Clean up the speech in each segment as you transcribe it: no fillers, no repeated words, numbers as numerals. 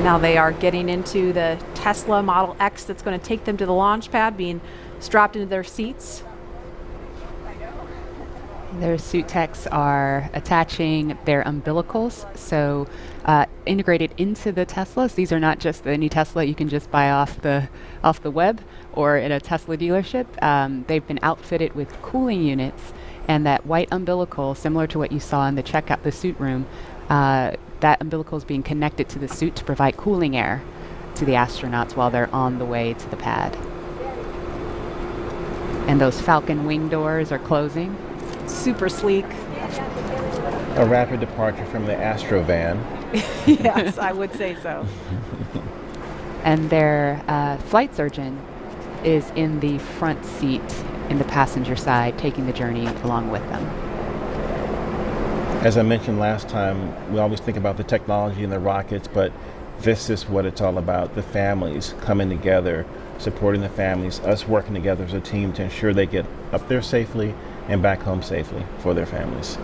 Now they are getting into the Tesla Model X that's going to take them to the launch pad, being strapped into their seats. Their suit techs are attaching their umbilicals, so integrated into the Teslas. These are not just any Tesla you can just buy off the web or in a Tesla dealership. They've been outfitted with cooling units, and that white umbilical, similar to what you saw in the suit room, that umbilical is being connected to the suit to provide cooling air to the astronauts while they're on the way to the pad. And those Falcon wing doors are closing. Super sleek. A rapid departure from the Astro van. Yes, I would say so. And their flight surgeon is in the front seat in the passenger side, taking the journey along with them. As I mentioned last time, we always think about the technology and the rockets, but this is what it's all about. The families coming together, supporting the families, us working together as a team to ensure they get up there safely and back home safely for their families.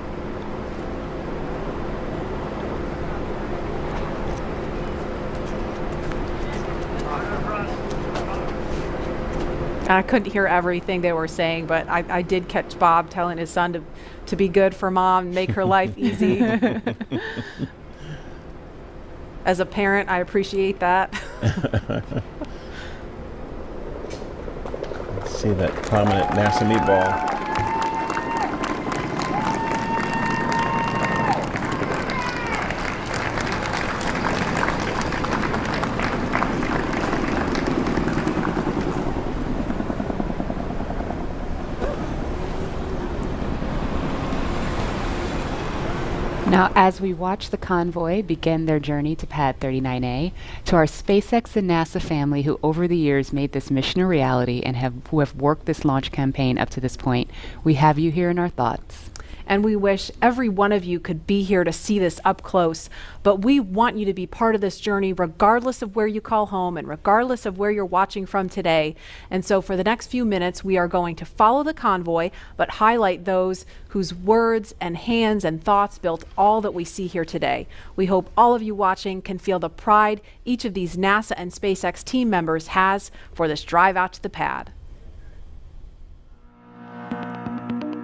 I couldn't hear everything they were saying, but I did catch Bob telling his son to be good for mom and make her life easy. As a parent, I appreciate that. Let's see that prominent NASA meatball. Now, as we watch the convoy begin their journey to Pad 39A, to our SpaceX and NASA family who over the years made this mission a reality and who have worked this launch campaign up to this point, we have you here in our thoughts. And we wish every one of you could be here to see this up close. But we want you to be part of this journey regardless of where you call home and regardless of where you're watching from today. And so for the next few minutes, we are going to follow the convoy, but highlight those whose words and hands and thoughts built all that we see here today. We hope all of you watching can feel the pride each of these NASA and SpaceX team members has for this drive out to the pad.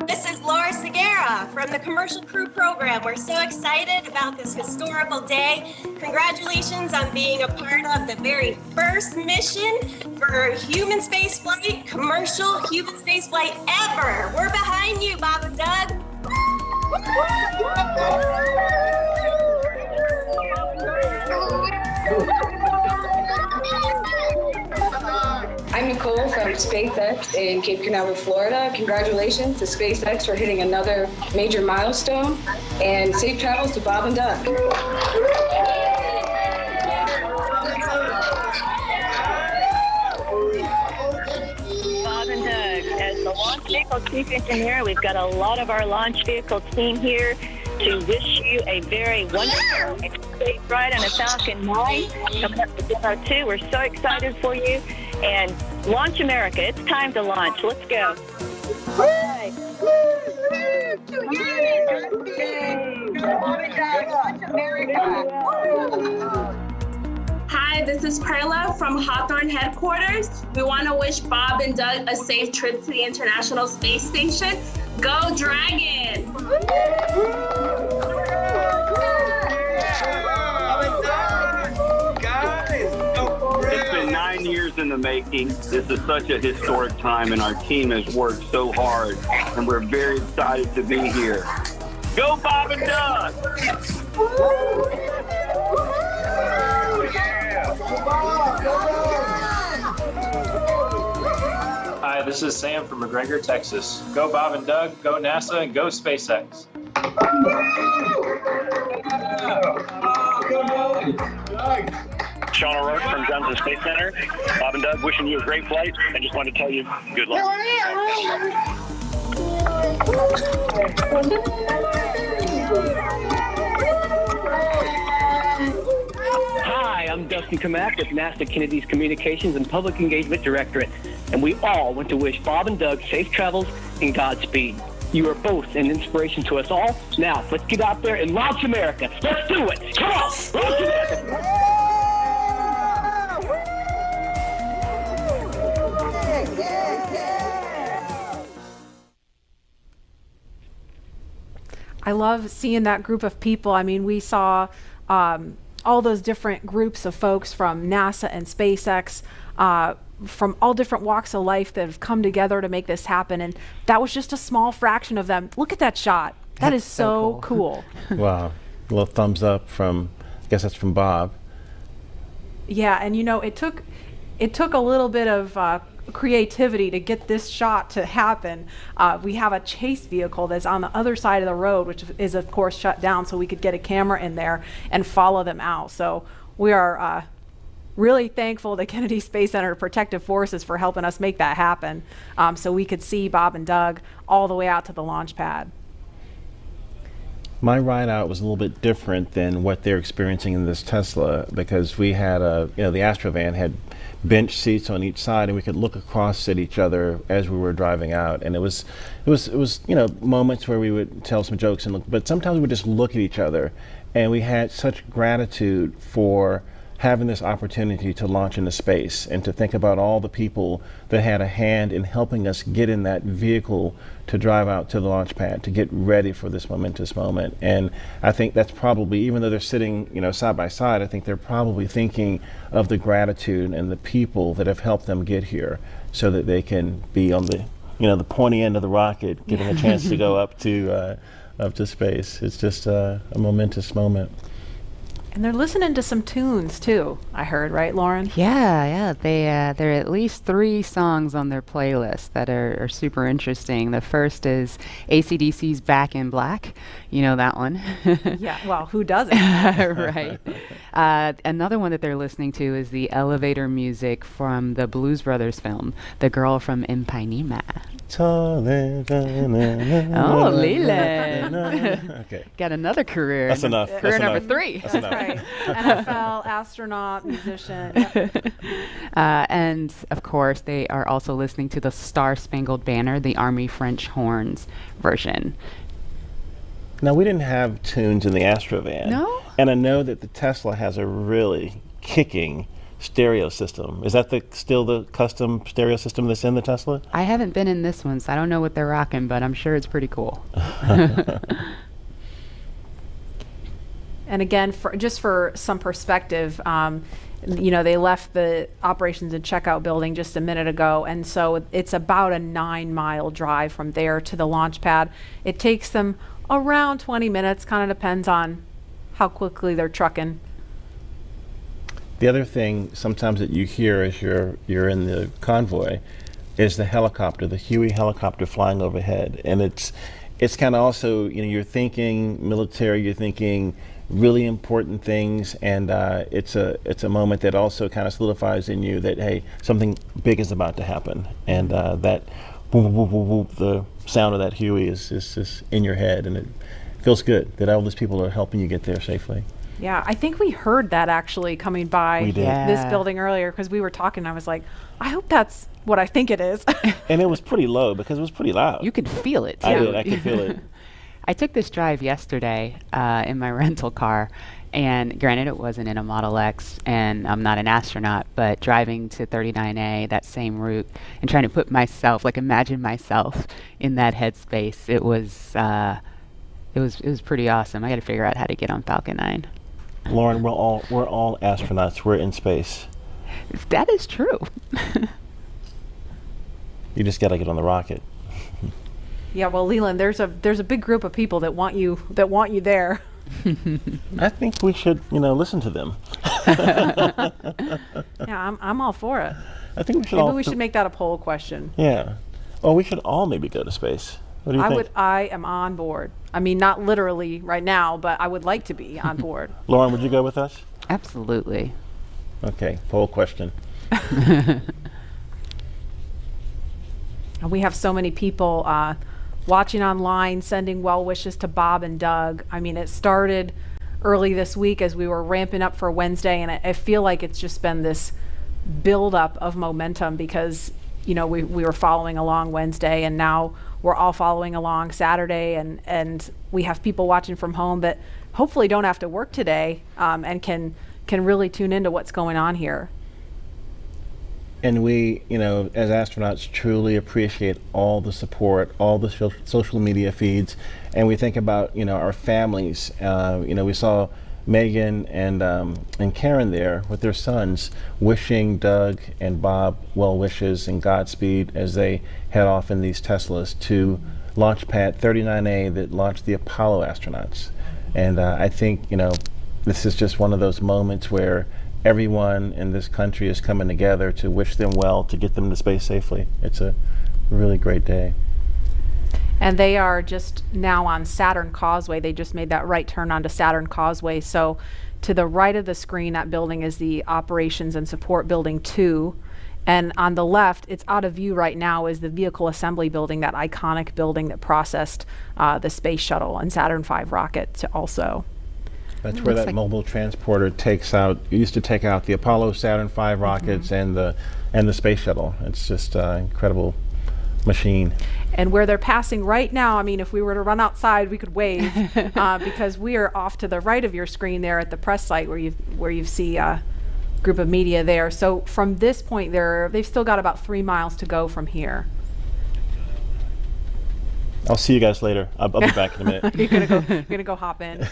This is Laura Segura from the Commercial Crew Program. We're so excited about this historical day. Congratulations on being a part of the very first mission for human spaceflight, commercial human spaceflight ever. We're behind you, Bob and Doug. I'm Nicole from SpaceX in Cape Canaveral, Florida. Congratulations to SpaceX for hitting another major milestone, and safe travels to Bob and Doug. Bob and Doug, as the launch vehicle chief engineer, we've got a lot of our launch vehicle team here to wish you a very wonderful and safe ride on a Falcon 9 coming up to Demo-2. We're so excited for you. And launch America. It's time to launch. Let's go. Launch America. Hi, this is Perla from Hawthorne headquarters. We want to wish Bob and Doug a safe trip to the International Space Station. Go Dragon! It's been 9 years in the making. This is such a historic time, and our team has worked so hard, and we're very excited to be here. Go Bob and Doug! Hi, this is Sam from McGregor, Texas. Go Bob and Doug, go NASA, and go SpaceX. Sean O'Rourke from Johnson Space Center. Bob and Doug, wishing you a great flight. I just wanted to tell you good luck. Hi, I'm Dustin Kamak with NASA Kennedy's Communications and Public Engagement Directorate, and we all want to wish Bob and Doug safe travels and Godspeed. You are both an inspiration to us all. Now, let's get out there and launch America. Let's do it. Come on, launch America. I love seeing that group of people. I mean, we saw all those different groups of folks from NASA and SpaceX, from all different walks of life that have come together to make this happen. And that was just a small fraction of them. Look at that shot. That is so cool. Wow. A little thumbs up from, I guess that's from Bob. Yeah, and you know, it took a little bit of creativity to get this shot to happen. We have a chase vehicle that's on the other side of the road, which is of course shut down, so we could get a camera in there and follow them out. So we are really thankful to Kennedy Space Center Protective Forces for helping us make that happen, so we could see Bob and Doug all the way out to the launch pad. My ride out was a little bit different than what they're experiencing in this Tesla, because we had the Astrovan had bench seats on each side, and we could look across at each other as we were driving out. And it was moments where we would tell some jokes and look, but sometimes we would just look at each other, and we had such gratitude for having this opportunity to launch into space and to think about all the people that had a hand in helping us get in that vehicle to drive out to the launch pad, to get ready for this momentous moment. And I think that's probably, even though they're sitting, side by side, I think they're probably thinking of the gratitude and the people that have helped them get here, so that they can be on the, the pointy end of the rocket, getting a chance to go up to space. It's just a momentous moment. And they're listening to some tunes too, I heard, right, Lauren? Yeah. There are at least 3 songs on their playlist that are super interesting. The first is AC/DC's Back in Black. You know that one. Yeah, well, who doesn't? Right. Another one that they're listening to is the elevator music from the Blues Brothers film, The Girl from Ipanema. Oh, Leland. Okay. Got another career. That's enough. Career number 3. That's enough. Right. NFL, astronaut, musician. Yep. And of course, they are also listening to the Star Spangled Banner, the Army French Horns version. Now, we didn't have tunes in the Astrovan. No? And I know that the Tesla has a really kicking stereo system. Is that still the custom stereo system that's in the Tesla? I haven't been in this one, so I don't know what they're rocking, but I'm sure it's pretty cool. And again, just for some perspective, they left the operations and checkout building just a minute ago, and so it's about a 9-mile drive from there to the launch pad. It takes them around 20 minutes, kind of depends on how quickly they're trucking. The other thing sometimes that you hear as you're in the convoy is the helicopter, the Huey helicopter flying overhead, and it's kind of also, you're thinking military, you're thinking really important things, and it's a moment that also kind of solidifies in you that, hey, something big is about to happen, and that whoop, whoop, whoop, whoop, the sound of that Huey is just in your head, and it feels good that all these people are helping you get there safely. Yeah, I think we heard that actually coming by this building earlier, because we were talking. I was like, I hope that's what I think it is. And it was pretty low because it was pretty loud. You could feel it too. I could feel it. I took this drive yesterday in my rental car, and granted it wasn't in a Model X, and I'm not an astronaut, but driving to 39A, that same route, and trying to imagine myself in that headspace, it was pretty awesome. I got to figure out how to get on Falcon 9. Lauren, we're all astronauts. We're in space. That is true. You just got to get on the rocket. Yeah, well, Leland, there's a big group of people that want you there. I think we should, listen to them. Yeah, I'm all for it. I think we should. Maybe we should make that a poll question. Yeah. Well, we should all maybe go to space. What do you think? I am on board. I mean, not literally right now, but I would like to be on board. Lauren, would you go with us? Absolutely. Okay, poll question. We have so many people watching online, sending well wishes to Bob and Doug. I mean, it started early this week as we were ramping up for Wednesday, and I feel like it's just been this buildup of momentum because, we were following along Wednesday, and now we're all following along Saturday, and we have people watching from home that hopefully don't have to work today and can really tune into what's going on here. And we, as astronauts, truly appreciate all the support, all the social media feeds, and we think about, our families. We saw Megan and Karen there with their sons, wishing Doug and Bob well wishes and Godspeed as they head off in these Teslas to launch pad 39A that launched the Apollo astronauts. And I think, this is just one of those moments where everyone in this country is coming together to wish them well, to get them to space safely. It's a really great day. And they are just now on Saturn Causeway. They just made that right turn onto Saturn Causeway. So to the right of the screen, that building is the Operations and Support Building 2. And on the left, it's out of view right now, is the Vehicle Assembly Building, that iconic building that processed the Space Shuttle and Saturn V rocket also. That's where that mobile transporter used to take out the Apollo, Saturn V rockets and the Space Shuttle. It's just an incredible machine. And where they're passing right now, I mean, if we were to run outside, we could wave because we are off to the right of your screen there at the press site where you see a group of media there. So from this point, they've still got about 3 miles to go from here. I'll see you guys later. I'll be back in a minute. You're gonna go hop in.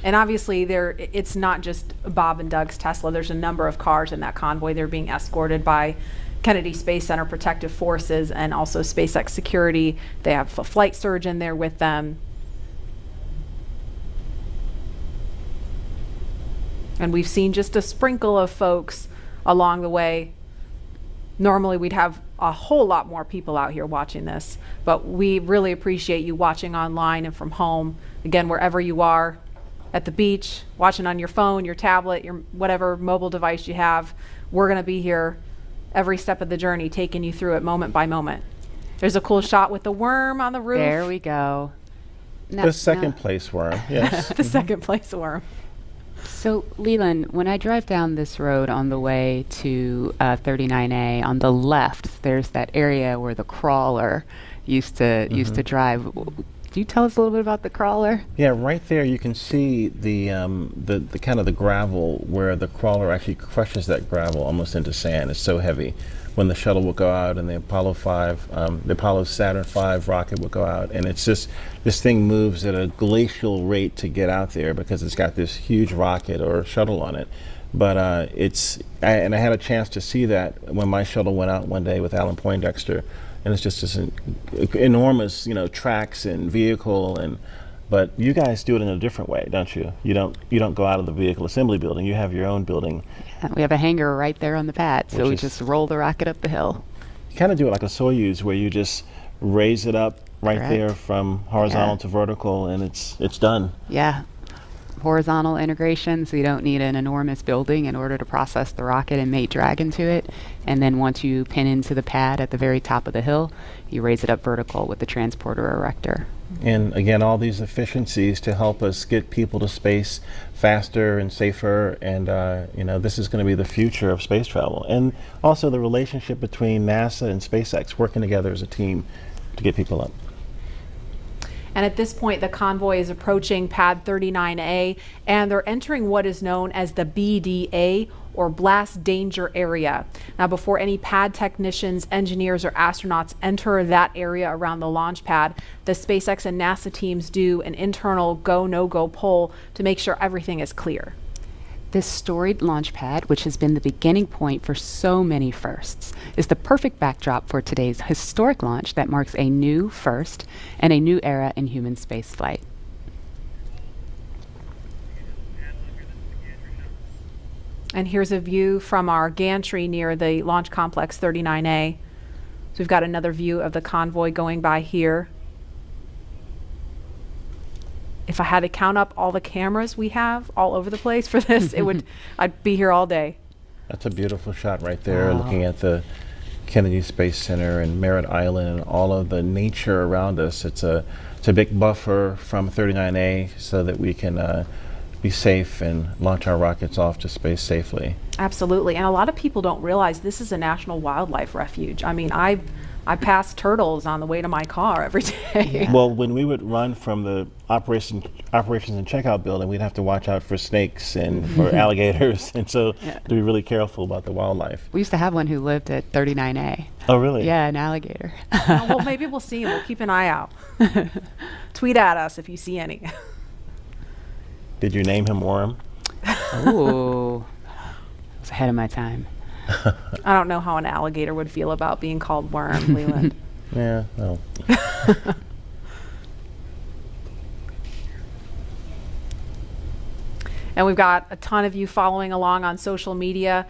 And obviously, it's not just Bob and Doug's Tesla. There's a number of cars in that convoy. They're being escorted by Kennedy Space Center Protective Forces and also SpaceX security. They have a flight surgeon there with them. And we've seen just a sprinkle of folks along the way. Normally, we'd have a whole lot more people out here watching this, but we really appreciate you watching online and from home. Again, wherever you are, at the beach, watching on your phone, your tablet, your whatever mobile device you have, we're going to be here every step of the journey, taking you through it moment by moment. There's a cool shot with the worm on the roof. There we go. The second place worm, yes. The second place worm. So, Leland, when I drive down this road on the way to 39A, on the left, there's that area where the crawler used to drive. Do you tell us a little bit about the crawler? Yeah, right there you can see the kind of the gravel where the crawler actually crushes that gravel almost into sand. It's so heavy. When the shuttle will go out and the Apollo Saturn V rocket will go out, and it's just, this thing moves at a glacial rate to get out there because it's got this huge rocket or shuttle on it. But I had a chance to see that when my shuttle went out one day with Alan Poindexter. And it's just this enormous, tracks and vehicle, but you guys do it in a different way, don't you? You don't go out of the vehicle assembly building. You have your own building. Yeah, we have a hangar right there on the pad, so we just roll the rocket up the hill. You kind of do it like a Soyuz, where you just raise it up right there from horizontal to vertical, and it's done. Yeah. Horizontal integration, so you don't need an enormous building in order to process the rocket and mate drag into it. And then once you pin into the pad at the very top of the hill, you raise it up vertical with the transporter erector. And again, all these efficiencies to help us get people to space faster and safer. And this is going to be the future of space travel. And also the relationship between NASA and SpaceX working together as a team to get people up. And at this point, the convoy is approaching pad 39A, and they're entering what is known as the BDA, or blast danger area. Now, before any pad technicians, engineers, or astronauts enter that area around the launch pad, the SpaceX and NASA teams do an internal go, no-go poll to make sure everything is clear. This storied launch pad, which has been the beginning point for so many firsts, is the perfect backdrop for today's historic launch that marks a new first and a new era in human spaceflight. And here's a view from our gantry near the Launch Complex 39A. So we've got another view of the convoy going by here. If I had to count up all the cameras we have all over the place for this, I'd be here all day. That's a beautiful shot right there, looking at the Kennedy Space Center and Merritt Island and all of the nature around us. It's a big buffer from 39A so that we can be safe and launch our rockets off to space safely. Absolutely, and a lot of people don't realize this is a national wildlife refuge. I mean, I've I pass turtles on the way to my car every day. Yeah. Well, when we would run from the operations and checkout building, we'd have to watch out for snakes and for alligators, and so to be really careful about the wildlife. We used to have one who lived at 39A. Oh, really? Yeah, an alligator. Oh, well, maybe we'll see him. We'll keep an eye out. Tweet at us if you see any. Did you name him Worm? Ooh, I was ahead of my time. I don't know how an alligator would feel about being called Worm, Leland. Yeah, well. And we've got a ton of you following along on social media.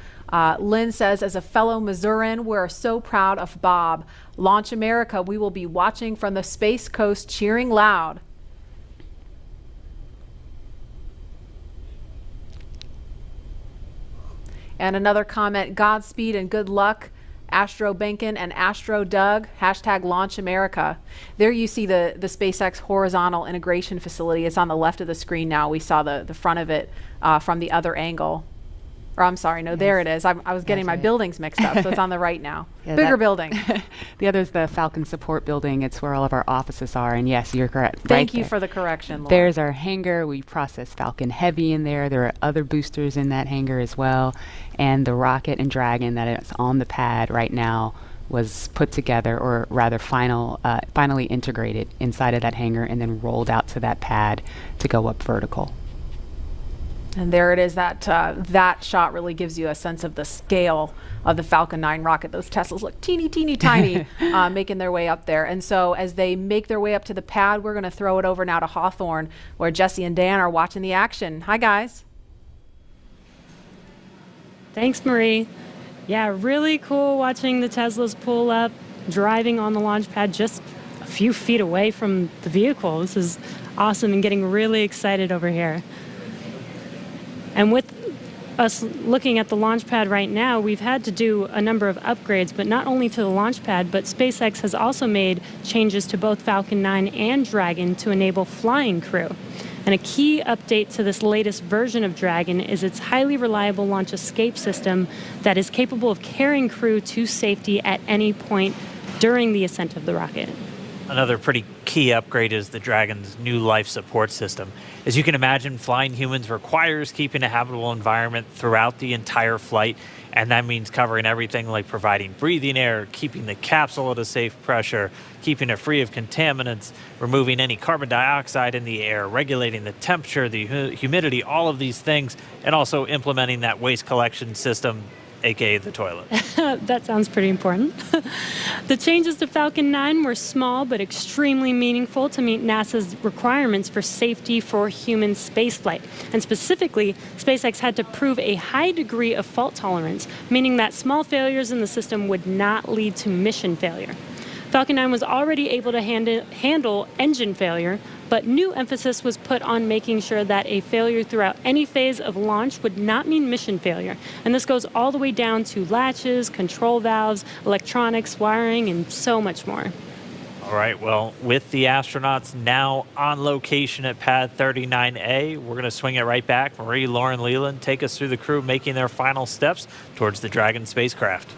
Lynn says, as a fellow Missourian, we're so proud of Bob. Launch America, we will be watching from the Space Coast, cheering loud. And another comment, Godspeed and good luck, Astro Benkin and Astro Doug, hashtag Launch America. There you see the SpaceX horizontal integration facility. It's on the left of the screen now. We saw the front of it from the other angle. Or I'm sorry, no, there it is. I was getting my buildings mixed up, so it's on the right now. Yeah, Bigger building. The other is the Falcon Support Building. It's where all of our offices are, and yes, you're correct. Thank you for the correction, Laura. There's our hangar. We process Falcon Heavy in there. There are other boosters in that hangar as well. And the rocket and Dragon that is on the pad right now was put together, or rather finally integrated inside of that hangar and then rolled out to that pad to go up vertical. And there it is. That shot really gives you a sense of the scale of the Falcon 9 rocket. Those Teslas look teeny, teeny, tiny, making their way up there. And so as they make their way up to the pad, we're going to throw it over now to Hawthorne, where Jesse and Dan are watching the action. Hi, guys. Thanks, Marie. Yeah, really cool watching the Teslas pull up, driving on the launch pad just a few feet away from the vehicle. This is awesome and getting really excited over here. And with us looking at the launch pad right now, we've had to do a number of upgrades, but not only to the launch pad, but SpaceX has also made changes to both Falcon 9 and Dragon to enable flying crew. And a key update to this latest version of Dragon is its highly reliable launch escape system that is capable of carrying crew to safety at any point during the ascent of the rocket. Another pretty key upgrade is the Dragon's new life support system. As you can imagine, flying humans requires keeping a habitable environment throughout the entire flight, and that means covering everything like providing breathing air, keeping the capsule at a safe pressure, keeping it free of contaminants, removing any carbon dioxide in the air, regulating the temperature, the humidity, all of these things, and also implementing that waste collection system, aka the toilet. That sounds pretty important. The changes to Falcon 9 were small but extremely meaningful to meet NASA's requirements for safety for human spaceflight. And specifically, SpaceX had to prove a high degree of fault tolerance, meaning that small failures in the system would not lead to mission failure. Falcon 9 was already able to handle engine failure, but new emphasis was put on making sure that a failure throughout any phase of launch would not mean mission failure. And this goes all the way down to latches, control valves, electronics, wiring, and so much more. All right, well, with the astronauts now on location at Pad 39A, we're going to swing it right back. Marie, Lauren, Leland, take us through the crew making their final steps towards the Dragon spacecraft.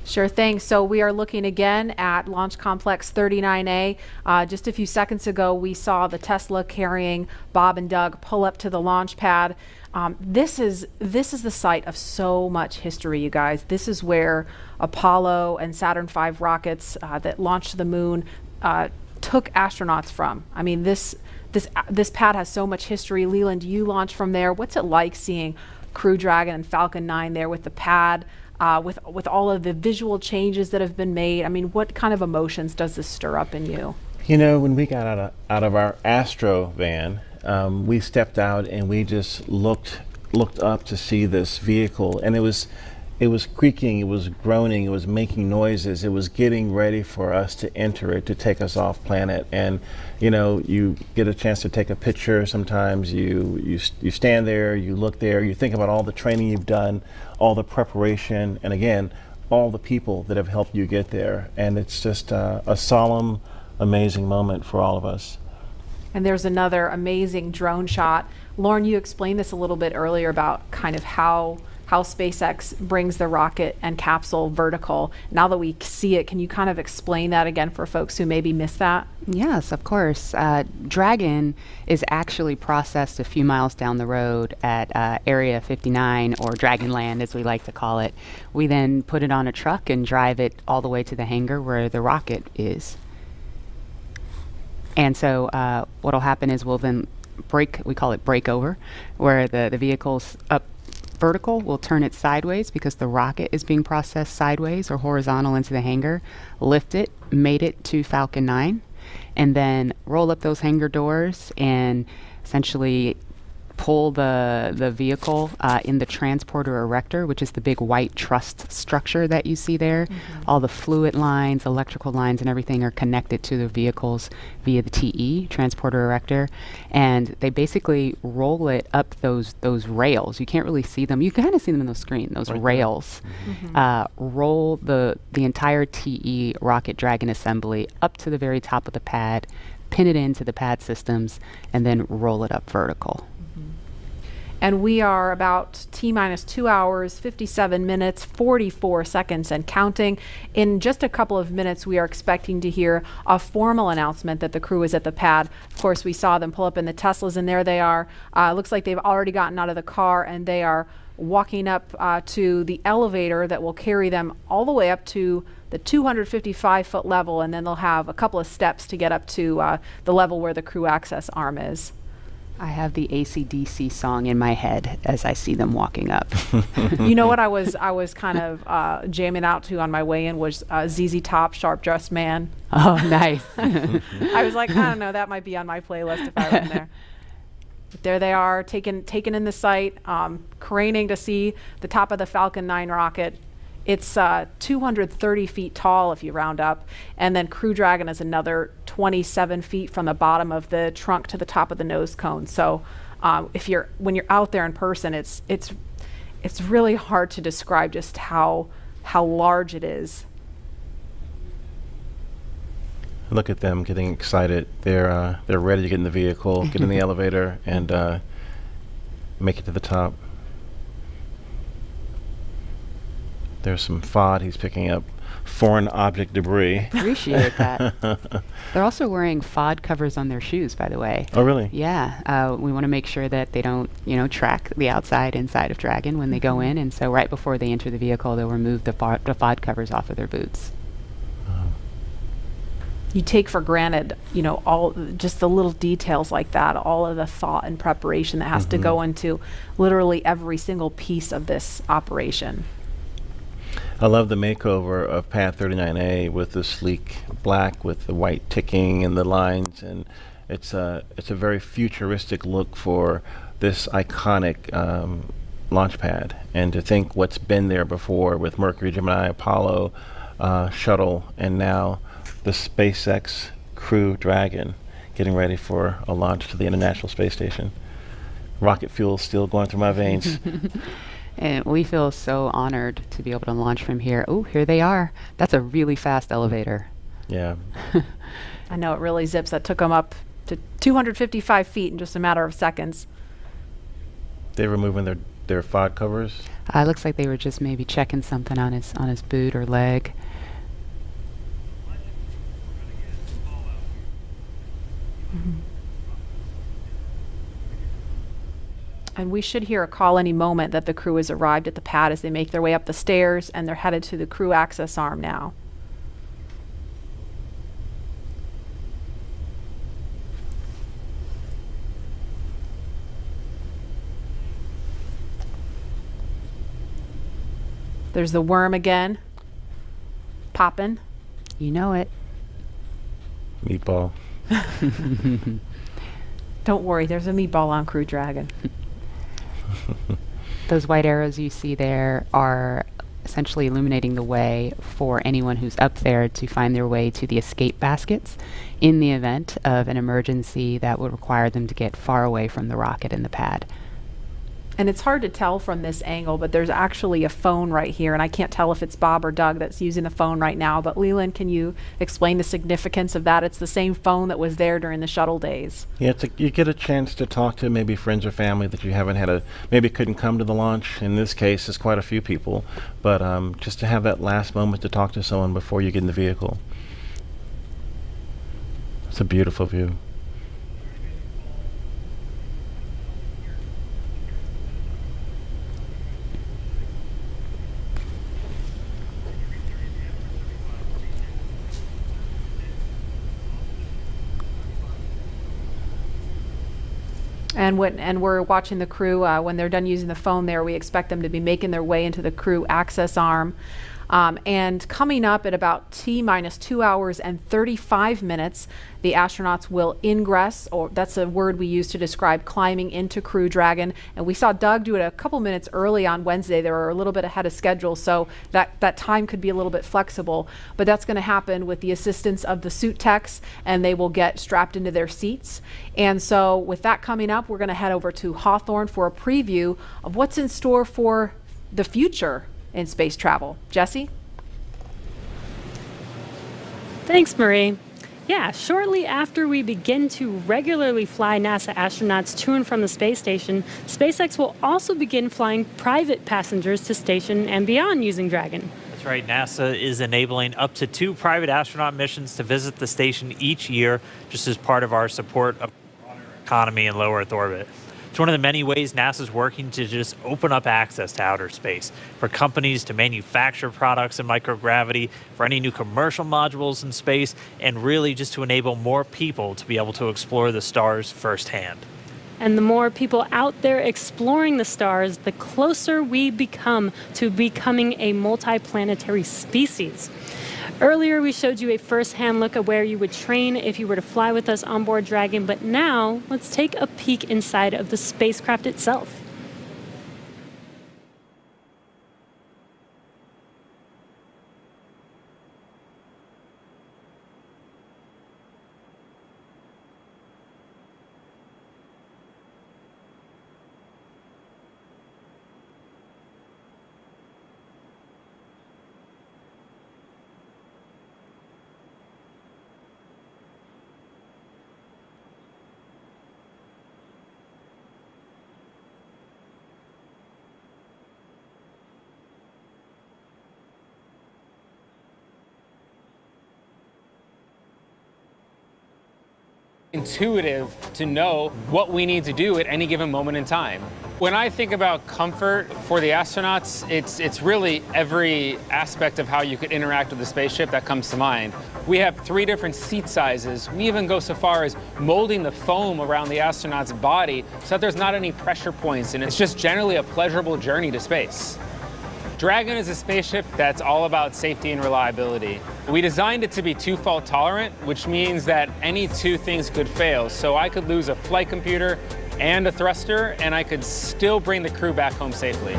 Sure thing. So we are looking again at Launch Complex 39A. Just a few seconds ago, we saw the Tesla carrying Bob and Doug pull up to the launch pad. This is the site of so much history, you guys. This is where Apollo and Saturn V rockets that launched to the moon took astronauts from. I mean, this pad has so much history. Leland, you launched from there. What's it like seeing Crew Dragon and Falcon 9 there with the pad? With all of the visual changes that have been made? I mean, what kind of emotions does this stir up in you? You know, when we got out of our Astro van, we stepped out and we just looked up to see this vehicle, and it was creaking, it was groaning, it was making noises, it was getting ready for us to enter it, to take us off planet. And you know, you get a chance to take a picture. Sometimes you stand there, you look there, you think about all the training you've done, all the preparation, and again, all the people that have helped you get there. And it's just a solemn, amazing moment for all of us. And there's another amazing drone shot. Lauren, you explained this a little bit earlier about kind of how how SpaceX brings the rocket and capsule vertical. Now that we see it, can you kind of explain that again for folks who maybe missed that? Yes, of course. Dragon is actually processed a few miles down the road at Area 59, or Dragonland as we like to call it. We then put it on a truck and drive it all the way to the hangar where the rocket is. And so what will happen is we'll then we call it breakover, where the vehicle's up vertical, we'll turn it sideways because the rocket is being processed sideways or horizontal into the hangar, lift it, mate it to Falcon 9, and then roll up those hangar doors and essentially pull the vehicle in the transporter erector, which is the big white truss structure that you see there. All the fluid lines, electrical lines, and everything are connected to the vehicles via the TE, transporter erector, and they basically roll it up those rails. You can't really see them. You kind of see them in the screen, those rails. Roll the entire TE Rocket Dragon assembly up to the very top of the pad, pin it into the pad systems, and then roll it up vertical. And we are about T-minus 2 hours, 57 minutes, 44 seconds and counting. In just a couple of minutes, we are expecting to hear a formal announcement that the crew is at the pad. Of course, we saw them pull up in the Teslas, and there they are. Looks like they've already gotten out of the car, and they are walking up to the elevator that will carry them all the way up to the 255-foot level, and then they'll have a couple of steps to get up to the level where the crew access arm is. I have the AC/DC song in my head as I see them walking up. You know what I was kind of jamming out to on my way in was ZZ Top, Sharp Dressed Man. Oh, nice. I was like, I don't know, that might be on my playlist if I were in there. But there they are, taken in the sight, craning to see the top of the Falcon 9 rocket. It's 230 feet tall if you round up, and then Crew Dragon is another 27 feet from the bottom of the trunk to the top of the nose cone. So when you're out there in person, it's really hard to describe just how large it is. Look at them getting excited. They're ready to get in the vehicle, get in the elevator, and make it to the top. There's some FOD he's picking up, foreign object debris. Appreciate that. They're also wearing FOD covers on their shoes, by the way. Oh, really? Yeah. We want to make sure that they don't, track the inside of Dragon when they go in. And so right before they enter the vehicle, they'll remove the FOD covers off of their boots. You take for granted, just the little details like that, all of the thought and preparation that has to go into literally every single piece of this operation. I love the makeover of Pad 39A with the sleek black with the white ticking and the lines, and it's a very futuristic look for this iconic launch pad. And to think what's been there before with Mercury, Gemini, Apollo shuttle, and now the SpaceX Crew Dragon getting ready for a launch to the International Space Station. Rocket fuel still going through my veins. And we feel so honored to be able to launch from here. Oh, here they are. That's a really fast elevator. Yeah. I know, it really zips. That took them up to 255 feet in just a matter of seconds. They're removing their FOD covers? Looks like they were just maybe checking something on his boot or leg. And we should hear a call any moment that the crew has arrived at the pad as they make their way up the stairs, and they're headed to the crew access arm now. There's the worm again, popping. You know it. Meatball. Don't worry, there's a meatball on Crew Dragon. Those white arrows you see there are essentially illuminating the way for anyone who's up there to find their way to the escape baskets in the event of an emergency that would require them to get far away from the rocket and the pad. And it's hard to tell from this angle, but there's actually a phone right here, and I can't tell if it's Bob or Doug that's using the phone right now. But Leland, can you explain the significance of that? It's the same phone that was there during the shuttle days. Yeah, you get a chance to talk to maybe friends or family that you haven't had maybe couldn't come to the launch. In this case, it's quite a few people, but just to have that last moment to talk to someone before you get in the vehicle. It's a beautiful view. And we're watching the crew when they're done using the phone there. We expect them to be making their way into the crew access arm. And coming up at about T-minus 2 hours and 35 minutes, the astronauts will ingress, or that's a word we use to describe climbing into Crew Dragon. And we saw Doug do it a couple minutes early on Wednesday. They were a little bit ahead of schedule, so that time could be a little bit flexible. But that's going to happen with the assistance of the suit techs, and they will get strapped into their seats. And so with that coming up, we're going to head over to Hawthorne for a preview of what's in store for the future in space travel. Jesse? Thanks, Marie. Yeah, shortly after we begin to regularly fly NASA astronauts to and from the space station, SpaceX will also begin flying private passengers to station and beyond using Dragon. That's right. NASA is enabling up to 2 private astronaut missions to visit the station each year, just as part of our support of the broader economy in low Earth orbit. It's one of the many ways NASA's working to just open up access to outer space for companies to manufacture products in microgravity, for any new commercial modules in space, and really just to enable more people to be able to explore the stars firsthand. And the more people out there exploring the stars, the closer we become to becoming a multiplanetary species. Earlier, we showed you a first-hand look at where you would train if you were to fly with us on board Dragon, but now let's take a peek inside of the spacecraft itself. Intuitive to know what we need to do at any given moment in time. When I think about comfort for the astronauts, it's really every aspect of how you could interact with the spaceship that comes to mind. We have 3 different seat sizes. We even go so far as molding the foam around the astronaut's body so that there's not any pressure points, and it's just generally a pleasurable journey to space. Dragon is a spaceship that's all about safety and reliability. We designed it to be 2-fault tolerant, which means that any 2 things could fail. So I could lose a flight computer and a thruster, and I could still bring the crew back home safely.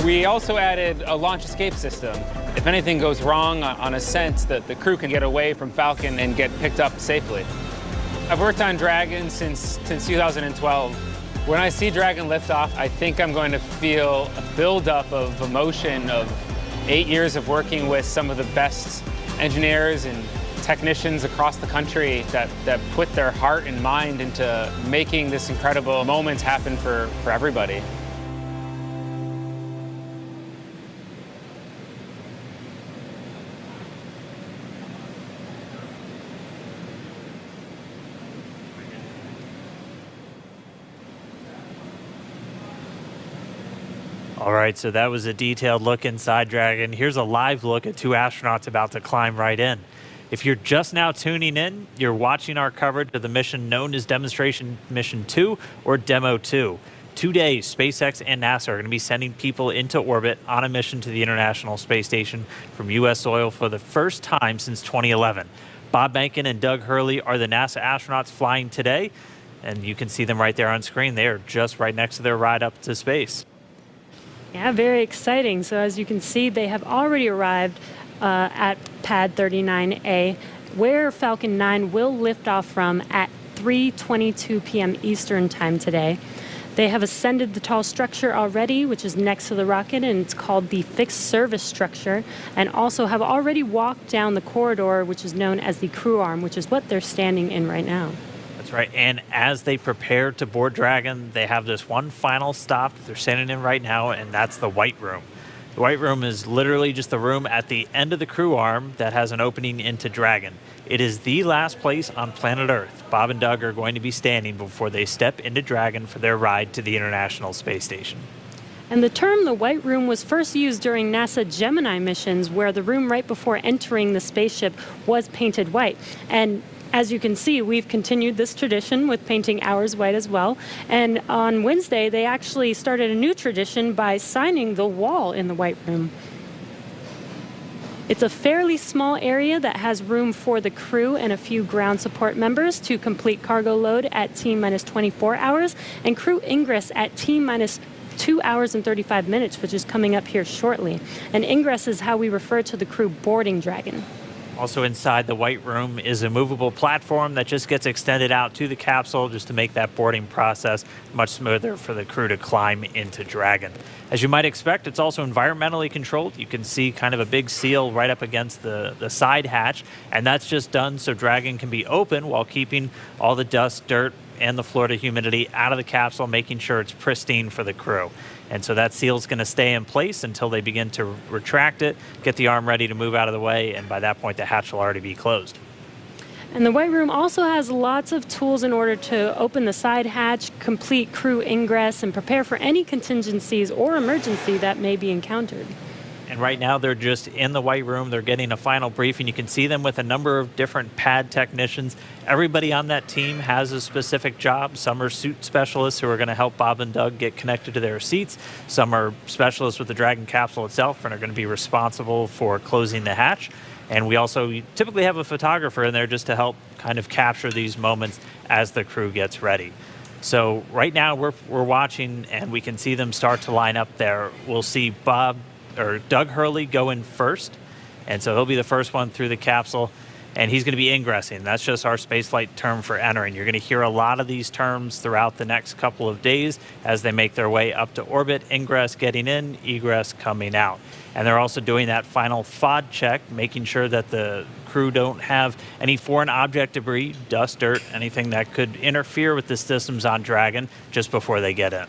We also added a launch escape system. If anything goes wrong on ascent, the crew can get away from Falcon and get picked up safely. I've worked on Dragon since 2012. When I see Dragon lift off, I think I'm going to feel a buildup of emotion of 8 years of working with some of the best engineers and technicians across the country that put their heart and mind into making this incredible moment happen for everybody. All right, so that was a detailed look inside Dragon. Here's a live look at 2 astronauts about to climb right in. If you're just now tuning in, you're watching our coverage of the mission known as Demonstration Mission 2 or Demo-2. 2 days, SpaceX and NASA are going to be sending people into orbit on a mission to the International Space Station from U.S. soil for the first time since 2011. Bob Behnken and Doug Hurley are the NASA astronauts flying today, and you can see them right there on screen. They are just right next to their ride up to space. Yeah, very exciting. So as you can see, they have already arrived at pad 39A, where Falcon 9 will lift off from at 3:22 p.m. Eastern time today. They have ascended the tall structure already, which is next to the rocket, and it's called the fixed service structure, and also have already walked down the corridor, which is known as the crew arm, which is what they're standing in right now. That's right. And as they prepare to board Dragon, they have this one final stop that they're standing in right now, and that's the White Room. The White Room is literally just the room at the end of the crew arm that has an opening into Dragon. It is the last place on planet Earth Bob and Doug are going to be standing before they step into Dragon for their ride to the International Space Station. And the term the White Room was first used during NASA Gemini missions, where the room right before entering the spaceship was painted white. And as you can see, we've continued this tradition with painting ours white as well. And on Wednesday, they actually started a new tradition by signing the wall in the White Room. It's a fairly small area that has room for the crew and a few ground support members to complete cargo load at T-minus 24 hours and crew ingress at T-minus 2 hours and 35 minutes, which is coming up here shortly. And ingress is how we refer to the crew boarding Dragon. Also inside the White Room is a movable platform that just gets extended out to the capsule just to make that boarding process much smoother for the crew to climb into Dragon. As you might expect, it's also environmentally controlled. You can see kind of a big seal right up against the side hatch, and that's just done so Dragon can be open while keeping all the dust, dirt, and the Florida humidity out of the capsule, making sure it's pristine for the crew. And so that seal is going to stay in place until they begin to retract it, get the arm ready to move out of the way, and by that point the hatch will already be closed. And the White Room also has lots of tools in order to open the side hatch, complete crew ingress, and prepare for any contingencies or emergency that may be encountered. And right now they're just in the White Room. They're getting a final briefing. You can see them with a number of different pad technicians. Everybody on that team has a specific job. Some are suit specialists who are going to help Bob and Doug get connected to their seats. Some are specialists with the Dragon capsule itself and are going to be responsible for closing the hatch. And we also typically have a photographer in there just to help kind of capture these moments as the crew gets ready. So right now we're watching, and we can see them start to line up there. We'll see Doug Hurley go in first, and so he'll be the first one through the capsule, and he's going to be ingressing. That's just our spaceflight term for entering. You're going to hear a lot of these terms throughout the next couple of days as they make their way up to orbit. Ingress getting in, egress coming out. And they're also doing that final FOD check, making sure that the crew don't have any foreign object debris, dust, dirt, anything that could interfere with the systems on Dragon just before they get in.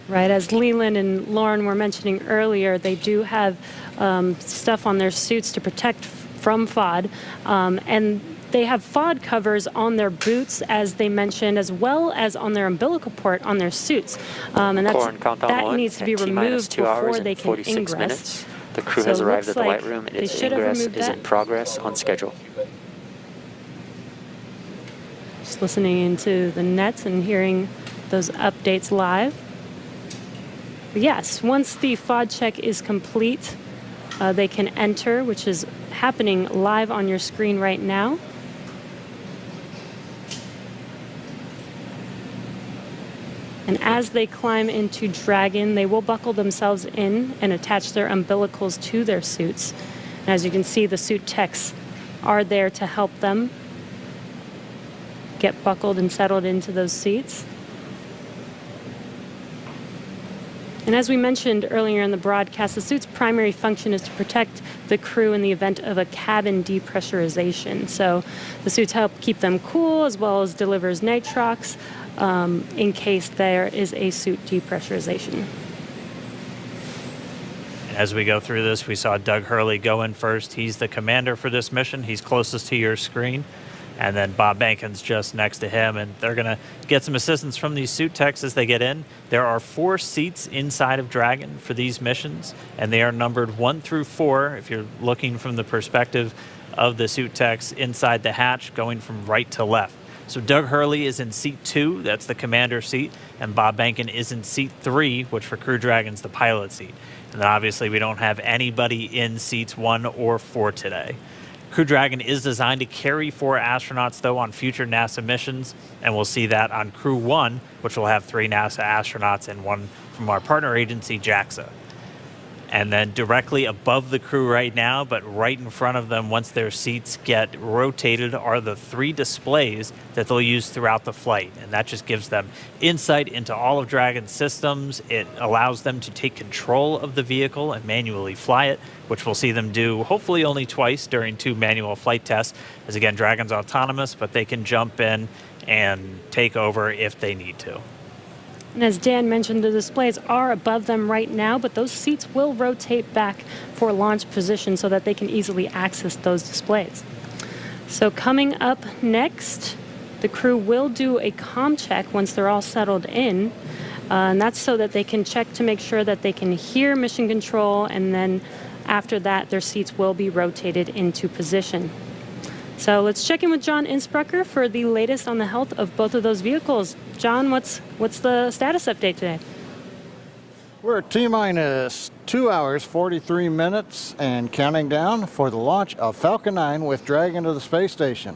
Right, as Leland and Lauren were mentioning earlier, they do have stuff on their suits to protect from FOD, and they have FOD covers on their boots, as they mentioned, as well as on their umbilical port on their suits, and that needs to be removed before they can ingress. Minutes. The crew has arrived at the White Room, and its ingress is in progress on schedule. Just listening into the nets and hearing those updates live. Yes, once the FOD check is complete, they can enter, which is happening live on your screen right now. And as they climb into Dragon, they will buckle themselves in and attach their umbilicals to their suits. And as you can see, the suit techs are there to help them get buckled and settled into those seats. And as we mentioned earlier in the broadcast, the suit's primary function is to protect the crew in the event of a cabin depressurization. So the suits help keep them cool, as well as delivers nitrox in case there is a suit depressurization. As we go through this, we saw Doug Hurley go in first. He's the commander for this mission. He's closest to your screen. And then Bob Bankin's just next to him, and they're going to get some assistance from these suit techs as they get in. There are 4 seats inside of Dragon for these missions, and they are numbered 1 through 4 if you're looking from the perspective of the suit techs inside the hatch, going from right to left. So Doug Hurley is in seat 2, that's the commander seat, and Bob Bankin is in seat 3, which for Crew Dragon's the pilot seat. And then obviously we don't have anybody in seats 1 or 4 today. Crew Dragon is designed to carry 4 astronauts, though, on future NASA missions, and we'll see that on Crew 1, which will have 3 NASA astronauts and 1 from our partner agency, JAXA. And then directly above the crew right now, but right in front of them, once their seats get rotated, are the 3 displays that they'll use throughout the flight. And that just gives them insight into all of Dragon's systems. It allows them to take control of the vehicle and manually fly it, which we'll see them do hopefully only twice during 2 manual flight tests. As again, Dragon's autonomous, but they can jump in and take over if they need to. And as Dan mentioned, the displays are above them right now, but those seats will rotate back for launch position so that they can easily access those displays. So coming up next, the crew will do a comm check once they're all settled in. And that's so that they can check to make sure that they can hear mission control, and then after that, their seats will be rotated into position. So let's check in with John Innsbrucker for the latest on the health of both of those vehicles. John, what's the status update today? We're at T-minus 2 hours, 43 minutes and counting down for the launch of Falcon 9 with Dragon to the space station.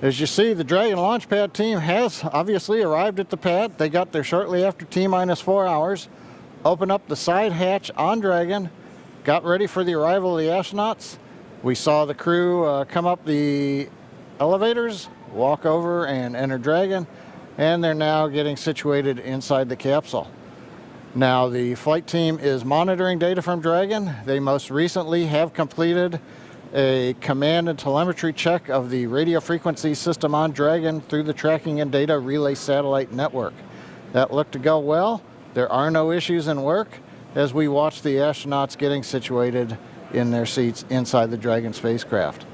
As you see, the Dragon launch pad team has obviously arrived at the pad. They got there shortly after T-minus 4 hours, opened up the side hatch on Dragon, got ready for the arrival of the astronauts. We saw the crew come up the elevators, walk over and enter Dragon, and they're now getting situated inside the capsule. Now the flight team is monitoring data from Dragon. They most recently have completed a command and telemetry check of the radio frequency system on Dragon through the tracking and data relay satellite network. That looked to go well. There are no issues in work as we watch the astronauts getting situated in their seats inside the Dragon spacecraft.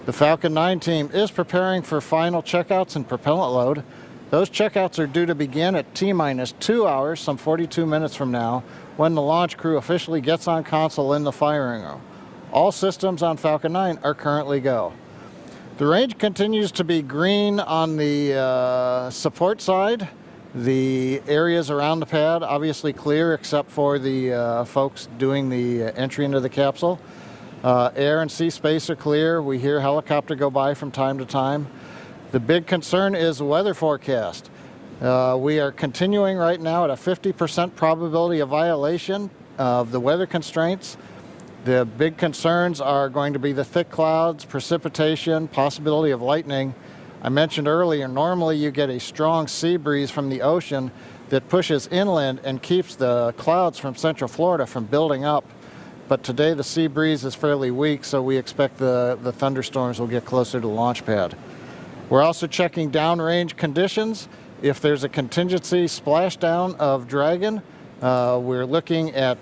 The Falcon 9 team is preparing for final checkouts and propellant load. Those checkouts are due to begin at T-minus 2 hours, some 42 minutes from now, when the launch crew officially gets on console in the firing room. All systems on Falcon 9 are currently go. The range continues to be green on the support side. The areas around the pad obviously clear except for the folks doing the entry into the capsule. Air and sea space are clear. We hear helicopter go by from time to time. The big concern is the weather forecast. We are continuing right now at a 50% probability of violation of the weather constraints. The big concerns are going to be the thick clouds, precipitation, possibility of lightning. I mentioned earlier, normally you get a strong sea breeze from the ocean that pushes inland and keeps the clouds from Central Florida from building up. But today the sea breeze is fairly weak, so we expect the thunderstorms will get closer to the launch pad. We're also checking downrange conditions. If there's a contingency splashdown of Dragon, we're looking at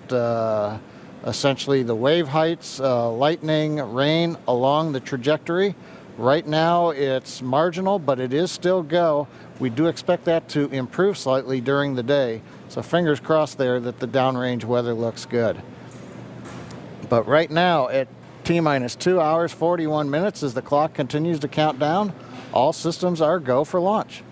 essentially the wave heights, lightning, rain along the trajectory. Right now it's marginal, but it is still go. We do expect that to improve slightly during the day. So fingers crossed there that the downrange weather looks good. But right now at T-minus 2 hours, 41 minutes as the clock continues to count down, all systems are go for launch.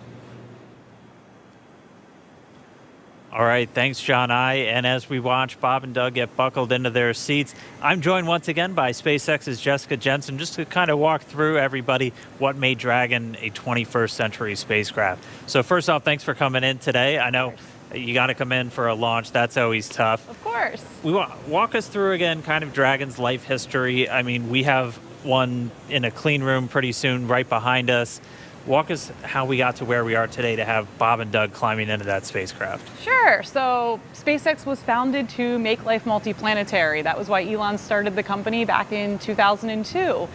All right, thanks, John I. And as we watch Bob and Doug get buckled into their seats, I'm joined once again by SpaceX's Jessica Jensen, just to kind of walk through everybody what made Dragon a 21st century spacecraft. So first off, thanks for coming in today. I know you got to come in for a launch. That's always tough. Of course. Walk us through again kind of Dragon's life history. I mean, we have one in a clean room pretty soon right behind us. Walk us how we got to where we are today to have Bob and Doug climbing into that spacecraft. Sure. So SpaceX was founded to make life multiplanetary. That was why Elon started the company back in 2002.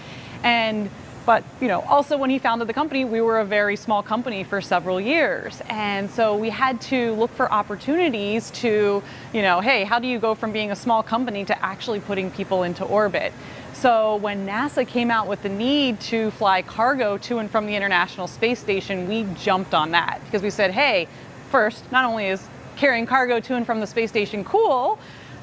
But also when he founded the company, we were a very small company for several years. And so we had to look for opportunities to, hey, how do you go from being a small company to actually putting people into orbit? So when NASA came out with the need to fly cargo to and from the International Space Station, we jumped on that because we said, hey, first, not only is carrying cargo to and from the space station cool,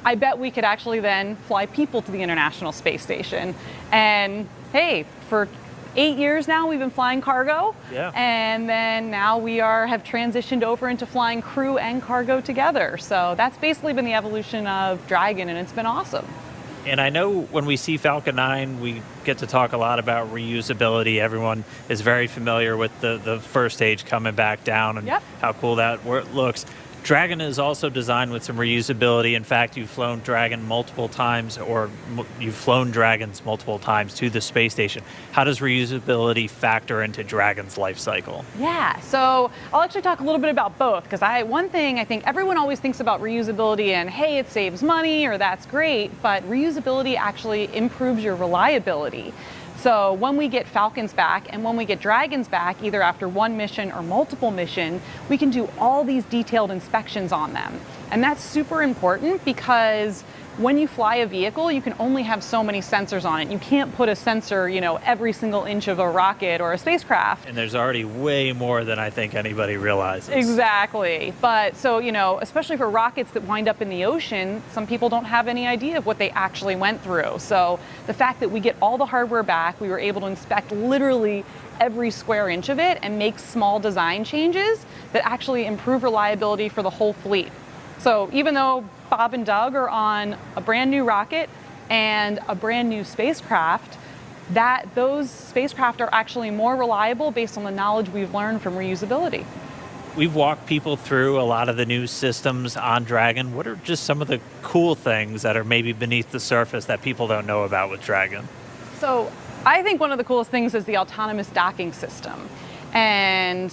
I bet we could actually then fly people to the International Space Station. And hey, for 8 years now, we've been flying cargo. Yeah. And then now we have transitioned over into flying crew and cargo together. So that's basically been the evolution of Dragon, and it's been awesome. And I know when we see Falcon 9, we get to talk a lot about reusability. Everyone is very familiar with the first stage coming back down and how cool that looks. Dragon is also designed with some reusability. In fact, you've flown Dragon multiple times, or you've flown Dragons multiple times to the space station. How does reusability factor into Dragon's life cycle? Yeah, so I'll actually talk a little bit about both, because one thing I think everyone always thinks about reusability and, hey, it saves money or that's great, but reusability actually improves your reliability. So when we get Falcons back and when we get Dragons back, either after one mission or multiple mission, we can do all these detailed inspections on them. And that's super important because when you fly a vehicle, you can only have so many sensors on it. You can't put a sensor, every single inch of a rocket or a spacecraft. And there's already way more than I think anybody realizes. Exactly. But so, especially for rockets that wind up in the ocean, some people don't have any idea of what they actually went through. So the fact that we get all the hardware back, we were able to inspect literally every square inch of it and make small design changes that actually improve reliability for the whole fleet. So even though Bob and Doug are on a brand new rocket and a brand new spacecraft, those spacecraft are actually more reliable based on the knowledge we've learned from reusability. We've walked people through a lot of the new systems on Dragon. What are just some of the cool things that are maybe beneath the surface that people don't know about with Dragon? So I think one of the coolest things is the autonomous docking system. And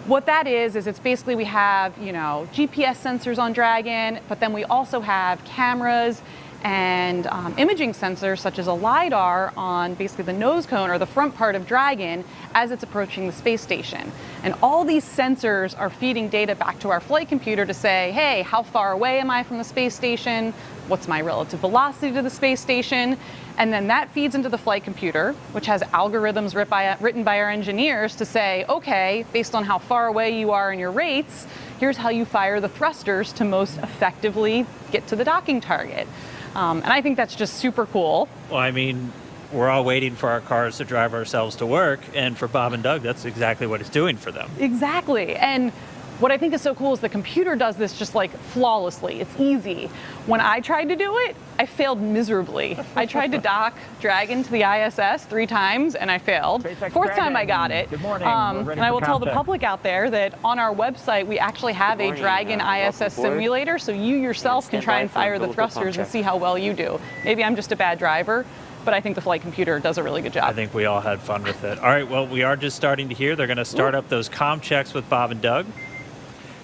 what that is it's basically we have, GPS sensors on Dragon, but then we also have cameras and imaging sensors such as a LiDAR on basically the nose cone or the front part of Dragon as it's approaching the space station. And all these sensors are feeding data back to our flight computer to say, hey, how far away am I from the space station? What's my relative velocity to the space station? And then that feeds into the flight computer, which has algorithms written by our engineers to say, okay, based on how far away you are in your rates, here's how you fire the thrusters to most effectively get to the docking target. And I think that's just super cool. Well, I mean, we're all waiting for our cars to drive ourselves to work, and for Bob and Doug, that's exactly what it's doing for them. Exactly. And what I think is so cool is the computer does this just like flawlessly. It's easy. When I tried to do it, I failed miserably. I tried to dock Dragon to the ISS 3 times and I failed. Fourth time I got it. Good morning. And I will tell the public out there that on our website we actually have a Dragon ISS simulator, so you yourself can try and fire the thrusters and see how well you do. Maybe I'm just a bad driver, but I think the flight computer does a really good job. I think we all had fun with it. All right, well, we are just starting to hear. They're going to start up those comm checks with Bob and Doug.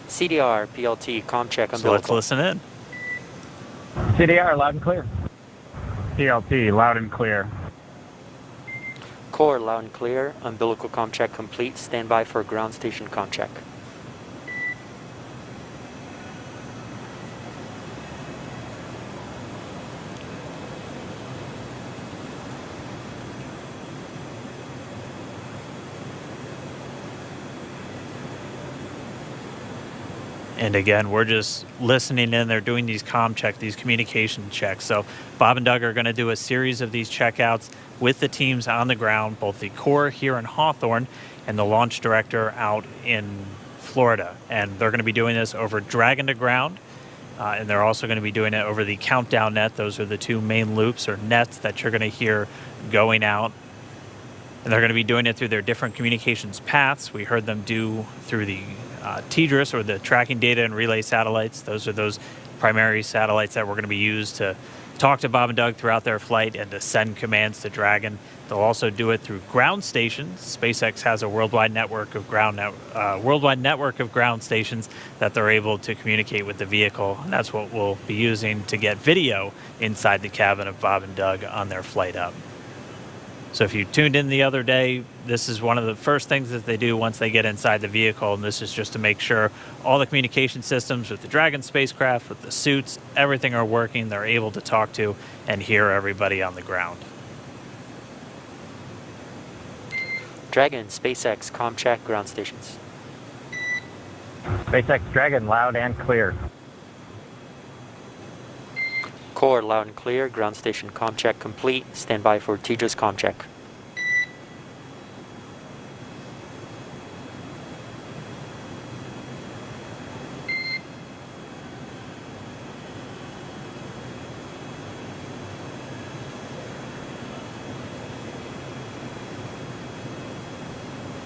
CDR, PLT, comm check, umbilical. So let's listen in. CDR, loud and clear. PLT, loud and clear. Core, loud and clear. Umbilical comm check complete. Stand by for ground station comm check. And again, we're just listening in. They're doing these comm checks, these communication checks. So Bob and Doug are going to do a series of these checkouts with the teams on the ground, both the core here in Hawthorne and the launch director out in Florida. And they're going to be doing this over Dragon to ground. And they're also going to be doing it over the countdown net. Those are the 2 main loops or nets that you're going to hear going out. And they're going to be doing it through their different communications paths. We heard them do through the TDRS, or the tracking data and relay satellites. Those are those primary satellites that we're going to be used to talk to Bob and Doug throughout their flight and to send commands to Dragon. They'll also do it through ground stations. SpaceX has a worldwide network of ground stations that they're able to communicate with the vehicle. And that's what we'll be using to get video inside the cabin of Bob and Doug on their flight up. So if you tuned in the other day, this is one of the first things that they do once they get inside the vehicle, and this is just to make sure all the communication systems with the Dragon spacecraft, with the suits, everything are working. They're able to talk to and hear everybody on the ground. Dragon, SpaceX, comm check, ground stations. SpaceX Dragon, loud and clear. Core, loud and clear. Ground station comm check complete. Stand by for TDRS comm check.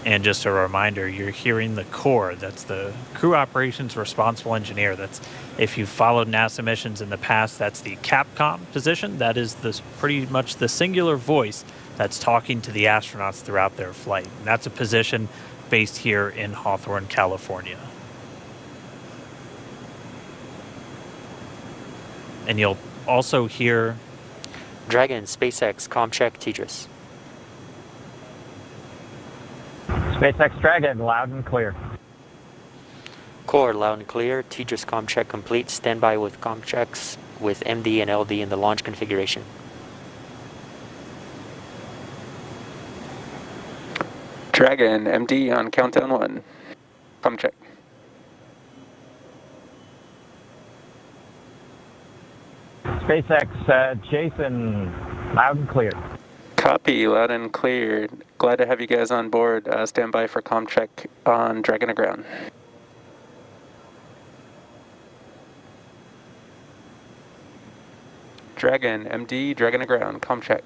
And just a reminder, you're hearing the core. That's the crew operations responsible engineer. That's, if you've followed NASA missions in the past, that's the Capcom position. That is pretty much the singular voice that's talking to the astronauts throughout their flight. And that's a position based here in Hawthorne, California. And you'll also hear Dragon, SpaceX, ComCheck, Tejas. SpaceX Dragon, loud and clear. Core, loud and clear. Tejas ComCheck complete. Standby with ComChecks with MD and LD in the launch configuration. Dragon, MD on countdown 1. ComCheck. SpaceX Jason, loud and clear. Copy, loud and clear. Glad to have you guys on board. Stand by for ComCheck on Dragon aground. Dragon, MD, Dragon aground, ComCheck.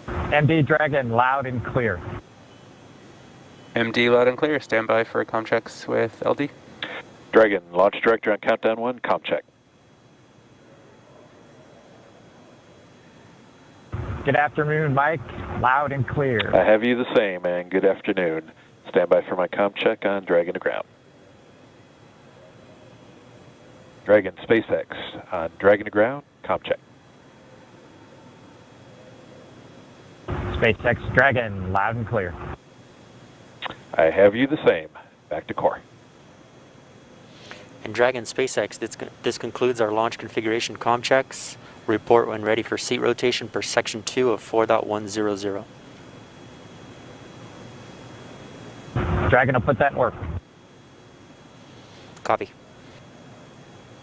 MD Dragon, loud and clear. MD, loud and clear. Stand by for ComChecks with LD. Dragon, launch director on countdown 1, ComCheck. Good afternoon, Mike. Loud and clear. I have you the same, and good afternoon. Stand by for my ComCheck on Dragon to ground. Dragon, SpaceX on Dragon to ground, ComCheck. SpaceX Dragon, loud and clear. I have you the same. Back to core. And Dragon, SpaceX, this concludes our launch configuration ComChecks. Report when ready for seat rotation per section 2 of 4.100. Dragon will put that in work. Copy.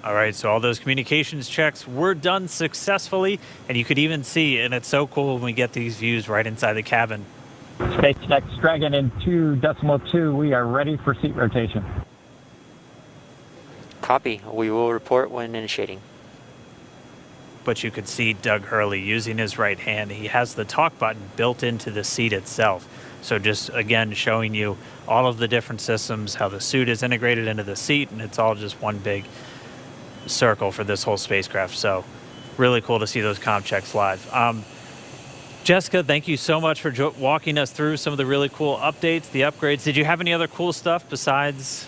All right, so all those communications checks were done successfully, and you could even see, and it's so cool when we get these views right inside the cabin. SpaceX Dragon in 2.2, we are ready for seat rotation. Copy. We will report when initiating. But you could see Doug Hurley using his right hand. He has the talk button built into the seat itself. So just, again, showing you all of the different systems, how the suit is integrated into the seat, and it's all just one big circle for this whole spacecraft. So really cool to see those ComChecks live. Jessica, thank you so much for walking us through some of the really cool updates, the upgrades. Did you have any other cool stuff besides?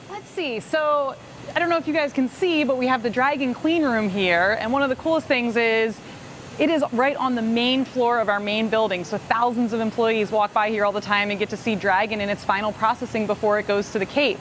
Let's see. So I don't know if you guys can see, but we have the Dragon clean room here. And one of the coolest things is it is right on the main floor of our main building. So thousands of employees walk by here all the time and get to see Dragon in its final processing before it goes to the Cape.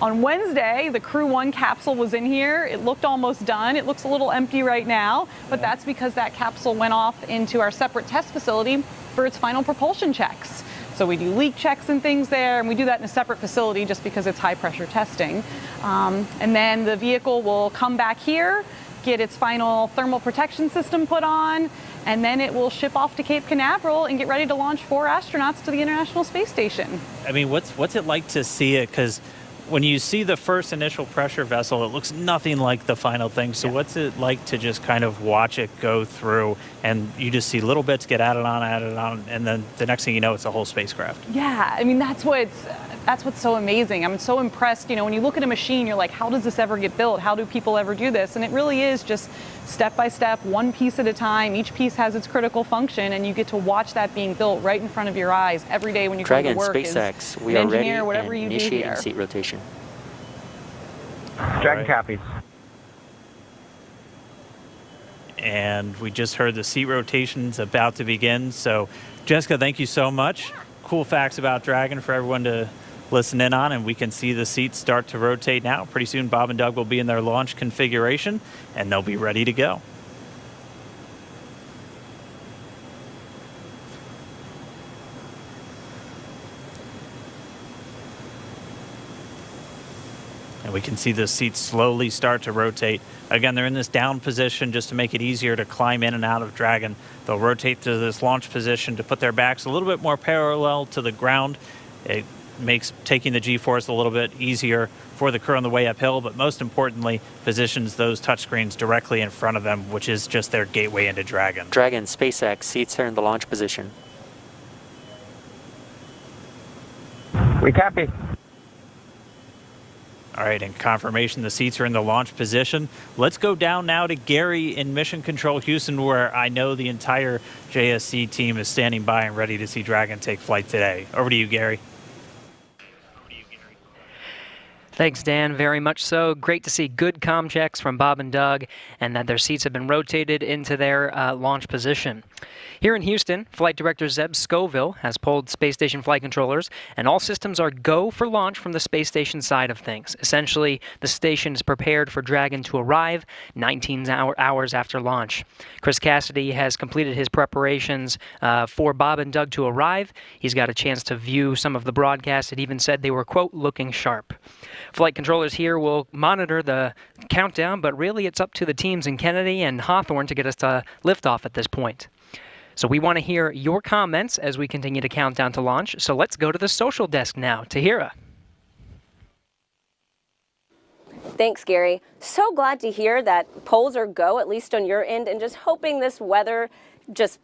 On Wednesday, the Crew 1 capsule was in here. It looked almost done. It looks a little empty right now, but that's because that capsule went off into our separate test facility for its final propulsion checks. So we do leak checks and things there, and we do that in a separate facility just because it's high pressure testing. And then the vehicle will come back here, get its final thermal protection system put on, and then it will ship off to Cape Canaveral and get ready to launch 4 astronauts to the International Space Station. I mean, what's it like to see it? Because when you see the first initial pressure vessel, it looks nothing like the final thing. So what's it like to just kind of watch it go through, and you just see little bits get added on, and then the next thing you know, it's a whole spacecraft? Yeah, I mean, that's what's so amazing. I'm so impressed. You know, when you look at a machine, you're like, how does this ever get built? How do people ever do this? And it really is just step by step, one piece at a time. Each piece has its critical function, and you get to watch that being built right in front of your eyes every day when you come to work. Dragon, SpaceX, we an are ready engineer, whatever and you do initiating here. seat rotation. Dragon copies. And we just heard the seat rotation's about to begin. So, Jessica, thank you so much. Cool facts about Dragon for everyone to listen in on, and we can see the seats start to rotate now. Pretty soon, Bob and Doug will be in their launch configuration, and they'll be ready to go. And we can see the seats slowly start to rotate. Again, they're in this down position just to make it easier to climb in and out of Dragon. They'll rotate to this launch position to put their backs a little bit more parallel to the ground. makes taking the G-force a little bit easier for the crew on the way uphill, but most importantly, positions those touchscreens directly in front of them, which is just their gateway into Dragon. Dragon SpaceX, seats are in the launch position. We copy. All right, and confirmation the seats are in the launch position. Let's go down now to Gary in Mission Control Houston, where I know the entire JSC team is standing by and ready to see Dragon take flight today. Over to you, Gary. Thanks, Dan. Very much so. Great to see good comm checks from Bob and Doug and that their seats have been rotated into their launch position. Here in Houston, Flight Director Zeb Scoville has pulled space station flight controllers, and all systems are go for launch from the space station side of things. Essentially, the station is prepared for Dragon to arrive 19 hours after launch. Chris Cassidy has completed his preparations for Bob and Doug to arrive. He's got a chance to view some of the broadcasts. It even said they were, quote, looking sharp. Flight controllers here will monitor the countdown, but really it's up to the teams in Kennedy and Hawthorne to get us to liftoff at this point. So we want to hear your comments as we continue to count down to launch. So let's go to the social desk now. Tahira. Thanks, Gary. So glad to hear that polls are go, at least on your end, and just hoping this weather just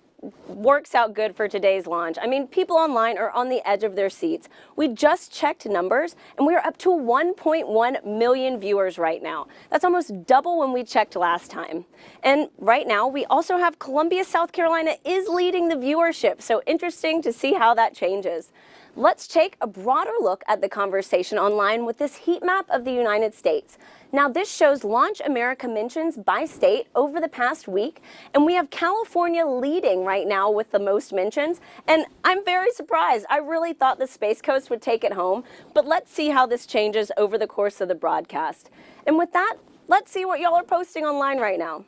works out good for today's launch. I mean, people online are on the edge of their seats. We just checked numbers, and we are up to 1.1 million viewers right now. That's almost double when we checked last time. And right now, we also have Columbia, South Carolina is leading the viewership, so interesting to see how that changes. Let's take a broader look at the conversation online with this heat map of the United States. Now, this shows Launch America mentions by state over the past week, and we have California leading right now with the most mentions, and I'm very surprised. I really thought the Space Coast would take it home, but let's see how this changes over the course of the broadcast. And with that, let's see what y'all are posting online right now.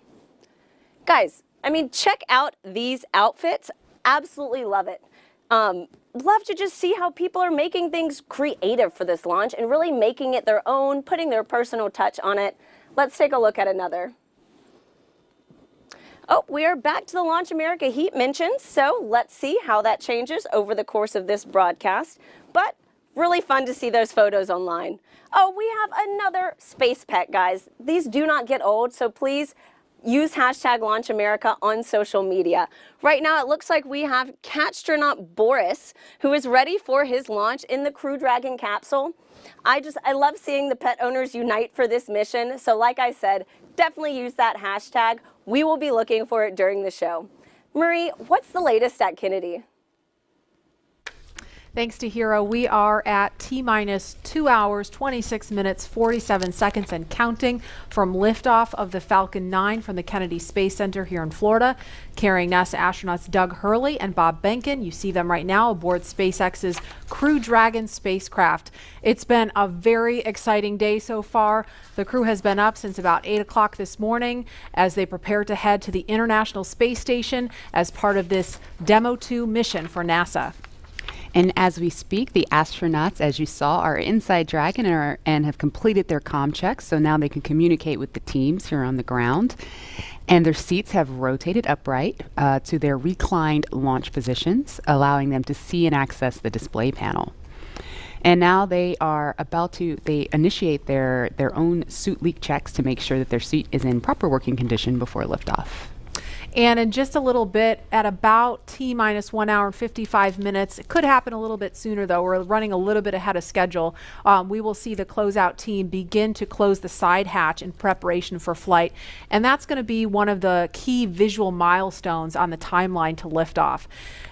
Guys, I mean, check out these outfits. Absolutely love it. Love to just see how people are making things creative for this launch and really making it their own, putting their personal touch on it. Let's take a look at another. Oh, we are back to the Launch America heat mentions, so let's see how that changes over the course of this broadcast. But really fun to see those photos online. Oh, we have another space pet, guys. These do not get old, so please use hashtag Launch America on social media. Right now, it looks like we have Catstronaut Boris, who is ready for his launch in the Crew Dragon capsule. I love seeing the pet owners unite for this mission. So like I said, definitely use that hashtag. We will be looking for it during the show. Marie, what's the latest at Kennedy? Thanks to Hero, we are at T-minus 2 hours, 26 minutes, 47 seconds and counting from liftoff of the Falcon 9 from the Kennedy Space Center here in Florida, carrying NASA astronauts Doug Hurley and Bob Behnken. You see them right now aboard SpaceX's Crew Dragon spacecraft. It's been a very exciting day so far. The crew has been up since about 8 o'clock this morning as they prepare to head to the International Space Station as part of this Demo-2 mission for NASA. And as we speak, the astronauts, as you saw, are inside Dragon and have completed their comm checks, so now they can communicate with the teams here on the ground. And their seats have rotated upright to their reclined launch positions, allowing them to see and access the display panel. And now they are about to, they initiate their own suit leak checks to make sure that their seat is in proper working condition before liftoff. And in just a little bit, at about T-minus 1 hour and 55 minutes, it could happen a little bit sooner though, we're running a little bit ahead of schedule, we will see the closeout team begin to close the side hatch in preparation for flight. And that's going to be one of the key visual milestones on the timeline to liftoff.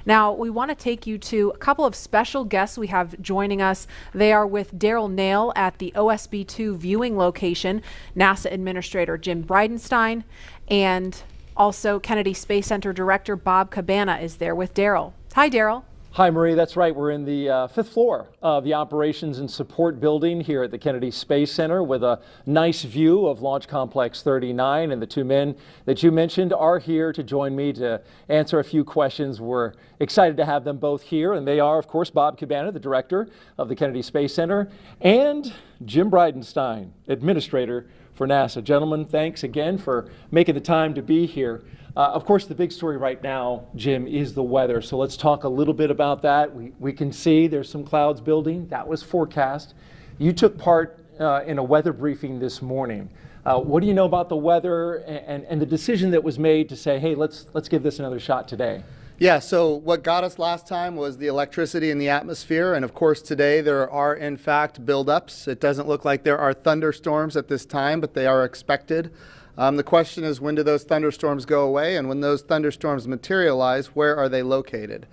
Now, we want to take you to a couple of special guests we have joining us. They are with Daryl Nail at the OSB-2 viewing location, NASA Administrator Jim Bridenstine, and also, Kennedy Space Center Director Bob Cabana is there with Daryl. Hi, Daryl. Hi, Marie. That's right. We're in the fifth floor of the Operations and Support Building here at the Kennedy Space Center with a nice view of Launch Complex 39. And the two men that you mentioned are here to join me to answer a few questions. We're excited to have them both here. And they are, of course, Bob Cabana, the director of the Kennedy Space Center, and Jim Bridenstine, administrator for NASA. Gentlemen, thanks again for making the time to be here. Of course, the big story right now, Jim, is the weather. So let's talk a little bit about that. We can see there's some clouds building. That was forecast. You took part in a weather briefing this morning. What do you know about the weather and the decision that was made to say, hey, let's give this another shot today? Yeah, so what got us last time was the electricity in the atmosphere, and of course today there are in fact buildups. It doesn't look like there are thunderstorms at this time, but they are expected. The question is, when do those thunderstorms go away, and when those thunderstorms materialize, where are they located?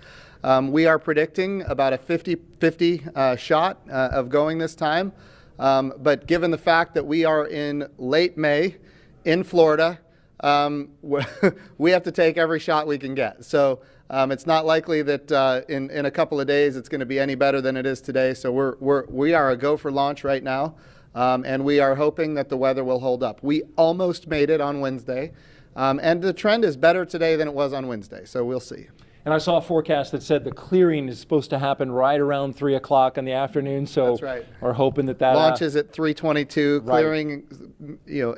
We are predicting about a 50-50 shot of going this time, but given the fact that we are in late May in Florida, we have to take every shot we can get. So it's not likely that in a couple of days it's going to be any better than it is today. So we are a go for launch right now. And we are hoping that the weather will hold up. We almost made it on Wednesday, and the trend is better today than it was on Wednesday, so we'll see. And I saw a forecast that said the clearing is supposed to happen right around 3 o'clock in the afternoon, so that's right. We're hoping that launches at 3:22, clearing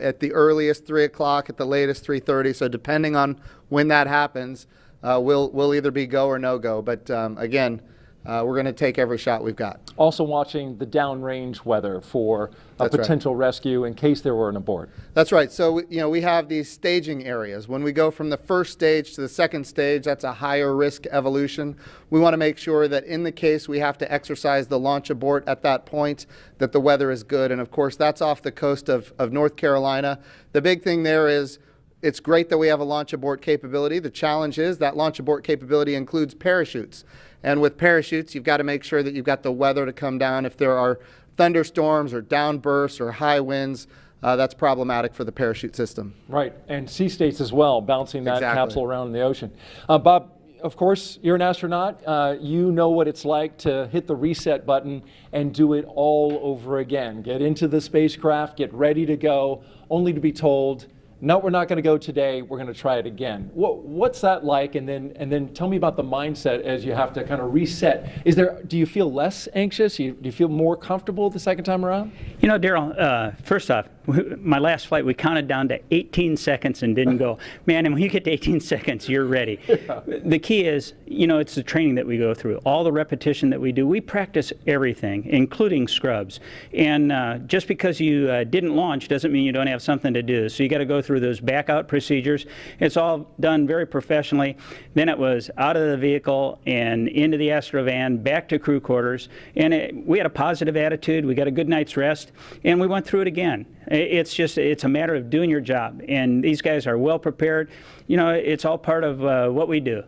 at the earliest 3 o'clock, at the latest 3:30, so depending on when that happens, we'll either be go or no go, but again, we're going to take every shot we've got. Also watching the downrange weather for a potential rescue in case there were an abort. That's right. So, we have these staging areas. When we go from the first stage to the second stage, that's a higher risk evolution. We want to make sure that in the case we have to exercise the launch abort at that point, that the weather is good. And of course, that's off the coast of North Carolina. The big thing there is, it's great that we have a launch abort capability. The challenge is that launch abort capability includes parachutes. And with parachutes, you've got to make sure that you've got the weather to come down. If there are thunderstorms or downbursts or high winds, that's problematic for the parachute system. Right, and sea states as well, bouncing that capsule around in the ocean. Bob, of course, you're an astronaut. You know what it's like to hit the reset button and do it all over again. Get into the spacecraft, get ready to go, only to be told, no, we're not going to go today. We're going to try it again. What's that like? And then tell me about the mindset as you have to kind of reset. Do you feel less anxious? Do you feel more comfortable the second time around? You know, Daryl, first off, my last flight, we counted down to 18 seconds and didn't go. Man, and when you get to 18 seconds, you're ready. Yeah. The key is, it's the training that we go through. All the repetition that we do, we practice everything, including scrubs. And just because you didn't launch doesn't mean you don't have something to do. So you got to go through those back out procedures. It's all done very professionally. Then it was out of the vehicle and into the Astrovan, back to crew quarters. And we had a positive attitude. We got a good night's rest. And we went through it again. It's a matter of doing your job. And these guys are well prepared. It's all part of what we do.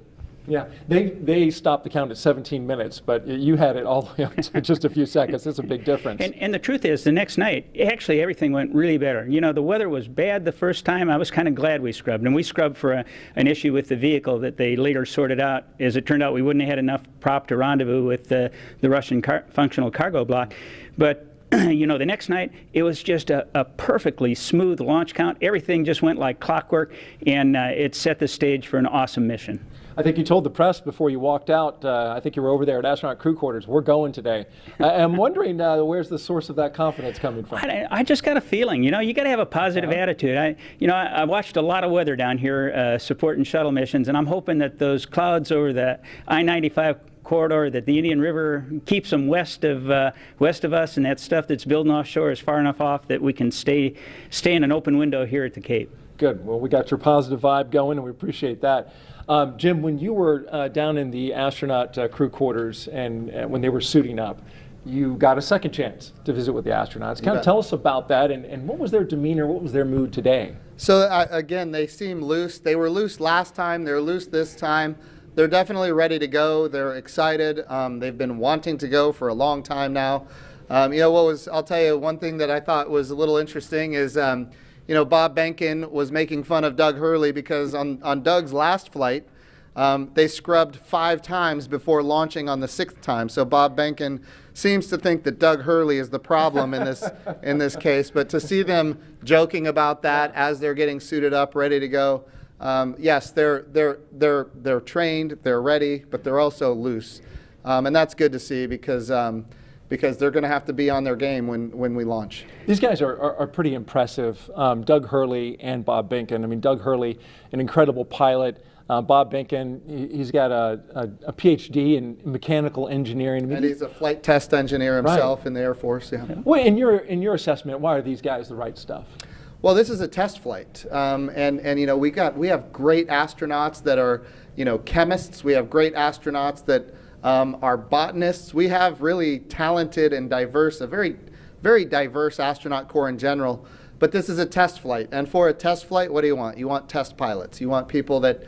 Yeah, they stopped the count at 17 minutes, but you had it all the way up to just a few seconds. That's a big difference. And the truth is, the next night, actually everything went really better. The weather was bad the first time. I was kind of glad we scrubbed. And we scrubbed for an issue with the vehicle that they later sorted out. As it turned out, we wouldn't have had enough prop to rendezvous with the Russian functional cargo block. But the next night, it was just a perfectly smooth launch count. Everything just went like clockwork, and it set the stage for an awesome mission. I think you told the press before you walked out, I think you were over there at astronaut crew quarters, we're going today. I'm wondering, where's the source of that confidence coming from? I just got a feeling, you got to have a positive attitude. I watched a lot of weather down here supporting shuttle missions, and I'm hoping that those clouds over the I-95 corridor, that the Indian River keeps them west of us, and that stuff that's building offshore is far enough off that we can stay in an open window here at the Cape. Good. Well, we got your positive vibe going, and we appreciate that. Jim, when you were down in the astronaut crew quarters and when they were suiting up, you got a second chance to visit with the astronauts. Kind of tell us about that, and what was their demeanor, what was their mood today? So again, they seem loose. They were loose last time, they're loose this time. They're definitely ready to go. They're excited. They've been wanting to go for a long time now. I'll tell you one thing that I thought was a little interesting is, Bob Behnken was making fun of Doug Hurley because on Doug's last flight, they scrubbed 5 times before launching on the 6th time. So Bob Behnken seems to think that Doug Hurley is the problem in this case. But to see them joking about that as they're getting suited up, ready to go, yes, they're trained, they're ready, but they're also loose, and that's good to see because because they're going to have to be on their game when we launch. These guys are pretty impressive. Doug Hurley and Bob Binken. I mean, Doug Hurley, an incredible pilot. Bob Binken, he's got a PhD in mechanical engineering. And he's a flight test engineer himself in the Air Force. Yeah. Well, in your assessment, why are these guys the right stuff? Well, this is a test flight, and you know we have great astronauts that are chemists. We have great astronauts that are botanists. We have really talented and diverse, a very diverse astronaut corps in general. But this is a test flight, and for a test flight, what do you want? You want test pilots. You want people that,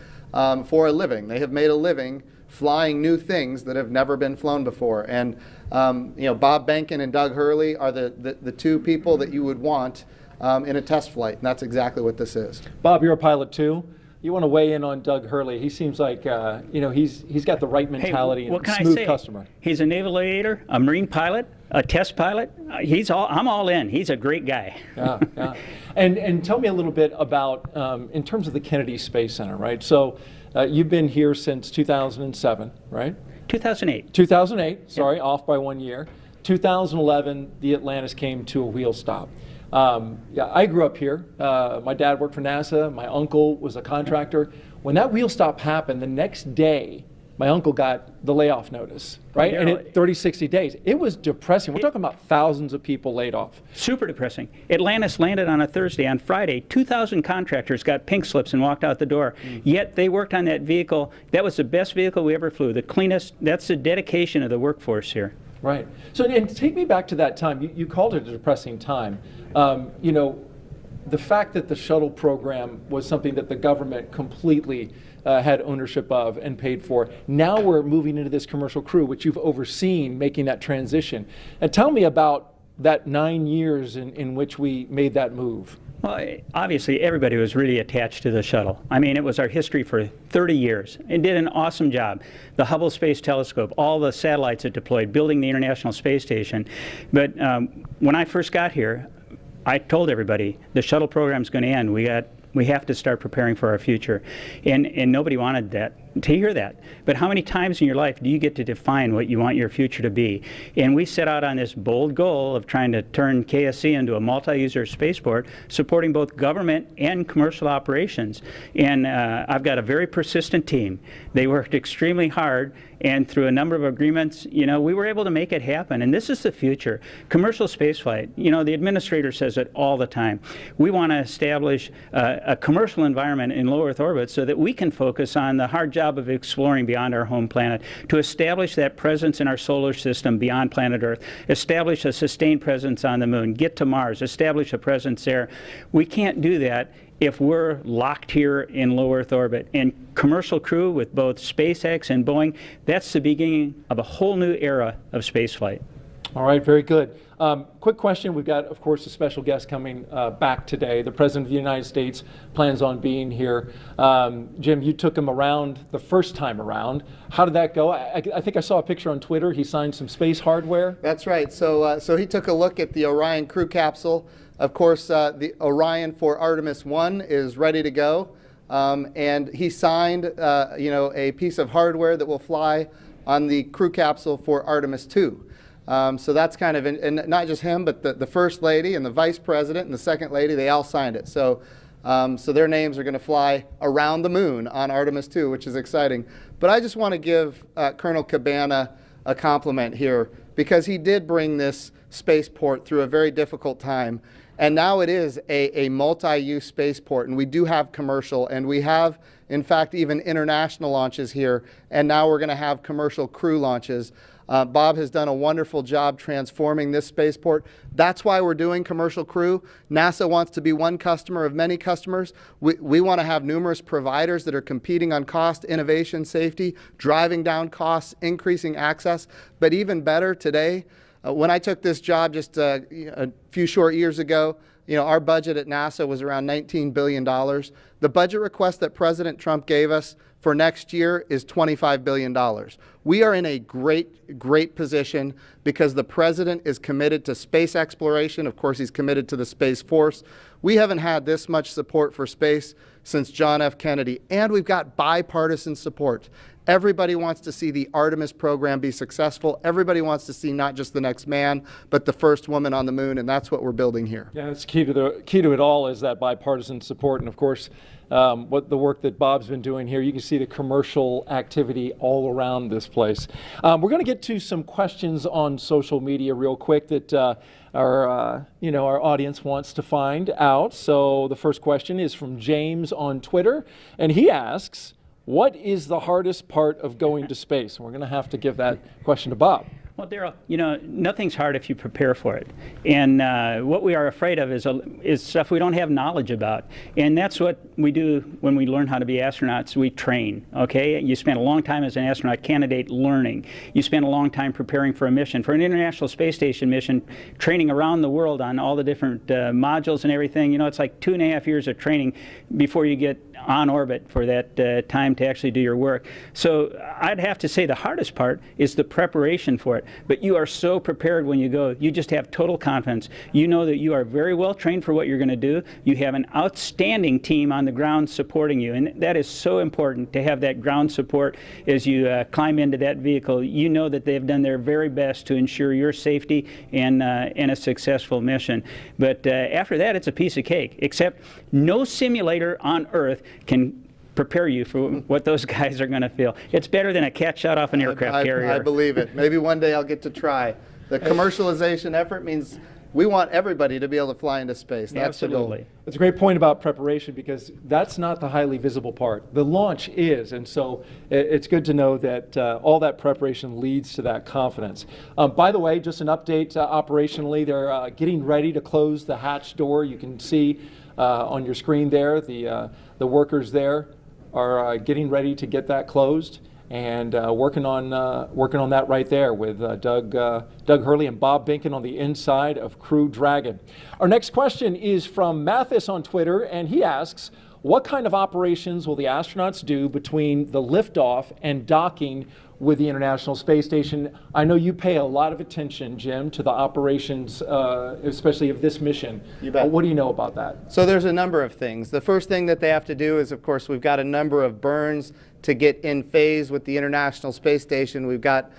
for a living, they have made a living flying new things that have never been flown before. And Bob Binken and Doug Hurley are the two people that you would want in a test flight, and that's exactly what this is. Bob, you're a pilot too. You want to weigh in on Doug Hurley? He seems like he's got the right mentality and a smooth customer. He's a naval aviator, a marine pilot, a test pilot. I'm all in. He's a great guy. Yeah, yeah. And tell me a little bit about in terms of the Kennedy Space Center, right? So you've been here since 2007, right? 2008. 2008. Sorry, off by 1 year. 2011, the Atlantis came to a wheel stop. Yeah, I grew up here. My dad worked for NASA. My uncle was a contractor. When that wheel stop happened, the next day, my uncle got the layoff notice, right? And it 30, 60 days. It was depressing. We're talking about thousands of people laid off. Super depressing. Atlantis landed on a Thursday. On Friday, 2,000 contractors got pink slips and walked out the door. Yet they worked on that vehicle. That was the best vehicle we ever flew, the cleanest. That's the dedication of the workforce here. Right. So, and take me back to that time. You called it a depressing time. The fact that the shuttle program was something that the government completely had ownership of and paid for. Now we're moving into this commercial crew, which you've overseen making that transition. And tell me about that 9 years in which we made that move. Well, obviously, everybody was really attached to the shuttle. I mean, it was our history for 30 years. It did an awesome job. The Hubble Space Telescope, all the satellites it deployed, building the International Space Station. But when I first got here, I told everybody, the shuttle program's going to end. We have to start preparing for our future. And nobody wanted to hear that. But how many times in your life do you get to define what you want your future to be? And we set out on this bold goal of trying to turn KSC into a multi-user spaceport, supporting both government and commercial operations. And I've got a very persistent team. They worked extremely hard, and through a number of agreements, we were able to make it happen. And this is the future. Commercial spaceflight, the administrator says it all the time. We want to establish a commercial environment in low Earth orbit so that we can focus on the hard job of exploring beyond our home planet, to establish that presence in our solar system beyond planet Earth, establish a sustained presence on the moon, get to Mars, establish a presence there. We can't do that if we're locked here in low Earth orbit. And commercial crew with both SpaceX and Boeing, that's the beginning of a whole new era of spaceflight. All right, very good. Quick question. We've got, of course, a special guest coming back today. The President of the United States plans on being here. Jim, you took him around the first time around. How did that go? I think I saw a picture on Twitter. He signed some space hardware. That's right. So he took a look at the Orion crew capsule. Of course, the Orion for Artemis 1 is ready to go. And he signed, a piece of hardware that will fly on the crew capsule for Artemis 2. So that's kind of, and not just him, but the First Lady and the Vice President and the Second Lady, they all signed it. So their names are going to fly around the moon on Artemis 2, which is exciting. But I just want to give Colonel Cabana a compliment here, because he did bring this spaceport through a very difficult time. And now it is a multi-use spaceport, and we do have commercial, and we have, in fact, even international launches here, and now we're going to have commercial crew launches. Bob has done a wonderful job transforming this spaceport. That's why we're doing commercial crew. NASA wants to be one customer of many customers. We want to have numerous providers that are competing on cost, innovation, safety, driving down costs, increasing access. But even better today, when I took this job just a few short years ago, our budget at NASA was around $19 billion. The budget request that President Trump gave us for next year is $25 billion. We are in a great position because the President is committed to space exploration. Of course, he's committed to the Space Force. We haven't had this much support for space since John F. Kennedy, and we've got bipartisan support. Everybody wants to see the Artemis program be successful. Everybody wants to see not just the next man, but the first woman on the moon, and that's what we're building here. Yeah, it's key to it all is that bipartisan support, and of course, what the work that Bob's been doing here. You can see the commercial activity all around this place. We're going to get to some questions on social media real quick that our audience wants to find out. So the first question is from James on Twitter, and he asks, what is the hardest part of going to space? And we're going to have to give that question to Bob. Well, Daryl, nothing's hard if you prepare for it. And what we are afraid of is stuff we don't have knowledge about. And that's what we do when we learn how to be astronauts. We train, okay? You spend a long time as an astronaut candidate learning. You spend a long time preparing for a mission. For an International Space Station mission, training around the world on all the different modules and everything, it's like 2.5 years of training before you get on orbit for that time to actually do your work. So I'd have to say the hardest part is the preparation for it. But you are so prepared when you go. You just have total confidence. You know that you are very well trained for what you're going to do. You have an outstanding team on the ground supporting you. And that is so important to have that ground support as you climb into that vehicle. You know that they've done their very best to ensure your safety and a successful mission. But after that, it's a piece of cake, except no simulator on Earth can prepare you for what those guys are going to feel. It's better than a cat shot off an aircraft carrier. I believe it. Maybe one day I'll get to try. The commercialization effort means we want everybody to be able to fly into space. That's Absolutely. the goal. It's a great point about preparation because that's not the highly visible part. The launch is, and so it's good to know that all that preparation leads to that confidence. By the way, just an update operationally, they're getting ready to close the hatch door. You can see on your screen there, the workers there are getting ready to get that closed and working on that right there with Doug Hurley and Bob Binken on the inside of Crew Dragon. Our next question is from Mathis on Twitter, and he asks, what kind of operations will the astronauts do between the liftoff and docking with the International Space Station? I know you pay a lot of attention, Jim, to the operations, especially of this mission. You bet. What do you know about that? So there's a number of things. The first thing that they have to do is, of course, we've got a number of burns to get in phase with the International Space Station. We've got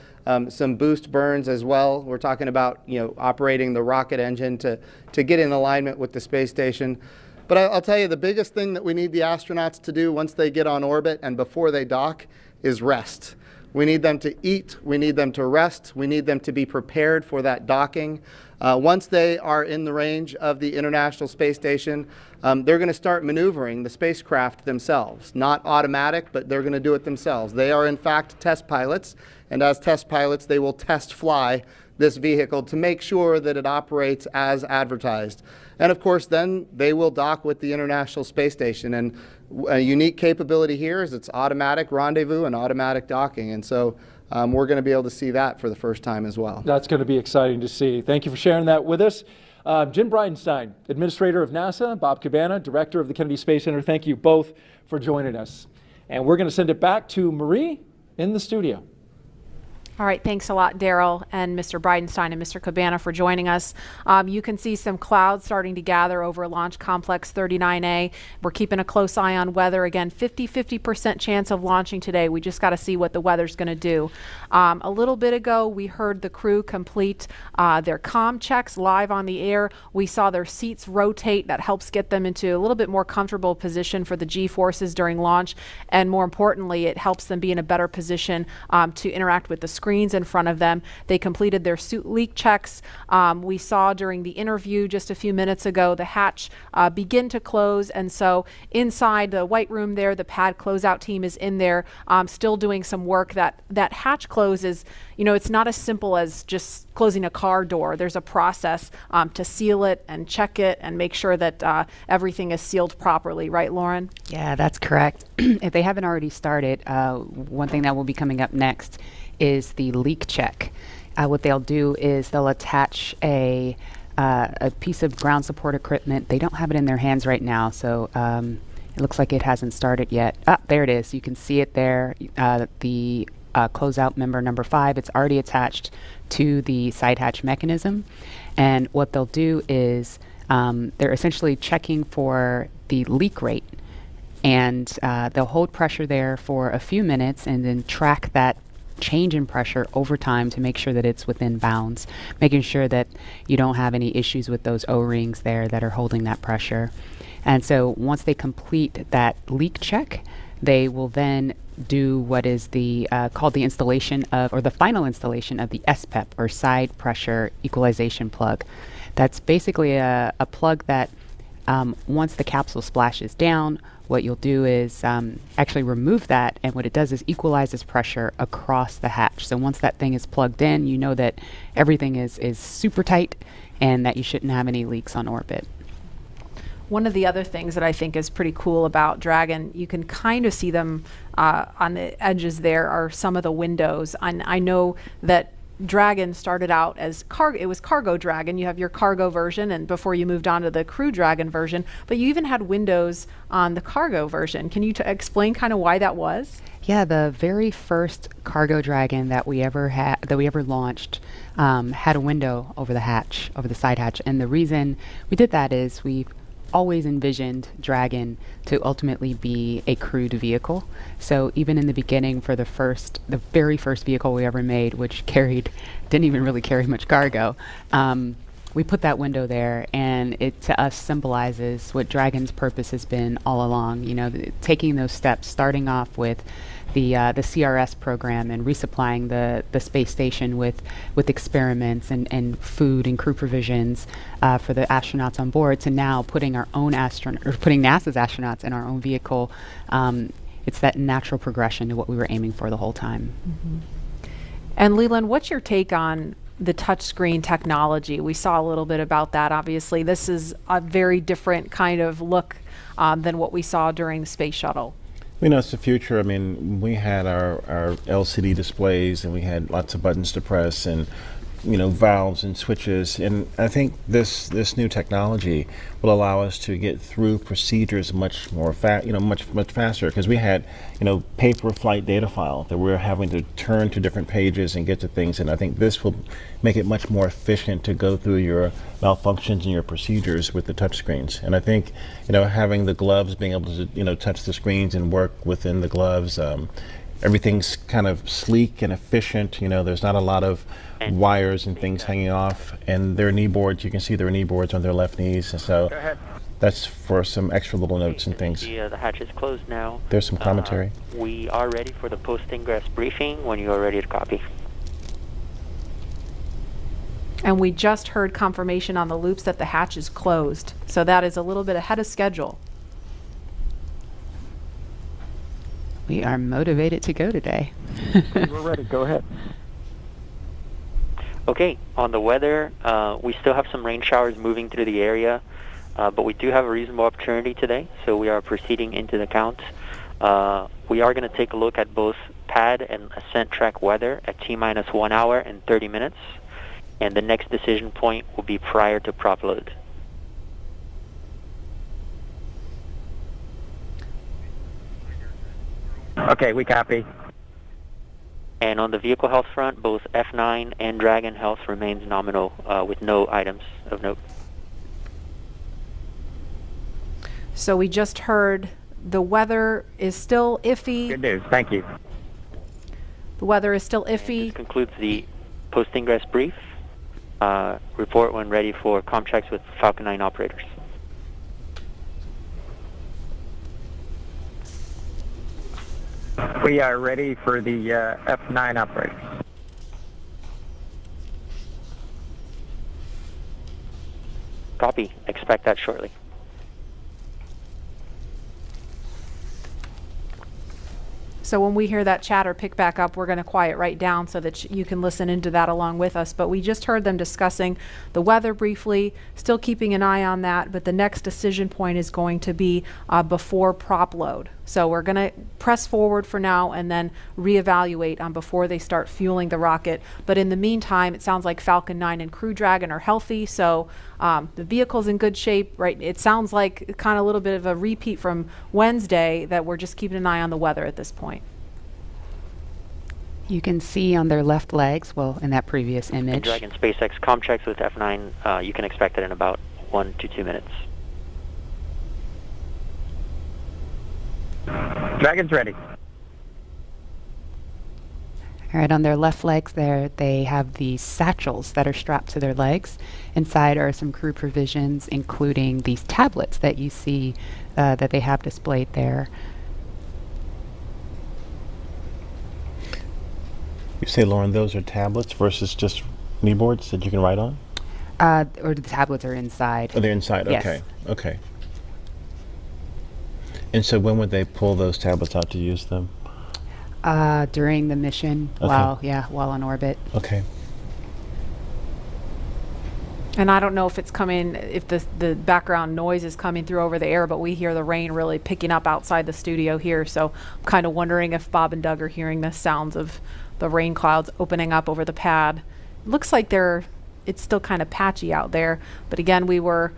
some boost burns as well. We're talking about operating the rocket engine to get in alignment with the space station. But I'll tell you, the biggest thing that we need the astronauts to do once they get on orbit and before they dock is rest. We need them to eat, we need them to rest, we need them to be prepared for that docking. Once they are in the range of the International Space Station, they're going to start maneuvering the spacecraft themselves. Not automatic, but they're going to do it themselves. They are in fact test pilots, and as test pilots they will test fly this vehicle to make sure that it operates as advertised. And of course then they will dock with the International Space Station. And a unique capability here is it's automatic rendezvous and automatic docking. And so we're going to be able to see that for the first time as well. That's going to be exciting to see. Thank you for sharing that with us. Jim Bridenstine, Administrator of NASA, Bob Cabana, Director of the Kennedy Space Center, thank you both for joining us. And we're going to send it back to Marie in the studio. All right, thanks a lot, Daryl and Mr. Bridenstine and Mr. Cabana for joining us. You can see some clouds starting to gather over Launch Complex 39A. We're keeping a close eye on weather. Again, 50% chance of launching today. We just got to see what the weather's going to do. A little bit ago, we heard the crew complete their comm checks live on the air. We saw their seats rotate. That helps get them into a little bit more comfortable position for the G-forces during launch. And more importantly, it helps them be in a better position to interact with the screens in front of them. They completed their suit leak checks. We saw during the interview just a few minutes ago the hatch begin to close, and so inside the white room there, the pad closeout team is in there still doing some work. That hatch closes, it's not as simple as just closing a car door. There's a process to seal it and check it and make sure that everything is sealed properly, right, Lauren? Yeah, that's correct. If they haven't already started, one thing that will be coming up next is the leak check. What they'll do is they'll attach a piece of ground support equipment. They don't have it in their hands right now, so it looks like it hasn't started yet. There it is. You can see it there. The closeout member number 5, it's already attached to the side hatch mechanism. And what they'll do is they're essentially checking for the leak rate. and they'll hold pressure there for a few minutes and then track that change in pressure over time to make sure that it's within bounds, making sure that you don't have any issues with those O-rings there that are holding that pressure. And so once they complete that leak check, they will then do what is the called the installation of, or the final installation of the SPEP, or side pressure equalization plug. That's basically a plug that once the capsule splashes down, what you'll do is actually remove that, and what it does is equalizes pressure across the hatch. So once that thing is plugged in, you know that everything is super tight and that you shouldn't have any leaks on orbit. One of the other things that I think is pretty cool about Dragon, you can kind of see them on the edges there are some of the windows. And I know that Dragon started out as it was Cargo Dragon. You have your cargo version, and before you moved on to the Crew Dragon version, but you even had windows on the cargo version. Can you explain kind of why that was? Yeah, the very first Cargo Dragon that we ever launched had a window over the hatch, over the side hatch, and the reason we did that is we always envisioned Dragon to ultimately be a crewed vehicle. So even in the beginning, for the very first vehicle we ever made, which didn't even really carry much cargo, we put that window there, and it to us symbolizes what Dragon's purpose has been all along. You know, taking those steps, starting off with the CRS program and resupplying the space station with experiments and food and crew provisions for the astronauts on board, to now putting putting NASA's astronauts in our own vehicle. It's that natural progression to what we were aiming for the whole time. Mm-hmm. And Leland, what's your take on the touchscreen technology? We saw a little bit about that. Obviously, this is a very different kind of look than what we saw during the space shuttle. You know, it's the future. I mean, we had our LCD displays, and we had lots of buttons to press, and valves and switches. And I think this new technology will allow us to get through procedures much more much faster, because we had paper flight data file that we're having to turn to different pages and get to things. And I think this will make it much more efficient to go through your malfunctions and your procedures with the touch screens. And I think having the gloves, being able to touch the screens and work within the gloves, everything's kind of sleek and efficient. There's not a lot of wires and things hanging off, and their knee boards, you can see their knee boards on their left knees, and so that's for some extra little notes and things. The hatch is closed now. There's some commentary. We are ready for the post-ingress briefing when you are ready to copy. And we just heard confirmation on the loops that the hatch is closed, so that is a little bit ahead of schedule. We are motivated to go today. We're ready. Go ahead. Okay, on the weather, we still have some rain showers moving through the area, but we do have a reasonable opportunity today, so we are proceeding into the count. We are going to take a look at both pad and ascent track weather at T-minus 1 hour and 30 minutes, and the next decision point will be prior to prop load. Okay, we copy. And on the vehicle health front, both F9 and Dragon health remains nominal, with no items of note. So we just heard the weather is still iffy. Good news. Thank you. The weather is still iffy. This concludes the post-ingress brief. Report when ready for comm checks with Falcon 9 operators. We are ready for the F9 operators. Copy. Expect that shortly. So when we hear that chatter pick back up, we're going to quiet right down so that you can listen into that along with us. But we just heard them discussing the weather briefly, still keeping an eye on that, but the next decision point is going to be before prop load. So we're going to press forward for now and then reevaluate before they start fueling the rocket. But in the meantime, it sounds like Falcon 9 and Crew Dragon are healthy, so the vehicle's in good shape, right? It sounds like kind of a little bit of a repeat from Wednesday, that we're just keeping an eye on the weather at this point. You can see on their left legs, well, in that previous image. And Dragon SpaceX comm checks with F9, you can expect it in about 1 to 2 minutes. Dragon's ready. All right, on their left legs there, they have these satchels that are strapped to their legs. Inside are some crew provisions, including these tablets that you see that they have displayed there. You say, Lauren, those are tablets versus just kneeboards that you can write on? Or the tablets are inside. Oh, they're inside. Yes. Okay. Okay. And so when would they pull those tablets out to use them? During the mission, Okay. while on orbit. Okay. And I don't know if it's coming, if the background noise is coming through over the air, but we hear the rain really picking up outside the studio here. So I'm kind of wondering if Bob and Doug are hearing the sounds of the rain clouds opening up over the pad. Looks like it's still kind of patchy out there. But again, we were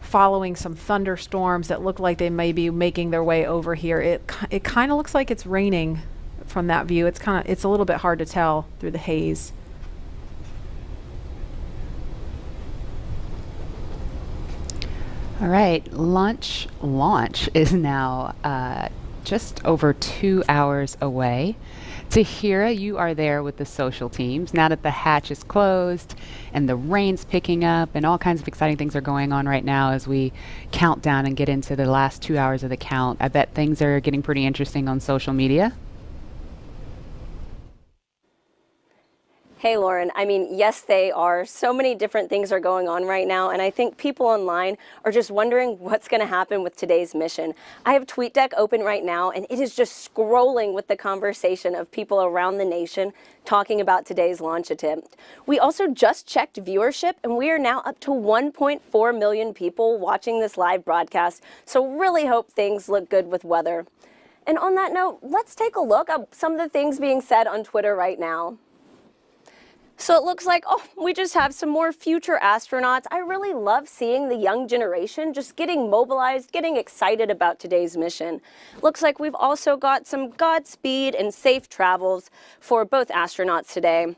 following some thunderstorms that look like they may be making their way over here. It kind of looks like it's raining from that view. It's a little bit hard to tell through the haze. All right, launch is now just over 2 hours away. Tahira, you are there with the social teams. Now that the hatch is closed and the rain's picking up and all kinds of exciting things are going on right now as we count down and get into the last 2 hours of the count, I bet things are getting pretty interesting on social media. Hey, Lauren. I mean, yes, they are. So many different things are going on right now, and I think people online are just wondering what's going to happen with today's mission. I have TweetDeck open right now, and it is just scrolling with the conversation of people around the nation talking about today's launch attempt. We also just checked viewership, and we are now up to 1.4 million people watching this live broadcast, so really hope things look good with weather. And on that note, let's take a look at some of the things being said on Twitter right now. So it looks like, we just have some more future astronauts. I really love seeing the young generation just getting mobilized, getting excited about today's mission. Looks like we've also got some Godspeed and safe travels for both astronauts today.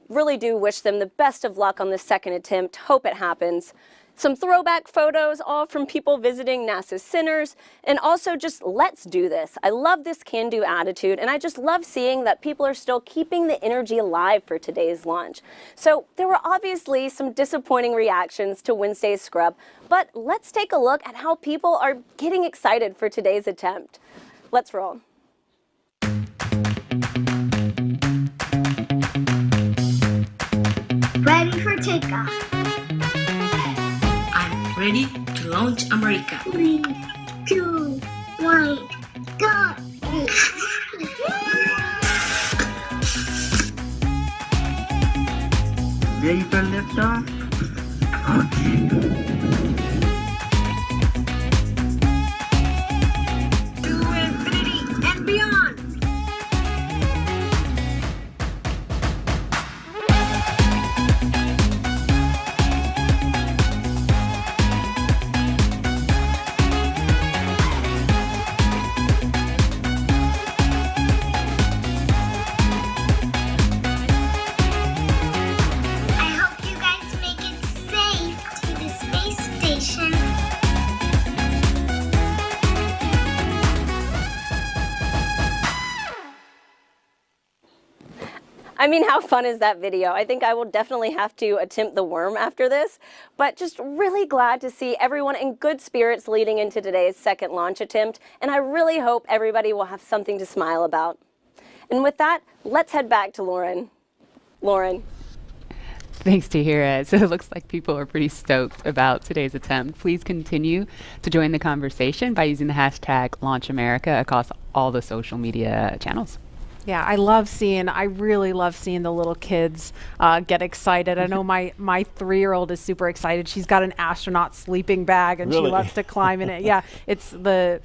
Really do wish them the best of luck on the second attempt. Hope it happens. Some throwback photos, all from people visiting NASA's centers, and also just let's do this. I love this can-do attitude, and I just love seeing that people are still keeping the energy alive for today's launch. So there were obviously some disappointing reactions to Wednesday's scrub, but let's take a look at how people are getting excited for today's attempt. Let's roll. Ready for takeoff. Ready to launch America. 3, 2, 1, go! Ready for liftoff? Okay. 2 infinity and beyond! I mean, how fun is that video? I think I will definitely have to attempt the worm after this, but just really glad to see everyone in good spirits leading into today's second launch attempt, and I really hope everybody will have something to smile about. And with that, let's head back to Lauren. Lauren. Thanks, Tahira. So it looks like people are pretty stoked about today's attempt. Please continue to join the conversation by using the hashtag LaunchAmerica across all the social media channels. Yeah, I really love seeing the little kids get excited. I know my 3-year-old is super excited. She's got an astronaut sleeping bag and Really? she loves to climb in it. Yeah, it's the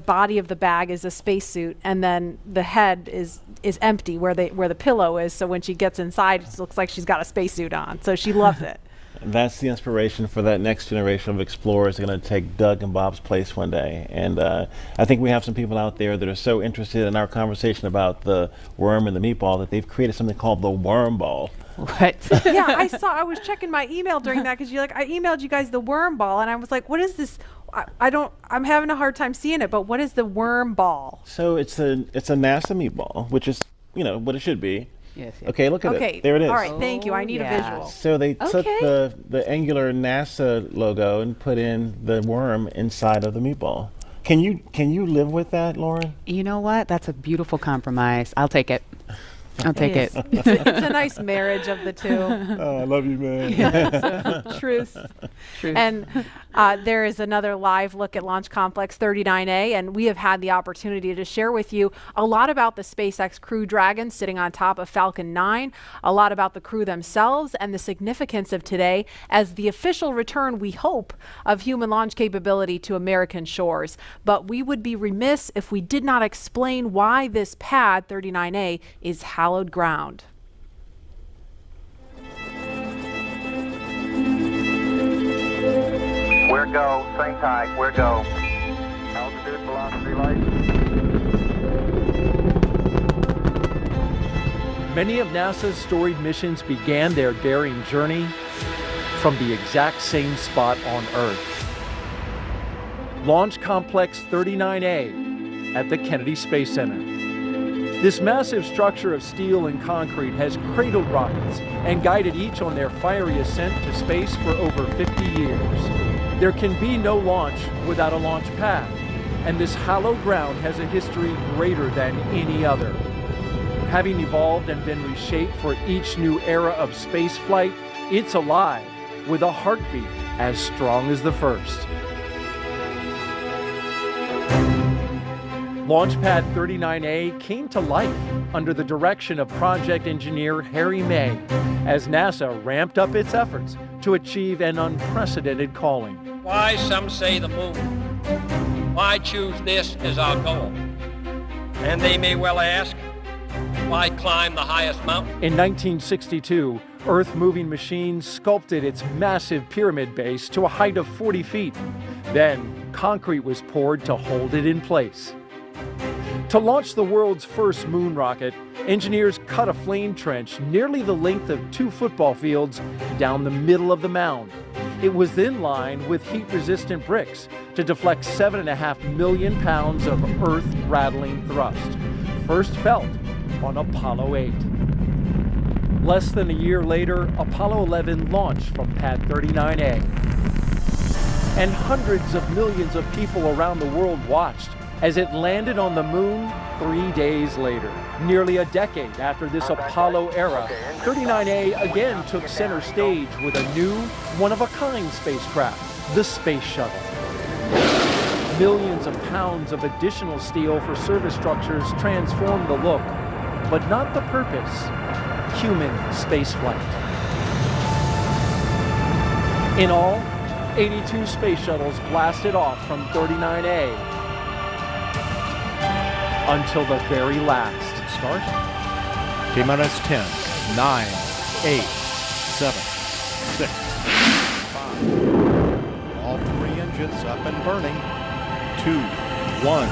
body of the bag is a spacesuit, and then the head is empty where the pillow is. So when she gets inside, it looks like she's got a spacesuit on. So she loves it. That's the inspiration for that next generation of explorers going to take Doug and Bob's place one day. And I think we have some people out there that are so interested in our conversation about the worm and the meatball that they've created something called the worm ball. What? Yeah, I was checking my email during that because I emailed you guys the worm ball, and I was like, what is this I'm having a hard time seeing it, but what is the worm ball? So it's a NASA meatball, which is, you know, what it should be. Yes. Okay, look at it. There it is. All right, thank you. I need a visual. So they took the angular NASA logo and put in the worm inside of the meatball. Can you live with that, Lauren? You know what? That's a beautiful compromise. I'll take it. I'll take it. It's a nice marriage of the two. Oh, I love you, man. Yeah, truth. And there is another live look at Launch Complex 39A, and we have had the opportunity to share with you a lot about the SpaceX Crew Dragon sitting on top of Falcon 9, a lot about the crew themselves, and the significance of today as the official return, we hope, of human launch capability to American shores. But we would be remiss if we did not explain why this pad 39A is hallowed ground. We're go, same tight, we're go. Altitude, velocity, light. Many of NASA's storied missions began their daring journey from the exact same spot on Earth. Launch Complex 39A at the Kennedy Space Center. This massive structure of steel and concrete has cradled rockets and guided each on their fiery ascent to space for over 50 years. There can be no launch without a launch pad, and this hallowed ground has a history greater than any other. Having evolved and been reshaped for each new era of space flight, it's alive with a heartbeat as strong as the first. Launchpad 39A came to life under the direction of project engineer Harry May as NASA ramped up its efforts to achieve an unprecedented calling. Why, some say the moon. Why choose this as our goal? And they may well ask, why climb the highest mountain? In 1962, Earth-moving machines sculpted its massive pyramid base to a height of 40 feet. Then, concrete was poured to hold it in place. To launch the world's first moon rocket, engineers cut a flame trench nearly the length of 2 football fields down the middle of the mound. It was then lined with heat-resistant bricks to deflect 7.5 million pounds of earth-rattling thrust, first felt on Apollo 8. Less than a year later, Apollo 11 launched from Pad 39A. And hundreds of millions of people around the world watched as it landed on the moon 3 days later. Nearly a decade after this Apollo era, 39A again took center stage with a new, one-of-a-kind spacecraft, the Space Shuttle. Millions of pounds of additional steel for service structures transformed the look, but not the purpose: human spaceflight. In all, 82 space shuttles blasted off from 39A until the very last. Start. T-minus 10, 9, 8, 7, 6, 5. All 3 engines up and burning. 2, 1,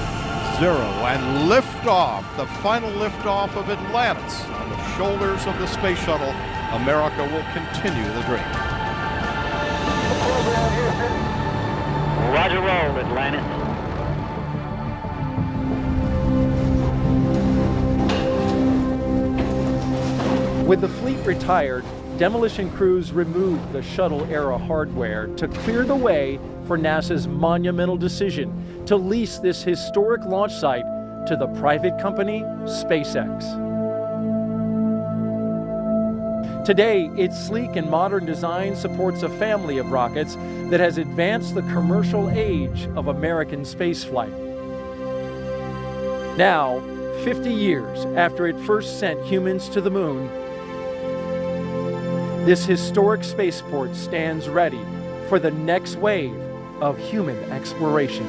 0, and liftoff. The final liftoff of Atlantis on the shoulders of the space shuttle. America will continue the dream. Roger roll, Atlantis. With the fleet retired, demolition crews removed the shuttle-era hardware to clear the way for NASA's monumental decision to lease this historic launch site to the private company SpaceX. Today, its sleek and modern design supports a family of rockets that has advanced the commercial age of American spaceflight. Now, 50 years after it first sent humans to the moon, this historic spaceport stands ready for the next wave of human exploration.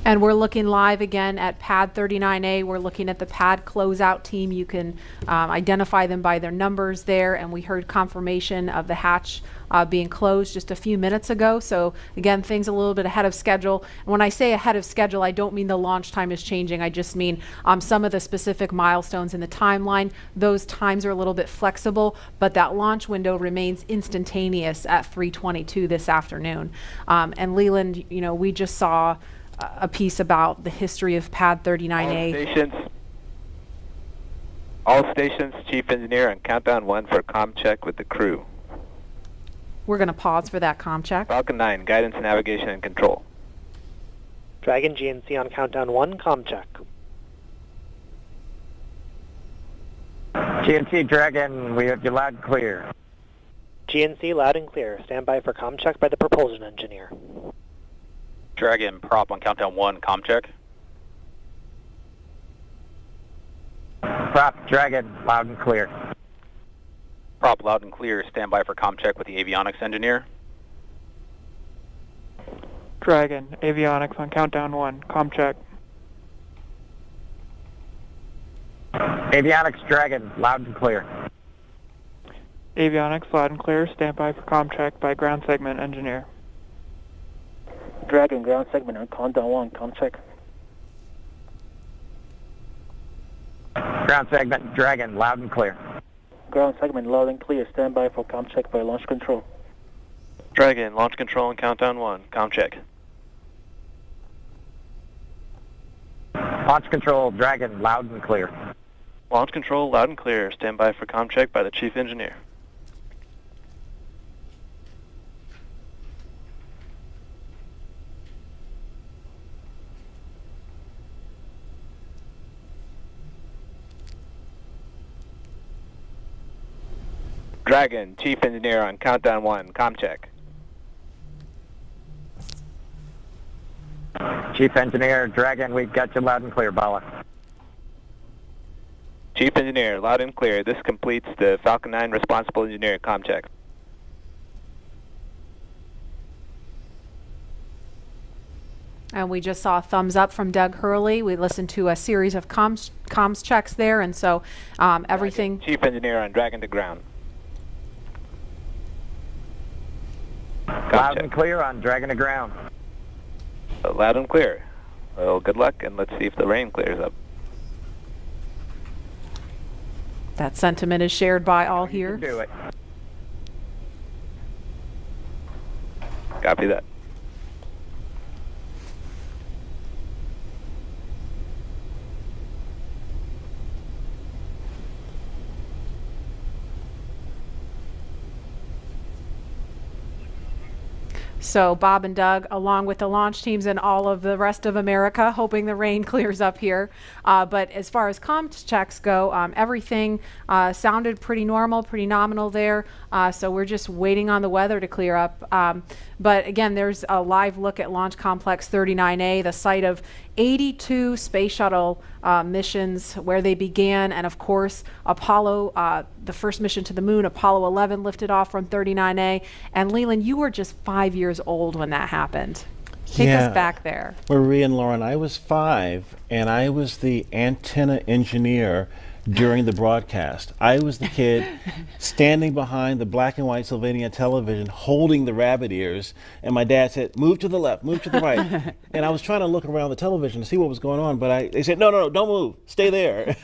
And we're looking live again at pad 39A. We're looking at the pad closeout team. You can identify them by their numbers there, and we heard confirmation of the hatch being closed just a few minutes ago. So again, things a little bit ahead of schedule. And when I say ahead of schedule, I don't mean the launch time is changing. I just mean some of the specific milestones in the timeline. Those times are a little bit flexible, but that launch window remains instantaneous at 3:22 this afternoon. And Leland, you know, we just saw a piece about the history of pad 39A. All stations, Chief Engineer on countdown 1 for comm check with the crew. We're going to pause for that comm check. Falcon 9, guidance, navigation, and control. Dragon GNC on countdown 1, comm check. GNC Dragon, we have you loud and clear. GNC loud and clear. Stand by for comm check by the propulsion engineer. Dragon prop on countdown 1, comm check. Prop Dragon, loud and clear. Prop loud and clear, stand by for comm check with the avionics engineer. Dragon, avionics on countdown 1, comm check. Avionics Dragon, loud and clear. Avionics loud and clear, stand by for comm check by ground segment engineer. Dragon, ground segment on countdown 1, comm check. Ground segment Dragon, loud and clear. Ground segment loud and clear, stand by for comm check by launch control. Dragon, launch control on countdown 1, comm check. Launch control Dragon, loud and clear. Launch control, loud and clear, stand by for comm check by the Chief Engineer. Dragon, Chief Engineer on countdown 1, comm check. Chief Engineer Dragon, we've got you loud and clear, Bala. Chief Engineer, loud and clear. This completes the Falcon 9 responsible engineer comm check. And we just saw a thumbs up from Doug Hurley. We listened to a series of comms checks there, and so everything. Chief Engineer on Dragon to ground. Loud and clear on Dragon to ground. Loud and clear. Well, good luck, and let's see if the rain clears up. That sentiment is shared by all here. Do it. Copy that. So Bob and Doug, along with the launch teams and all of the rest of America, hoping the rain clears up here. But as far as comms checks go, everything sounded pretty normal, pretty nominal there. So we're just waiting on the weather to clear up. But again, there's a live look at Launch Complex 39A, the site of 82 space shuttle missions where they began. And of course, Apollo, the first mission to the moon, Apollo 11 lifted off from 39A. And Leland, you were just 5 years old when that happened. Take us back there. Marie and Lauren, I was 5, and I was the antenna engineer during the broadcast. I was the kid standing behind the black and white Sylvania television holding the rabbit ears, and my dad said, move to the left, move to the right. And I was trying to look around the television to see what was going on, but they said, no, don't move, stay there.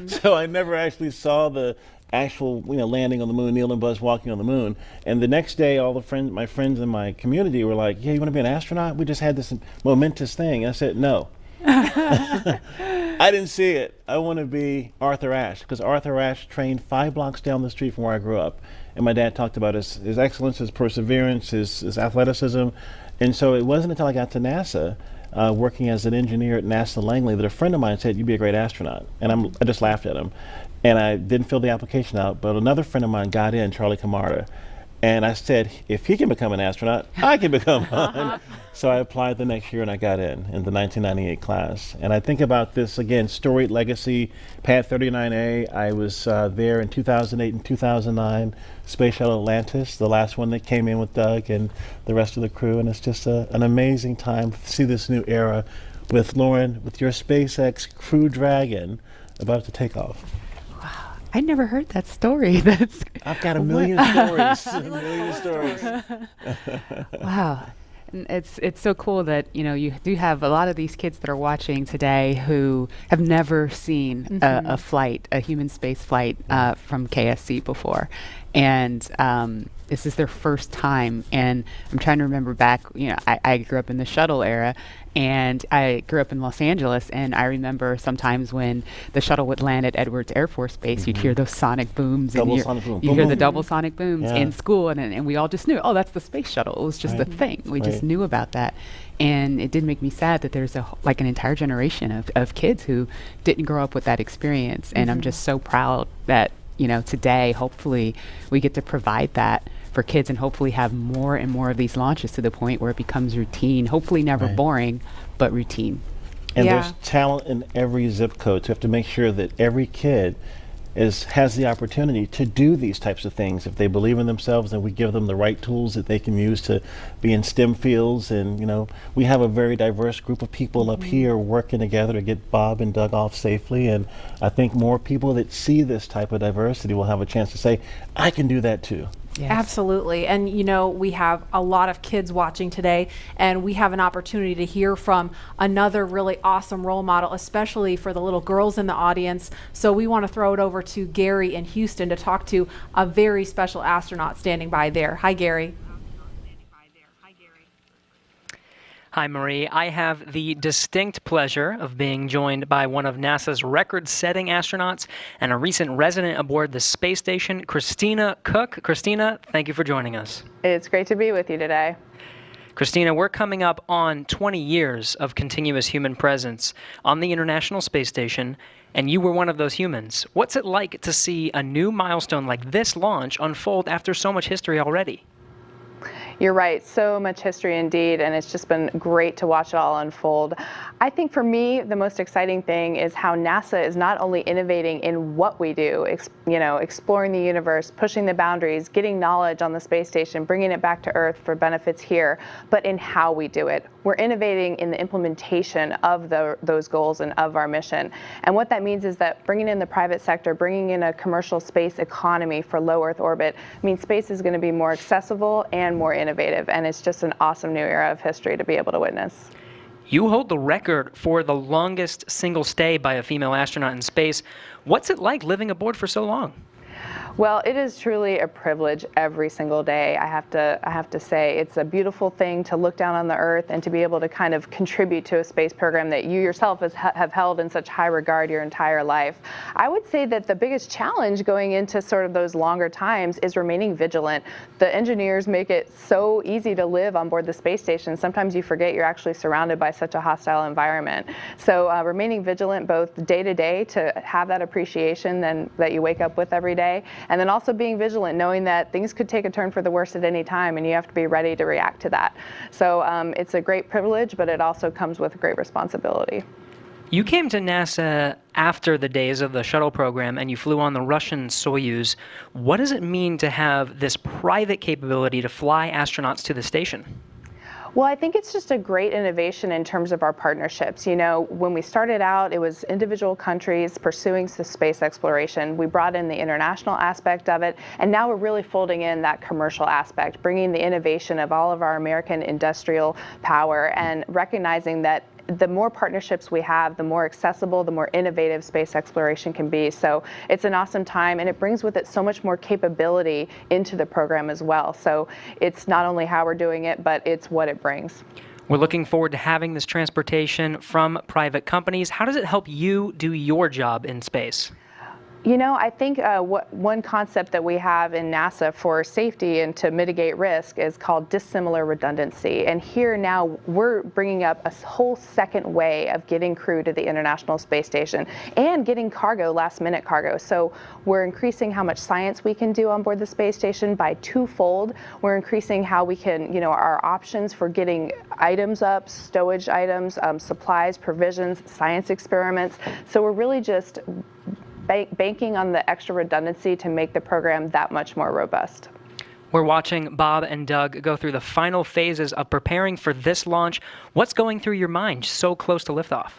So I never actually saw the actual landing on the moon, Neil and Buzz walking on the moon. And the next day, all the my friends in my community were like, yeah, you want to be an astronaut? We just had this momentous thing. And I said, no. I didn't see it. I want to be Arthur Ashe, because Arthur Ashe trained 5 blocks down the street from where I grew up. And my dad talked about his excellence, his perseverance, his athleticism. And so it wasn't until I got to NASA, working as an engineer at NASA Langley, that a friend of mine said, you'd be a great astronaut. And I just laughed at him. And I didn't fill the application out, but another friend of mine got in, Charlie Camarda. And I said, if he can become an astronaut, I can become one. So I applied the next year and I got in the 1998 class. And I think about this, again, storied legacy, Pad 39A. I was there in 2008 and 2009, Space Shuttle Atlantis, the last one that came in with Doug and the rest of the crew. And it's just an amazing time to see this new era with Lauren, with your SpaceX Crew Dragon about to take off. I never heard that story. I've got a million stories. A million stories. Wow. And it's so cool that, you know, you do have a lot of these kids that are watching today who have never seen a flight, a human space flight from KSC before. And this is their first time. And I'm trying to remember back, you know, I grew up in the shuttle era, and I grew up in Los Angeles, and I remember sometimes when the shuttle would land at Edwards Air Force Base, you'd hear those sonic booms. Double sonic boom. You hear the double sonic booms Yeah. in school, and we all just knew, oh, that's the space shuttle. It was just a thing. We just knew about that. And it did make me sad that there's like an entire generation of kids who didn't grow up with that experience. And I'm just so proud that, you know, today, hopefully, we get to provide that for kids and hopefully have more and more of these launches to the point where it becomes routine, hopefully never boring, but routine. And there's talent in every zip code, so you have to make sure that every kid has the opportunity to do these types of things. If they believe in themselves, and we give them the right tools that they can use to be in STEM fields. And, you know, we have a very diverse group of people up here working together to get Bob and Doug off safely. And I think more people that see this type of diversity will have a chance to say, I can do that too. Yes. Absolutely. And, you know, we have a lot of kids watching today, and we have an opportunity to hear from another really awesome role model, especially for the little girls in the audience. So we want to throw it over to Gary in Houston to talk to a very special astronaut standing by there. Hi, Gary. Hi, Marie. I have the distinct pleasure of being joined by one of NASA's record-setting astronauts and a recent resident aboard the space station, Christina Cook. Christina, thank you for joining us. It's great to be with you today. Christina, we're coming up on 20 years of continuous human presence on the International Space Station, and you were one of those humans. What's it like to see a new milestone like this launch unfold after so much history already? You're right, so much history indeed, and it's just been great to watch it all unfold. I think for me, the most exciting thing is how NASA is not only innovating in what we do, exploring the universe, pushing the boundaries, getting knowledge on the space station, bringing it back to Earth for benefits here, but in how we do it. We're innovating in the implementation of those goals and of our mission. And what that means is that bringing in the private sector, bringing in a commercial space economy for low Earth orbit means space is going to be more accessible and more innovative. And it's just an awesome new era of history to be able to witness. You hold the record for the longest single stay by a female astronaut in space. What's it like living aboard for so long? Well, it is truly a privilege every single day. I have to say it's a beautiful thing to look down on the Earth and to be able to kind of contribute to a space program that you yourself have held in such high regard your entire life. I would say that the biggest challenge going into sort of those longer times is remaining vigilant. The engineers make it so easy to live on board the space station. Sometimes you forget you're actually surrounded by such a hostile environment. So remaining vigilant both day to day to have that appreciation that you wake up with every day, and then also being vigilant, knowing that things could take a turn for the worse at any time, and you have to be ready to react to that. So it's a great privilege, but it also comes with great responsibility. You came to NASA after the days of the shuttle program, and you flew on the Russian Soyuz. What does it mean to have this private capability to fly astronauts to the station? Well, I think it's just a great innovation in terms of our partnerships. You know, when we started out, it was individual countries pursuing space exploration. We brought in the international aspect of it, and now we're really folding in that commercial aspect, bringing the innovation of all of our American industrial power and recognizing that the more partnerships we have, the more accessible, the more innovative space exploration can be. So it's an awesome time, and it brings with it so much more capability into the program as well. So it's not only how we're doing it, but it's what it brings. We're looking forward to having this transportation from private companies. How does it help you do your job in space? You know, I think one concept that we have in NASA for safety and to mitigate risk is called dissimilar redundancy. And here now we're bringing up a whole second way of getting crew to the International Space Station and getting cargo, last minute cargo. So we're increasing how much science we can do on board the space station by twofold. We're increasing how we can, our options for getting items up, stowage items, supplies, provisions, science experiments. So we're really just banking on the extra redundancy to make the program that much more robust. We're watching Bob and Doug go through the final phases of preparing for this launch. What's going through your mind so close to liftoff?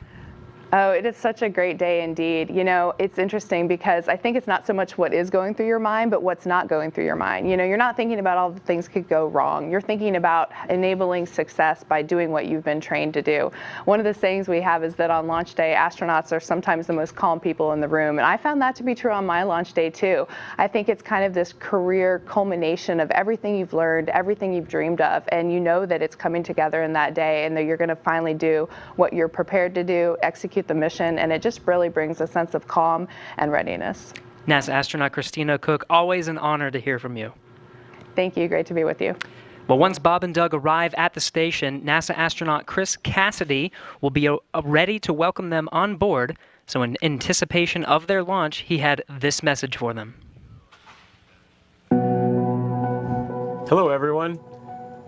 Oh, it is such a great day indeed. You know, it's interesting because I think it's not so much what is going through your mind, but what's not going through your mind. You know, you're not thinking about all the things could go wrong. You're thinking about enabling success by doing what you've been trained to do. One of the sayings we have is that on launch day, astronauts are sometimes the most calm people in the room. And I found that to be true on my launch day too. I think it's kind of this career culmination of everything you've learned, everything you've dreamed of, and you know that it's coming together in that day and that you're going to finally do what you're prepared to do, execute the mission, and it just really brings a sense of calm and readiness. NASA astronaut Christina Cook, always an honor to hear from you. Thank you. Great to be with you. Well, once Bob and Doug arrive at the station, NASA astronaut Chris Cassidy will be ready to welcome them on board. So in anticipation of their launch, he had this message for them. Hello, everyone.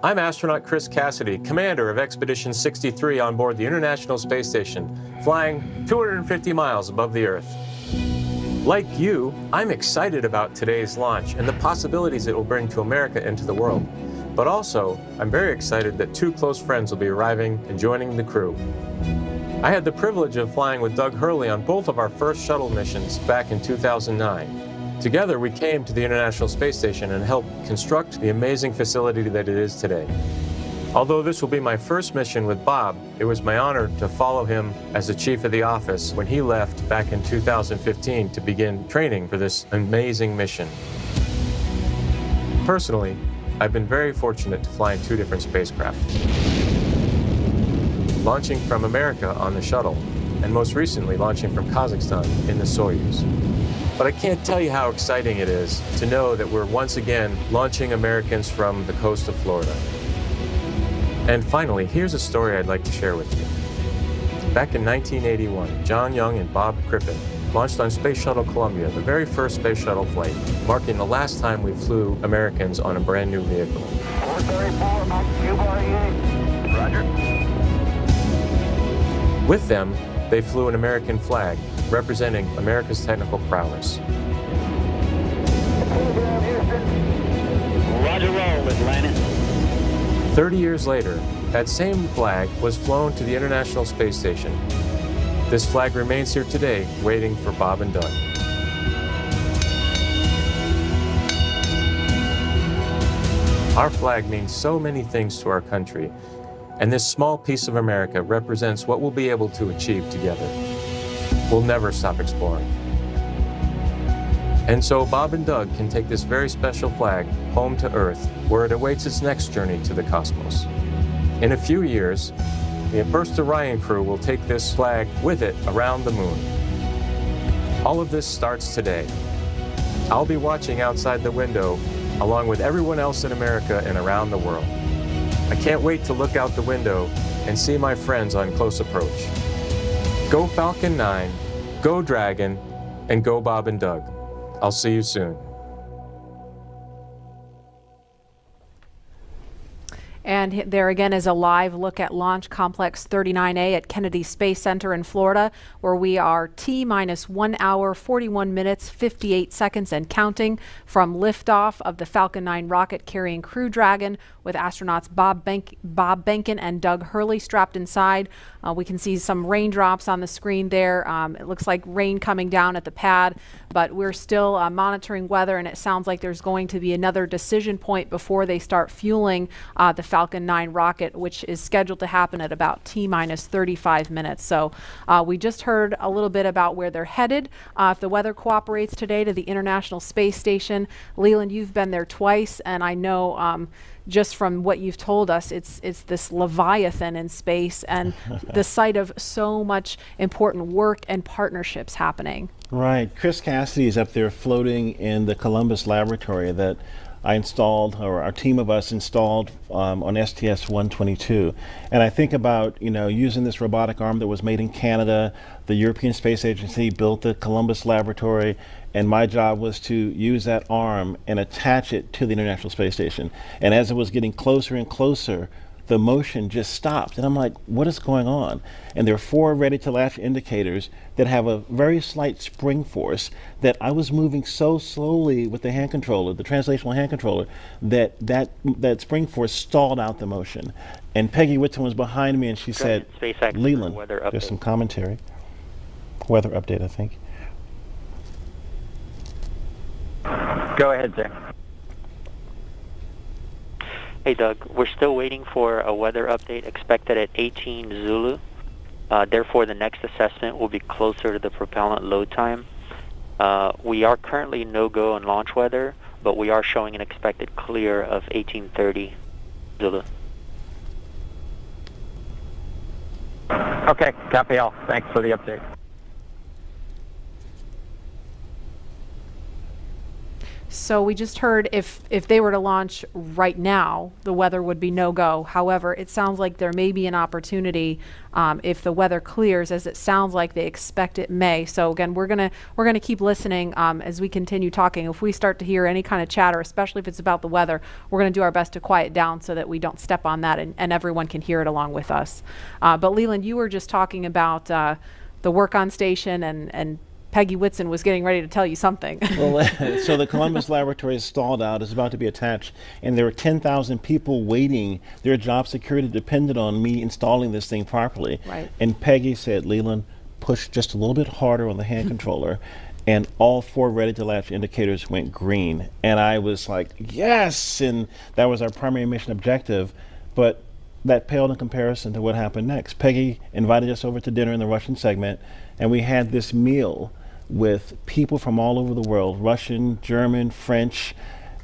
I'm astronaut Chris Cassidy, commander of Expedition 63 on board the International Space Station, flying 250 miles above the Earth. Like you, I'm excited about today's launch and the possibilities it will bring to America and to the world. But also, I'm very excited that two close friends will be arriving and joining the crew. I had the privilege of flying with Doug Hurley on both of our first shuttle missions back in 2009. Together, we came to the International Space Station and helped construct the amazing facility that it is today. Although this will be my first mission with Bob, it was my honor to follow him as the chief of the office when he left back in 2015 to begin training for this amazing mission. Personally, I've been very fortunate to fly in two different spacecraft. Launching from America on the shuttle, and most recently launching from Kazakhstan in the Soyuz. But I can't tell you how exciting it is to know that we're once again launching Americans from the coast of Florida. And finally, here's a story I'd like to share with you. Back in 1981, John Young and Bob Crippen launched on Space Shuttle Columbia, the very first space shuttle flight, marking the last time we flew Americans on a brand new vehicle. 434, Mach QRE. Roger. With them, they flew an American flag, representing America's technical prowess. Roger roll, Atlanta. 30 years later, that same flag was flown to the International Space Station. This flag remains here today, waiting for Bob and Doug. Our flag means so many things to our country, and this small piece of America represents what we'll be able to achieve together. We'll never stop exploring. And so Bob and Doug can take this very special flag home to Earth, where it awaits its next journey to the cosmos. In a few years, the first Orion crew will take this flag with it around the moon. All of this starts today. I'll be watching outside the window along with everyone else in America and around the world. I can't wait to look out the window and see my friends on close approach. Go Falcon 9, go Dragon, and go Bob and Doug. I'll see you soon. And there again is a live look at Launch Complex 39A at Kennedy Space Center in Florida, where we are T-minus 1 hour, 41 minutes, 58 seconds and counting from liftoff of the Falcon 9 rocket carrying Crew Dragon with astronauts Bob Behnken and Doug Hurley strapped inside. We can see some raindrops on the screen there. It looks like rain coming down at the pad, but we're still monitoring weather, and it sounds like there's going to be another decision point before they start fueling the Falcon Falcon 9 rocket, which is scheduled to happen at about T-minus 35 minutes. So we just heard a little bit about where they're headed, if the weather cooperates today, to the International Space Station. Leland, you've been there twice, and I know just from what you've told us, it's this leviathan in space and the site of so much important work and partnerships happening. Right. Chris Cassidy is up there floating in the Columbus laboratory that I installed, or our team of us installed on STS-122. And I think about, using this robotic arm that was made in Canada. The European Space Agency built the Columbus laboratory, and my job was to use that arm and attach it to the International Space Station. And as it was getting closer and closer, the motion just stopped. And I'm like, what is going on? And there are 4 ready-to-latch indicators that have a very slight spring force that I was moving so slowly with the hand controller, the translational hand controller, that spring force stalled out the motion. And Peggy Whitson was behind me, and she said, Leland, there's some commentary. Weather update, I think. Go ahead, Zach. Hey, Doug, we're still waiting for a weather update expected at 18 Zulu. Therefore, the next assessment will be closer to the propellant load time. We are currently no-go on launch weather, but we are showing an expected clear of 1830 Zulu. Okay, copy all. Thanks for the update. So we just heard if they were to launch right now, the weather would be no-go. However, it sounds like there may be an opportunity if the weather clears, as it sounds like they expect it may. So again, we're gonna keep listening as we continue talking. If we start to hear any kind of chatter, especially if it's about the weather, we're gonna do our best to quiet down so that we don't step on that and everyone can hear it along with us. But Leland, you were just talking about the work on station, and Peggy Whitson was getting ready to tell you something. Well, so the Columbus laboratory is stalled out, is about to be attached, and there were 10,000 people waiting. Their job security depended on me installing this thing properly. Right. And Peggy said, Leland, push just a little bit harder on the hand controller, and all 4 ready-to-latch indicators went green. And I was like, yes! And that was our primary mission objective. But that paled in comparison to what happened next. Peggy invited us over to dinner in the Russian segment, and we had this meal with people from all over the world, Russian, German, French,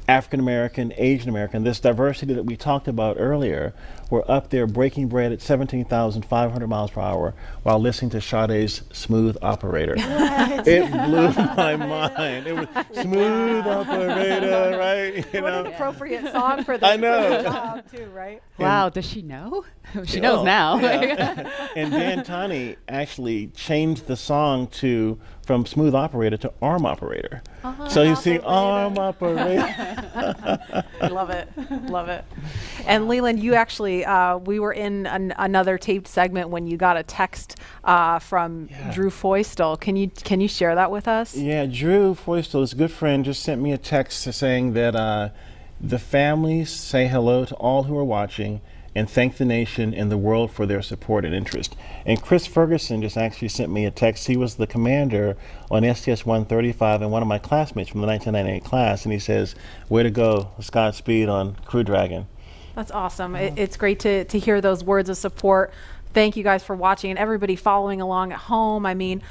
African American, Asian American. This diversity that we talked about earlier, were up there breaking bread at 17,500 miles per hour while listening to Sade's Smooth Operator. It blew my mind. It was Smooth Operator, right? What an appropriate song for the job too, right? Wow, does she know? She knows now. Yeah. And Dan Tani actually changed the song from Smooth Operator to Arm Operator. So you see Arm Operator. Love it. Love it. And Leland, you actually, we were in another taped segment when you got a text from Drew Foystel. Can you share that with us? Yeah, Drew Foystel, his good friend, just sent me a text saying that the families say hello to all who are watching and thank the nation and the world for their support and interest. And Chris Ferguson just actually sent me a text. He was the commander on STS-135 and one of my classmates from the 1998 class, and he says, way to go, Godspeed on Crew Dragon. That's awesome. It's great to hear those words of support. Thank you guys for watching, and everybody following along at home. I mean,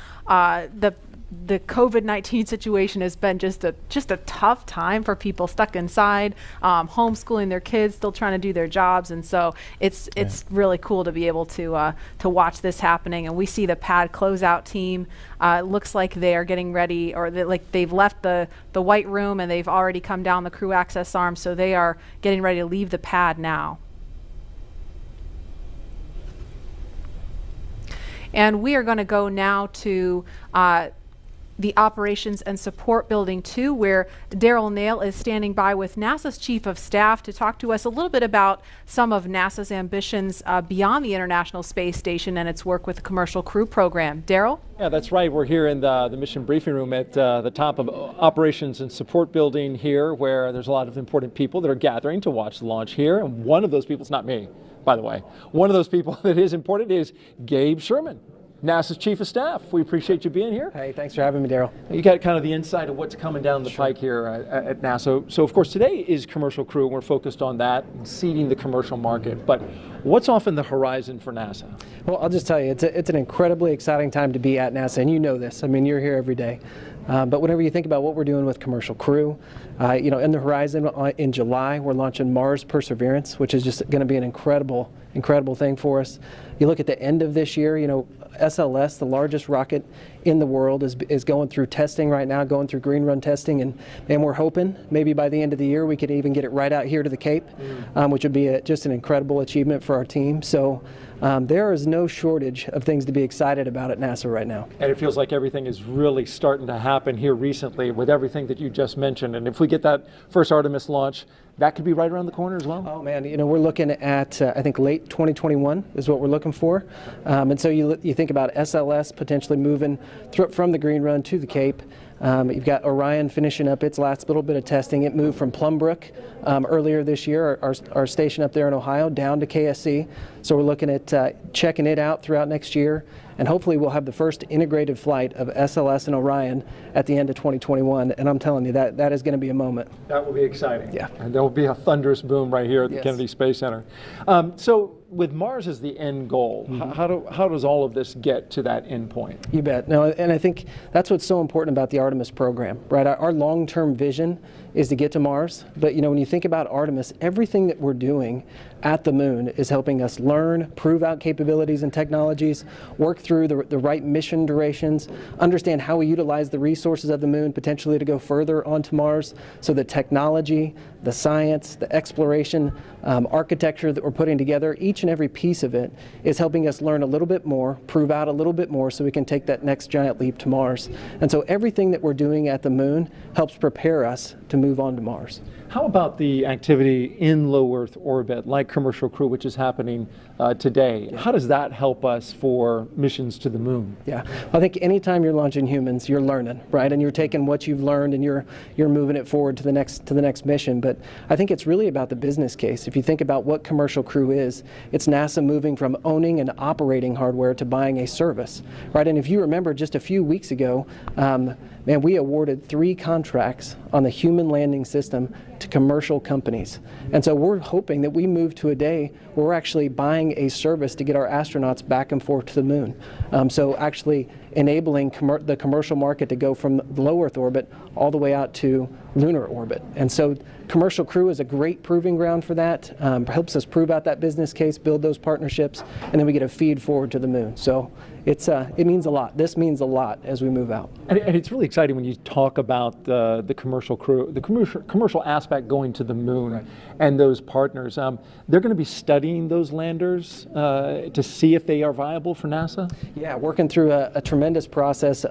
the COVID-19 situation has been just a tough time for people stuck inside, homeschooling their kids, still trying to do their jobs, and so it's really cool to be able to watch this happening. And we see the pad closeout team. It looks like they are getting ready, or they've left the white room and they've already come down the crew access arm, so they are getting ready to leave the pad now. And we are going to go now to the Operations and Support Building 2, where Daryl Nail is standing by with NASA's Chief of Staff to talk to us a little bit about some of NASA's ambitions beyond the International Space Station and its work with the Commercial Crew Program. Daryl? Yeah, that's right. We're here in the mission briefing room at the top of Operations and Support Building here, where there's a lot of important people that are gathering to watch the launch here. And one of those people, it's not me, by the way, one of those people that is important is Gabe Sherman. NASA's Chief of Staff. We appreciate you being here. Hey, thanks for having me, Daryl. You got kind of the insight of what's coming down the pike here at NASA. So, of course, today is Commercial Crew. We're focused on that and seeding the commercial market. But what's off in the horizon for NASA? Well, I'll just tell you, it's an incredibly exciting time to be at NASA, and you know this. I mean, you're here every day. But whenever you think about what we're doing with Commercial Crew, in the horizon in July, we're launching Mars Perseverance, which is just going to be an incredible thing for us. You look at the end of this year, SLS, the largest rocket in the world, is going through testing right now, going through green run testing, and we're hoping maybe by the end of the year we could even get it right out here to the Cape, which would be just an incredible achievement for our team. So there is no shortage of things to be excited about at NASA right now. And it feels like everything is really starting to happen here recently with everything that you just mentioned. And if we get that first Artemis launch, that could be right around the corner as well? Oh man, we're looking at, I think late 2021 is what we're looking for. And so you think about SLS potentially moving from the green run to the Cape. You've got Orion finishing up its last little bit of testing. It moved from Plumbrook earlier this year, our station up there in Ohio, down to KSC. So we're looking at checking it out throughout next year. And hopefully we'll have the first integrated flight of SLS and Orion at the end of 2021. And I'm telling you, that is going to be a moment. That will be exciting. Yeah. And there will be a thunderous boom right here at the Kennedy Space Center. So with Mars as the end goal, how does all of this get to that end point? You bet. No, and I think that's what's so important about the Artemis program, right? Our long-term vision is to get to Mars. But when you think about Artemis, everything that we're doing at the moon is helping us learn, prove out capabilities and technologies, work through the right mission durations, understand how we utilize the resources of the moon potentially to go further onto Mars. So the technology, the science, the exploration, architecture that we're putting together, each and every piece of it is helping us learn a little bit more, prove out a little bit more so we can take that next giant leap to Mars. And so everything that we're doing at the moon helps prepare us to move on to Mars. How about the activity in low Earth orbit, like Commercial Crew, which is happening today? How does that help us for missions to the moon? Yeah, I think anytime you're launching humans, you're learning, right? And you're taking what you've learned and you're moving it forward to the next mission. But I think it's really about the business case. If you think about what Commercial Crew is, it's NASA moving from owning and operating hardware to buying a service, right? And if you remember just a few weeks ago, we awarded 3 contracts on the human landing system to commercial companies. And so we're hoping that we move to a day where we're actually buying a service to get our astronauts back and forth to the moon. So actually enabling the commercial market to go from low Earth orbit all the way out to lunar orbit. And so Commercial Crew is a great proving ground for that, helps us prove out that business case, build those partnerships, and then we get a feed forward to the moon. So it means a lot. This means a lot as we move out. And it's really exciting when you talk about the Commercial Crew, the commercial aspect going to the moon, and those partners. They're going to be studying those landers to see if they are viable for NASA? Yeah, working through a tremendous process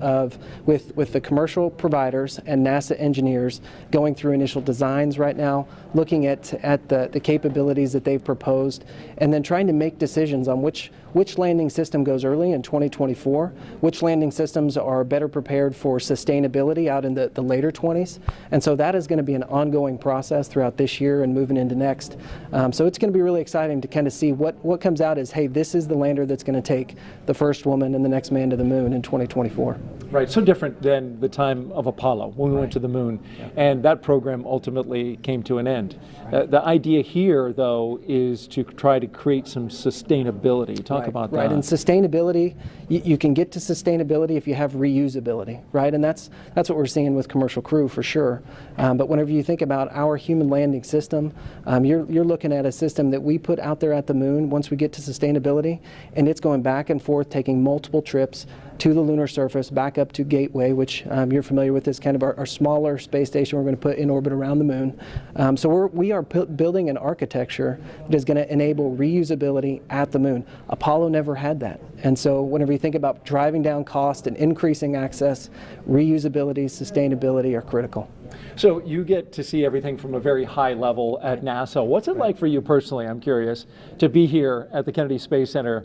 with the commercial providers and NASA engineers going through initial designs right now, looking at the capabilities that they've proposed, and then trying to make decisions on which landing system goes early in 2024, which landing systems are better prepared for sustainability out in the later 20s. And so that is going to be an ongoing process throughout this year and moving into next. So it's going to be really exciting to kind of see what comes out as, hey, this is the lander that's going to take the first woman and the next man to the moon in 2024. Right, so different than the time of Apollo when we went to the moon. Yeah. And that program ultimately came to an end. The idea here, though, is to try to create some sustainability. Talk about that. Right, and sustainability, you can get to sustainability if you have reusability, right? And that's what we're seeing with Commercial Crew for sure. But whenever you think about our human landing system, you're looking at a system that we put out there at the moon once we get to sustainability, and it's going back and forth, taking multiple trips to the lunar surface, back up to Gateway, which you're familiar with, is kind of our smaller space station we're going to put in orbit around the moon. So we are building an architecture that is going to enable reusability at the moon. Apollo never had that. And so whenever you think about driving down cost and increasing access, reusability, sustainability are critical. So you get to see everything from a very high level at NASA. What's it like for you personally, I'm curious, to be here at the Kennedy Space Center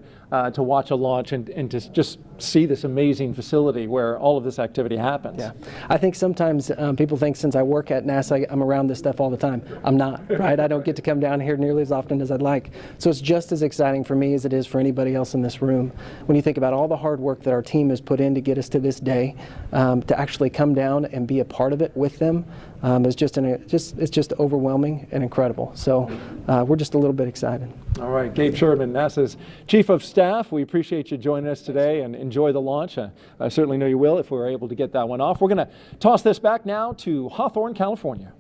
to watch a launch and to just see this amazing facility where all of this activity happens? Yeah, I think sometimes people think since I work at NASA, I'm around this stuff all the time. I'm not, right? I don't get to come down here nearly as often as I'd like. So it's just as exciting for me as it is for anybody else in this room. When you think about all the hard work that our team has put in to get us to this day, to actually come down and be a part of it with them, is it's just overwhelming and incredible. So we're just a little bit excited. All right, Gabe Sherman, NASA's Chief of Staff, we appreciate you joining us today and enjoy the launch. I certainly know you will if we're able to get that one off. We're going to toss this back now to Hawthorne, California.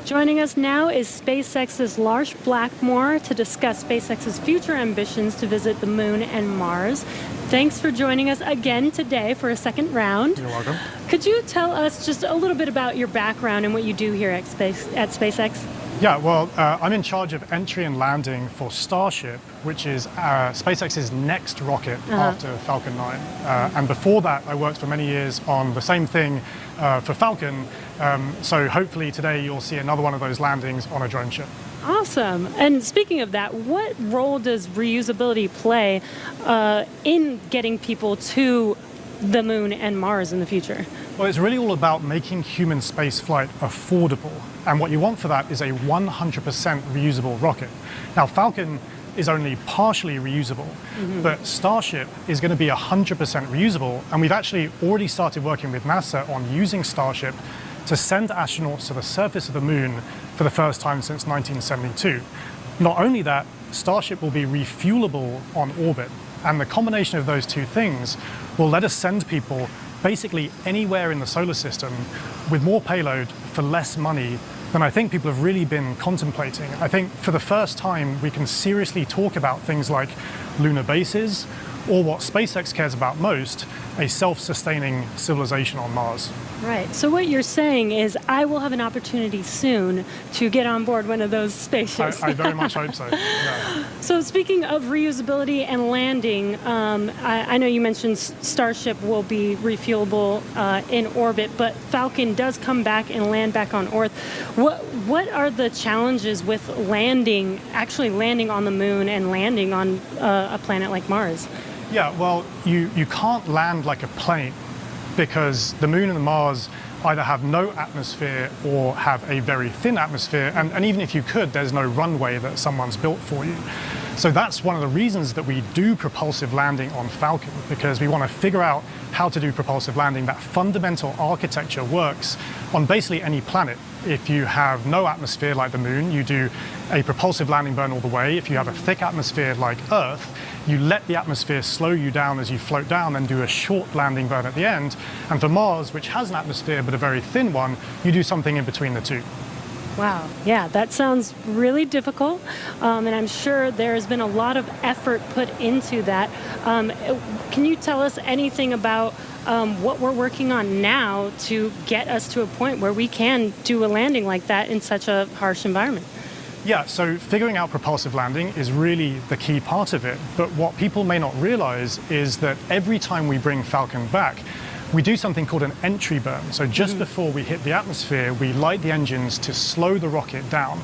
Joining us now is SpaceX's Lars Blackmore to discuss SpaceX's future ambitions to visit the Moon and Mars. Thanks for joining us again today for a second round. You're welcome. Could you tell us just a little bit about your background and what you do here at SpaceX? Yeah, well, I'm in charge of entry and landing for Starship, which is SpaceX's next rocket after Falcon 9. And before that, I worked for many years on the same thing for Falcon. So hopefully today you'll see another one of those landings on a drone ship. Awesome. And speaking of that, what role does reusability play in getting people to the Moon and Mars in the future? Well, it's really all about making human spaceflight affordable. And what you want for that is a 100% reusable rocket. Now, Falcon is only partially reusable, but Starship is going to be 100% reusable. And we've actually already started working with NASA on using Starship to send astronauts to the surface of the Moon for the first time since 1972. Not only that, Starship will be refuelable on orbit. And the combination of those two things will let us send people basically anywhere in the solar system with more payload for less money than I think people have really been contemplating. I think for the first time we can seriously talk about things like lunar bases, or what SpaceX cares about most, a self-sustaining civilization on Mars. Right. So what you're saying is I will have an opportunity soon to get on board one of those spaceships. I very much hope so. Yeah. So speaking of reusability and landing, I know you mentioned Starship will be refuelable in orbit, but Falcon does come back and land back on Earth. What are the challenges with actually landing on the Moon and landing on a planet like Mars? Yeah, well, you can't land like a plane because the Moon and the Mars either have no atmosphere or have a very thin atmosphere, and even if you could, there's no runway that someone's built for you. So that's one of the reasons that we do propulsive landing on Falcon, because we want to figure out how to do propulsive landing. That fundamental architecture works on basically any planet. If you have no atmosphere like the Moon, you do a propulsive landing burn all the way. If you have a thick atmosphere like Earth, you let the atmosphere slow you down as you float down, then do a short landing burn at the end. And for Mars, which has an atmosphere but a very thin one, you do something in between the two. Wow, yeah, that sounds really difficult, and I'm sure there's been a lot of effort put into that. Can you tell us anything about what we're working on now to get us to a point where we can do a landing like that in such a harsh environment? Yeah, so figuring out propulsive landing is really the key part of it. But what people may not realize is that every time we bring Falcon back, we do something called an entry burn. So just before we hit the atmosphere, we light the engines to slow the rocket down.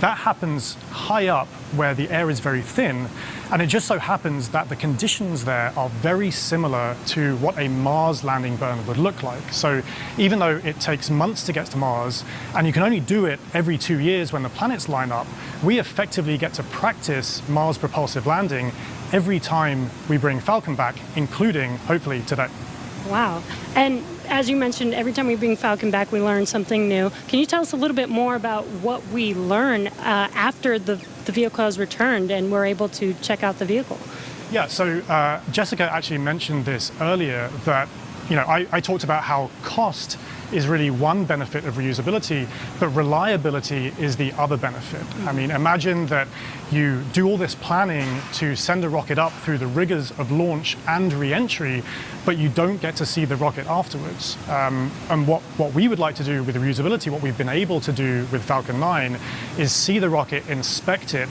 That happens high up where the air is very thin. And it just so happens that the conditions there are very similar to what a Mars landing burn would look like. So even though it takes months to get to Mars, and you can only do it every 2 years when the planets line up, we effectively get to practice Mars propulsive landing every time we bring Falcon back, including, hopefully, today. Wow. And as you mentioned, every time we bring Falcon back, we learn something new. Can you tell us a little bit more about what we learn after the vehicle has returned and we're able to check out the vehicle? Yeah, so Jessica actually mentioned this earlier, that I talked about how cost is really one benefit of reusability, but reliability is the other benefit. I mean, imagine that you do all this planning to send a rocket up through the rigors of launch and re-entry, but you don't get to see the rocket afterwards. And what we would like to do with reusability, what we've been able to do with Falcon 9, is see the rocket, inspect it,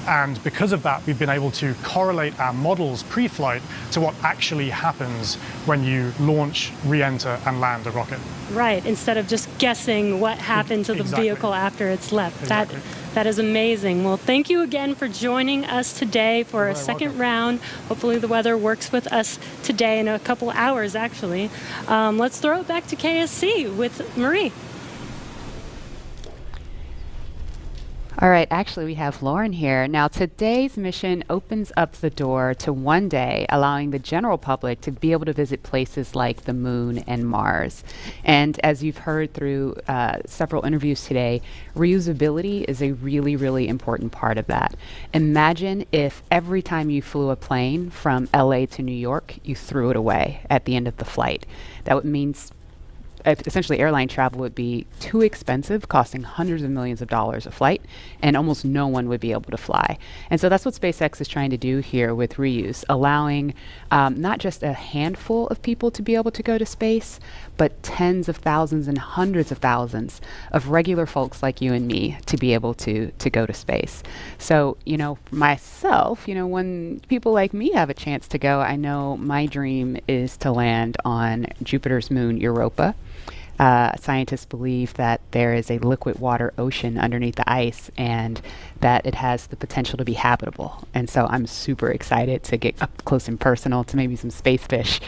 and because of that, we've been able to correlate our models pre-flight to what actually happens when you launch, re-enter, and land a rocket. Right, instead of just guessing what happened to the vehicle after it's left. Exactly. That is amazing. Well, thank you again for joining us today for a second round. Hopefully the weather works with us today in a couple hours, actually. Let's throw it back to KSC with Marie. All right, actually we have Lauren here. Now today's mission opens up the door to one day allowing the general public to be able to visit places like the moon and Mars. And as you've heard through several interviews today, reusability is a really, really important part of that. Imagine if every time you flew a plane from LA to New York, you threw it away at the end of the flight. That would mean essentially airline travel would be too expensive, costing hundreds of millions of dollars a flight, and almost no one would be able to fly. And so that's what SpaceX is trying to do here with reuse, allowing not just a handful of people to be able to go to space, but tens of thousands and hundreds of thousands of regular folks like you and me to be able to go to space. So, you know, myself, you know, when people like me have a chance to go, I know my dream is to land on Jupiter's moon, Europa. Scientists believe that there is a liquid water ocean underneath the ice and that it has the potential to be habitable. And so I'm super excited to get up close and personal to maybe some space fish.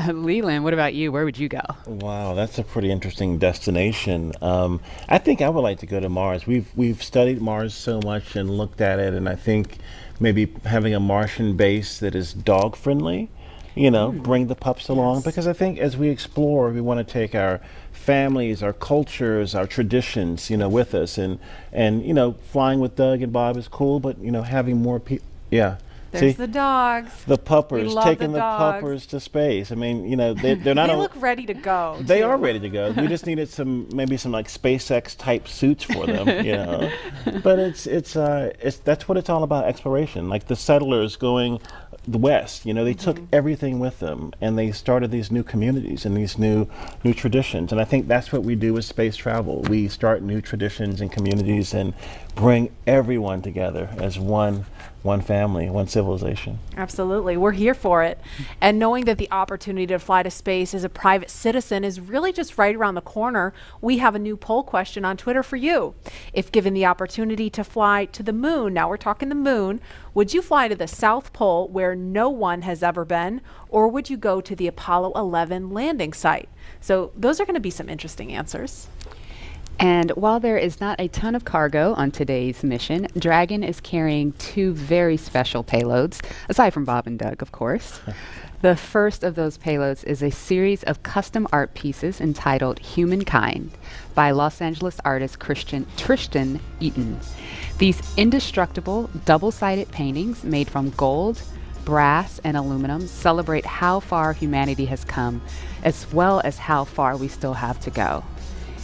Leland, what about you? Where would you go? Wow, that's a pretty interesting destination. I think I would like to go to Mars. We've studied Mars so much and looked at it, and I think maybe having a Martian base that is dog friendly, you know, bring the pups along, because I think as we explore, we want to take our families, our cultures, our traditions, you know, with us, and you know, flying with Doug and Bob is cool, but you know, having more people, yeah. There's See, the dogs. the puppers, taking the dogs. puppers to space. I mean, you know, they're not. They look ready to go. They are ready to go. We just needed maybe some like SpaceX type suits for them, you know. But it's that's what it's all about, exploration. Like the settlers going the west, you know, they took everything with them and they started these new communities and these new traditions. And I think that's what we do with space travel. We start new traditions and communities and bring everyone together as one family, one civilization. Absolutely. We're here for it. And knowing that the opportunity to fly to space as a private citizen is really just right around the corner, we have a new poll question on Twitter for you. If given the opportunity to fly to the moon, now we're talking the moon, would you fly to the South Pole where no one has ever been, or would you go to the Apollo 11 landing site? So those are going to be some interesting answers. And while there is not a ton of cargo on today's mission, Dragon is carrying two very special payloads, aside from Bob and Doug, of course. The first of those payloads is a series of custom art pieces entitled Humankind by Los Angeles artist Tristan Eaton. These indestructible, double-sided paintings made from gold, brass, and aluminum celebrate how far humanity has come, as well as how far we still have to go.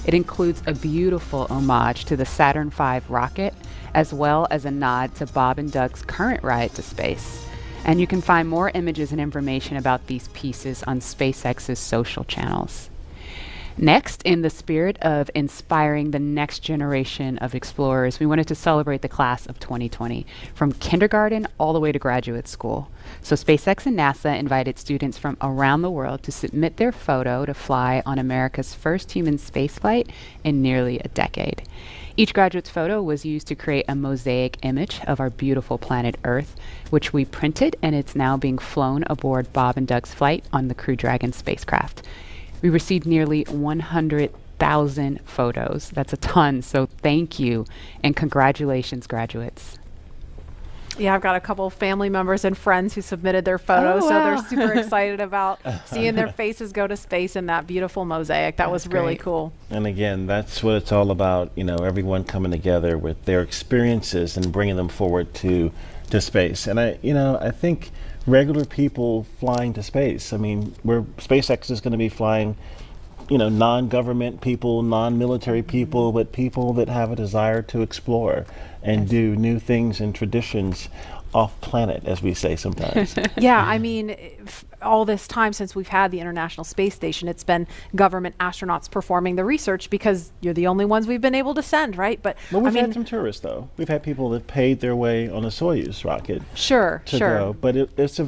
It includes a beautiful homage to the Saturn V rocket, as well as a nod to Bob and Doug's current ride to space. And you can find more images and information about these pieces on SpaceX's social channels. Next, in the spirit of inspiring the next generation of explorers, we wanted to celebrate the class of 2020, from kindergarten all the way to graduate school. So SpaceX and NASA invited students from around the world to submit their photo to fly on America's first human spaceflight in nearly a decade. Each graduate's photo was used to create a mosaic image of our beautiful planet Earth, which we printed, and it's now being flown aboard Bob and Doug's flight on the Crew Dragon spacecraft. We received nearly 100,000 photos. That's a ton, so thank you, and congratulations, graduates. Yeah, I've got a couple of family members and friends who submitted their photos, so they're super excited about seeing their faces go to space in that beautiful mosaic. That was really cool. And again, that's what it's all about, you know, everyone coming together with their experiences and bringing them forward to space. And I think regular people flying to space, I mean, SpaceX is going to be flying non-government people, non-military people, but people that have a desire to explore and do new things and traditions off planet, as we say sometimes. Yeah, I mean, all this time since we've had the International Space Station, it's been government astronauts performing the research because you're the only ones we've been able to send, right? But well, we've had some tourists, though. We've had people that paid their way on a Soyuz rocket. Sure. Go. But it's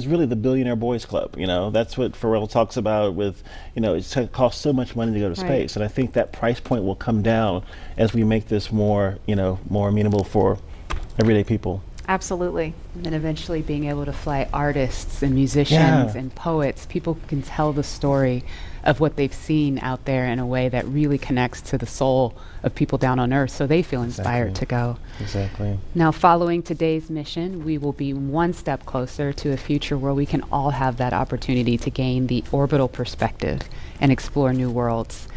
really the billionaire boys club. That's what Pharrell talks about. With it costs so much money to go to space, and I think that price point will come down as we make this more amenable for everyday people. Absolutely. And then eventually being able to fly artists and musicians and poets. People can tell the story of what they've seen out there in a way that really connects to the soul of people down on Earth, so they feel inspired to go. Exactly. Now, following today's mission, we will be one step closer to a future where we can all have that opportunity to gain the orbital perspective and explore new worlds.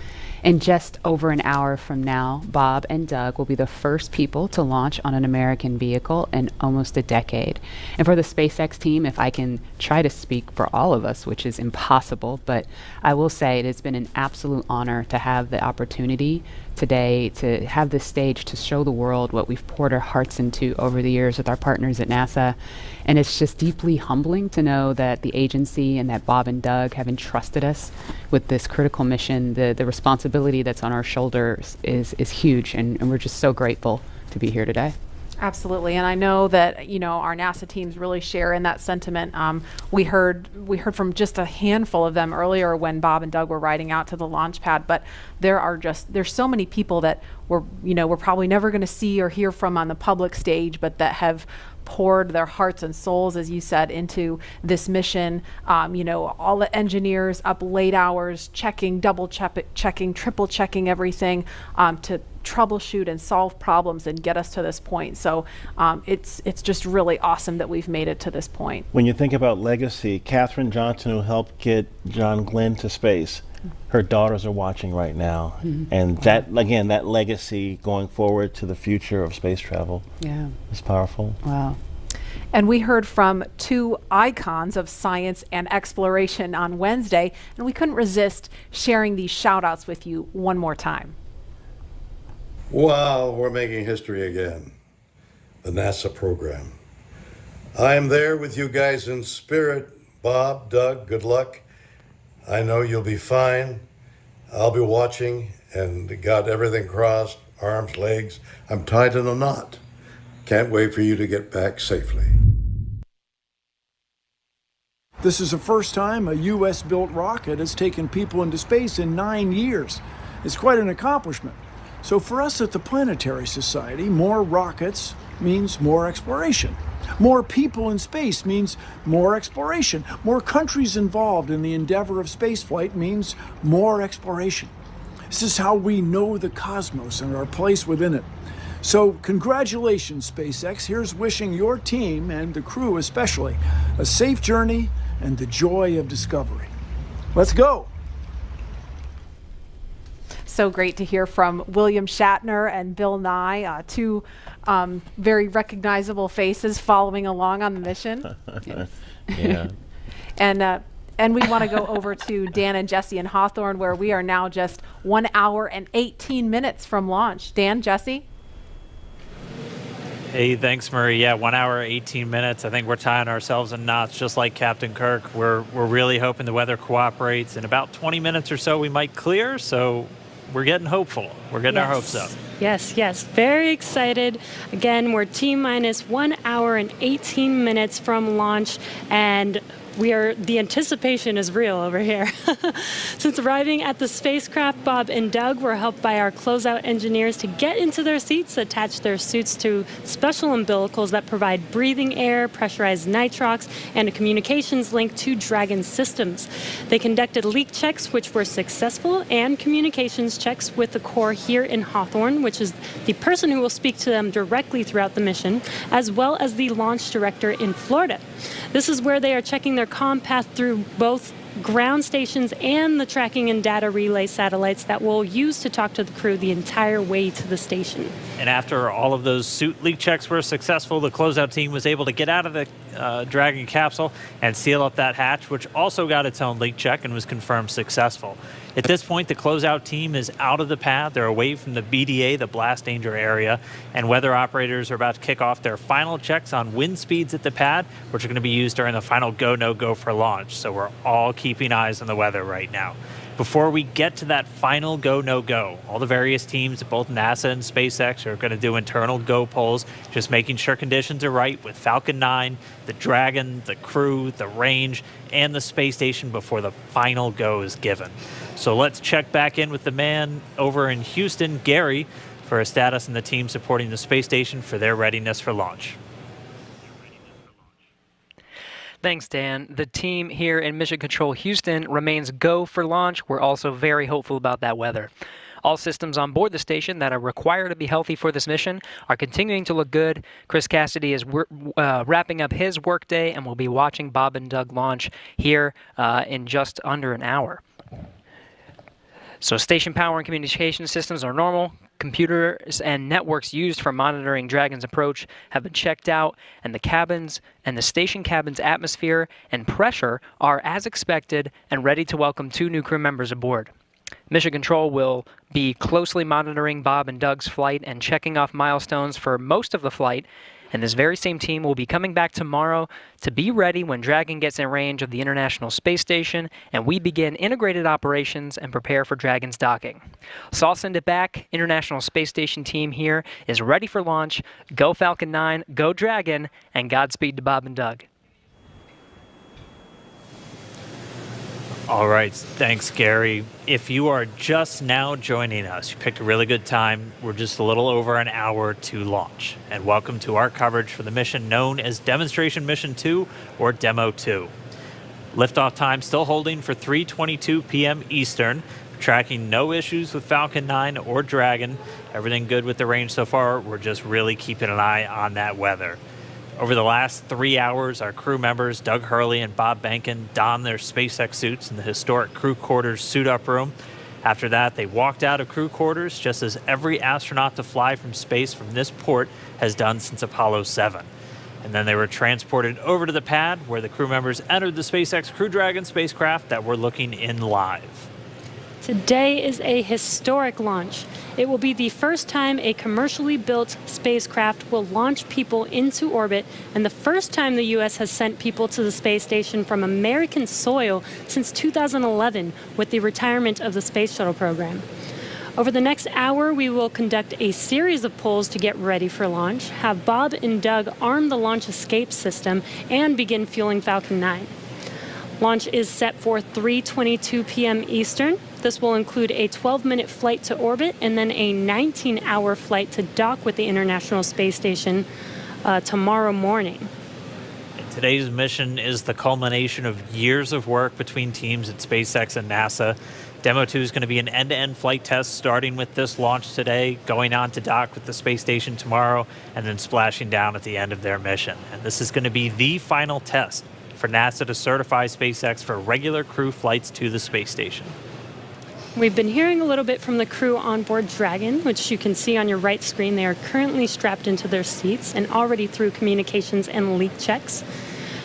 In just over an hour from now, Bob and Doug will be the first people to launch on an American vehicle in almost a decade. And for the SpaceX team, if I can try to speak for all of us, which is impossible, but I will say it has been an absolute honor to have the opportunity today to have this stage to show the world what we've poured our hearts into over the years with our partners at NASA. And it's just deeply humbling to know that the agency and that Bob and Doug have entrusted us with this critical mission. The responsibility that's on our shoulders is huge, and we're just so grateful to be here today. Absolutely, and I know that our NASA teams really share in that sentiment. We heard from just a handful of them earlier when Bob and Doug were riding out to the launch pad. But there's so many people that we're probably never going to see or hear from on the public stage, but that have poured their hearts and souls, as you said, into this mission. All the engineers up late hours, checking, double checking, triple checking everything to troubleshoot and solve problems and get us to this point. So it's just really awesome that we've made it to this point. When you think about legacy, Katherine Johnson, who helped get John Glenn to space, her daughters are watching right now. And that legacy going forward to the future of space travel is powerful. Wow. And we heard from two icons of science and exploration on Wednesday, and we couldn't resist sharing these shout outs with you one more time. Wow, we're making history again. The NASA program. I'm there with you guys in spirit. Bob, Doug, good luck. I know you'll be fine. I'll be watching and got everything crossed, arms, legs. I'm tied in a knot. Can't wait for you to get back safely. This is the first time a U.S.-built rocket has taken people into space in 9 years. It's quite an accomplishment. So for us at the Planetary Society, more rockets means more exploration. More people in space means more exploration. More countries involved in the endeavor of spaceflight means more exploration. This is how we know the cosmos and our place within it. So congratulations, SpaceX. Here's wishing your team, and the crew especially, a safe journey and the joy of discovery. Let's go. So great to hear from William Shatner and Bill Nye, two very recognizable faces following along on the mission. Yeah. And we want to go over to Dan and Jesse in Hawthorne, where we are now just 1 hour and 18 minutes from launch. Dan, Jesse? Hey, thanks, Marie. Yeah, 1 hour, 18 minutes. I think we're tying ourselves in knots just like Captain Kirk. We're really hoping the weather cooperates. In about 20 minutes or so, we might clear, so we're getting hopeful. We're getting our hopes up. Yes. Very excited. Again, we're T-minus 1 hour and 18 minutes from launch, and the anticipation is real over here. Since arriving at the spacecraft, Bob and Doug were helped by our closeout engineers to get into their seats, attach their suits to special umbilicals that provide breathing air, pressurized nitrox, and a communications link to Dragon systems. They conducted leak checks, which were successful, and communications checks with the Corps here in Hawthorne, which is the person who will speak to them directly throughout the mission, as well as the launch director in Florida. This is where they are checking their comm path through both ground stations and the tracking and data relay satellites that we'll use to talk to the crew the entire way to the station. And after all of those suit leak checks were successful, the closeout team was able to get out of the Dragon capsule and seal up that hatch, which also got its own leak check and was confirmed successful. At this point, the closeout team is out of the pad. They're away from the BDA, the blast danger area, and weather operators are about to kick off their final checks on wind speeds at the pad, which are going to be used during the final go, no go for launch. So we're all keeping eyes on the weather right now. Before we get to that final go, no go, all the various teams at both NASA and SpaceX are going to do internal go polls, just making sure conditions are right with Falcon 9, the Dragon, the crew, the range, and the space station before the final go is given. So let's check back in with the man over in Houston, Gary, for a status on the team supporting the space station for their readiness for launch. Thanks, Dan. The team here in Mission Control Houston remains go for launch. We're also very hopeful about that weather. All systems on board the station that are required to be healthy for this mission are continuing to look good. Chris Cassidy is wrapping up his workday, and we'll be watching Bob and Doug launch here in just under an hour. So station power and communication systems are normal. Computers and networks used for monitoring Dragon's approach have been checked out, and the cabins and the station cabin's atmosphere and pressure are as expected and ready to welcome 2 new crew members aboard. Mission Control will be closely monitoring Bob and Doug's flight and checking off milestones for most of the flight, and this very same team will be coming back tomorrow to be ready when Dragon gets in range of the International Space Station and we begin integrated operations and prepare for Dragon's docking. So I'll send it back. International Space Station team here is ready for launch. Go Falcon 9, go Dragon, and Godspeed to Bob and Doug. All right, thanks, Gary. If you are just now joining us, you picked a really good time. We're just a little over an hour to launch. And welcome to our coverage for the mission known as Demonstration Mission 2 or Demo-2. Liftoff time still holding for 3:22 p.m. Eastern. Tracking no issues with Falcon 9 or Dragon. Everything good with the range so far. We're just really keeping an eye on that weather. Over the last 3 hours, our crew members, Doug Hurley and Bob Bankin, donned their SpaceX suits in the historic crew quarters suit-up room. After that, they walked out of crew quarters, just as every astronaut to fly from space from this port has done since Apollo 7. And then they were transported over to the pad, where the crew members entered the SpaceX Crew Dragon spacecraft that we're looking in live. Today is a historic launch. It will be the first time a commercially built spacecraft will launch people into orbit, and the first time the U.S. has sent people to the space station from American soil since 2011 with the retirement of the Space Shuttle program. Over the next hour, we will conduct a series of polls to get ready for launch, have Bob and Doug arm the launch escape system, and begin fueling Falcon 9. Launch is set for 3:22 p.m. Eastern. This will include a 12-minute flight to orbit and then a 19-hour flight to dock with the International Space Station tomorrow morning. Today's mission is the culmination of years of work between teams at SpaceX and NASA. Demo-2 is going to be an end-to-end flight test starting with this launch today, going on to dock with the space station tomorrow, and then splashing down at the end of their mission. And this is going to be the final test for NASA to certify SpaceX for regular crew flights to the space station. We've been hearing a little bit from the crew on board Dragon, which you can see on your right screen. They are currently strapped into their seats and already through communications and leak checks.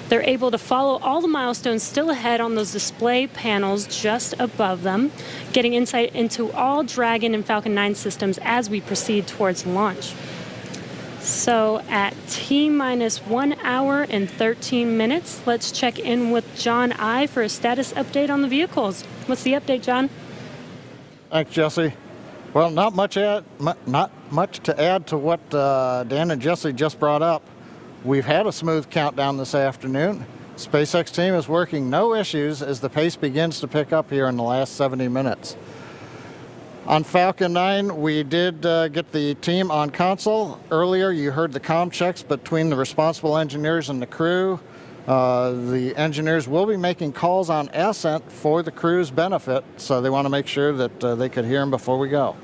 They're able to follow all the milestones still ahead on those display panels just above them, getting insight into all Dragon and Falcon 9 systems as we proceed towards launch. So at T-minus 1 hour and 13 minutes, let's check in with John I for a status update on the vehicles. What's the update, John? Thanks, Jesse. Well, not much to add to what Dan and Jesse just brought up. We've had a smooth countdown this afternoon. SpaceX team is working no issues as the pace begins to pick up here in the last 70 minutes. On Falcon 9, we did get the team on console. Earlier, you heard the comm checks between the responsible engineers and the crew. The engineers will be making calls on ascent for the crew's benefit, so they want to make sure that they could hear them before we go.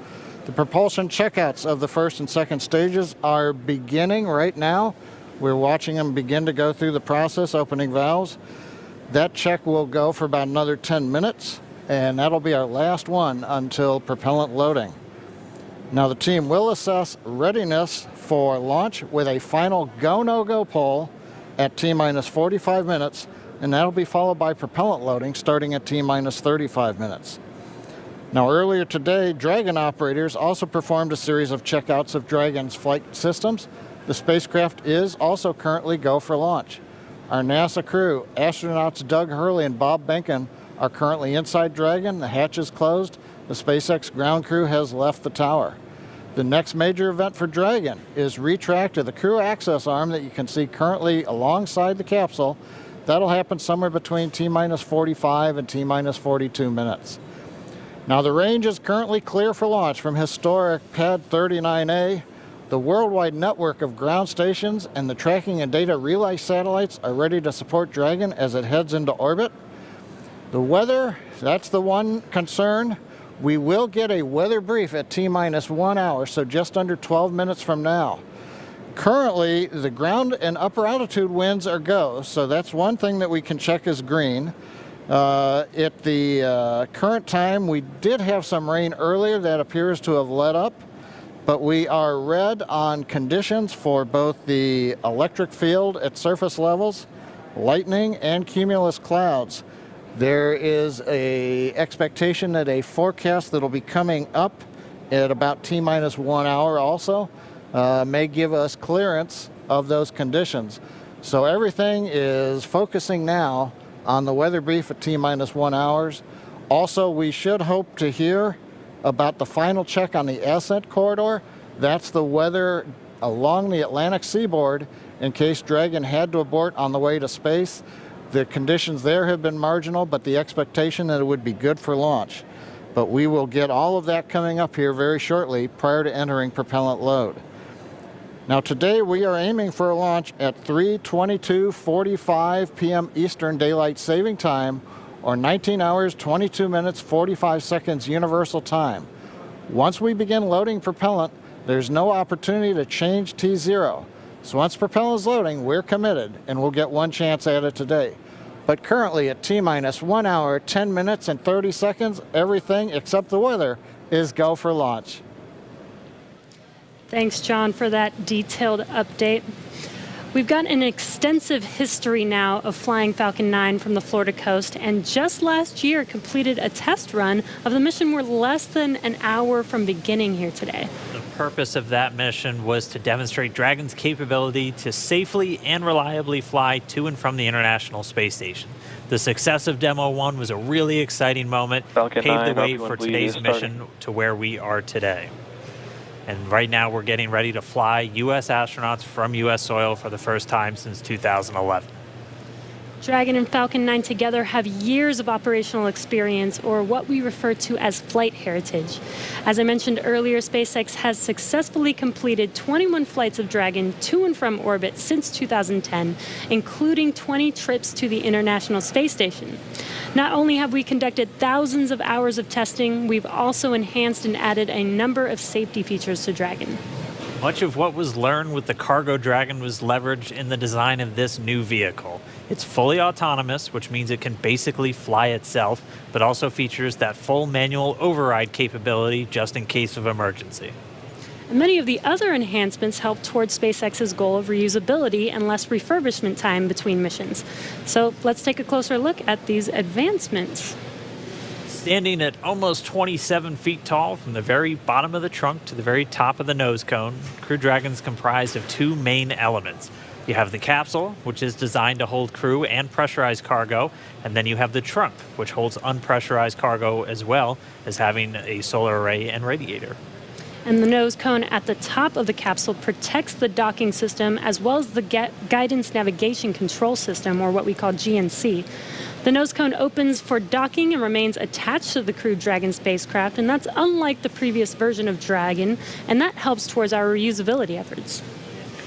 The propulsion checkouts of the first and second stages are beginning right now. We're watching them begin to go through the process, opening valves. That check will go for about another 10 minutes, and that'll be our last one until propellant loading. Now the team will assess readiness for launch with a final go, no-go poll at T-minus 45 minutes, and that'll be followed by propellant loading starting at T-minus 35 minutes. Now, earlier today, Dragon operators also performed a series of checkouts of Dragon's flight systems. The spacecraft is also currently go for launch. Our NASA crew, astronauts Doug Hurley and Bob Behnken, are currently inside Dragon. The hatch is closed. The SpaceX ground crew has left the tower. The next major event for Dragon is retract of the crew access arm that you can see currently alongside the capsule. That'll happen somewhere between T-minus 45 and T-minus 42 minutes. Now, the range is currently clear for launch from historic Pad 39A. The worldwide network of ground stations and the tracking and data relay satellites are ready to support Dragon as it heads into orbit. The weather, that's the one concern. We will get a weather brief at T-minus 1 hour, so just under 12 minutes from now. Currently, the ground and upper altitude winds are go, so that's one thing that we can check as green. At the current time, we did have some rain earlier that appears to have let up, but we are red on conditions for both the electric field at surface levels, lightning, and cumulus clouds. There is a expectation that a forecast that'll be coming up at about T-minus 1 hour also may give us clearance of those conditions. So everything is focusing now on the weather brief at T-minus 1 hours. Also, we should hope to hear about the final check on the ascent corridor. That's the weather along the Atlantic seaboard in case Dragon had to abort on the way to space. The conditions there have been marginal, but the expectation that it would be good for launch. But we will get all of that coming up here very shortly prior to entering propellant load. Now, today we are aiming for a launch at 3:22:45 p.m. Eastern Daylight Saving Time, or 19 hours, 22 minutes, 45 seconds Universal Time. Once we begin loading propellant, there's no opportunity to change T0. So once propellant is loading, we're committed, and we'll get one chance at it today. But currently at T-minus 1 hour, 10 minutes, and 30 seconds, everything except the weather is go for launch. Thanks, John, for that detailed update. We've got an extensive history now of flying Falcon 9 from the Florida coast, and just last year completed a test run of the mission. We're less than an hour from beginning here today. The purpose of that mission was to demonstrate Dragon's capability to safely and reliably fly to and from the International Space Station. The success of Demo-1 was a really exciting moment, Falcon paved 9, the way for today's mission to where we are today. And right now we're getting ready to fly U.S. astronauts from U.S. soil for the first time since 2011. Dragon and Falcon 9 together have years of operational experience, or what we refer to as flight heritage. As I mentioned earlier, SpaceX has successfully completed 21 flights of Dragon to and from orbit since 2010, including 20 trips to the International Space Station. Not only have we conducted thousands of hours of testing, we've also enhanced and added a number of safety features to Dragon. Much of what was learned with the Cargo Dragon was leveraged in the design of this new vehicle. It's fully autonomous, which means it can basically fly itself, but also features that full manual override capability just in case of emergency. And many of the other enhancements help towards SpaceX's goal of reusability and less refurbishment time between missions. So let's take a closer look at these advancements. Standing at almost 27 feet tall from the very bottom of the trunk to the very top of the nose cone, Crew Dragon's comprised of two main elements. You have the capsule, which is designed to hold crew and pressurized cargo, and then you have the trunk, which holds unpressurized cargo as well as having a solar array and radiator. And the nose cone at the top of the capsule protects the docking system as well as the guidance navigation control system, or what we call GNC. The nose cone opens for docking and remains attached to the Crew Dragon spacecraft, and that's unlike the previous version of Dragon, and that helps towards our reusability efforts.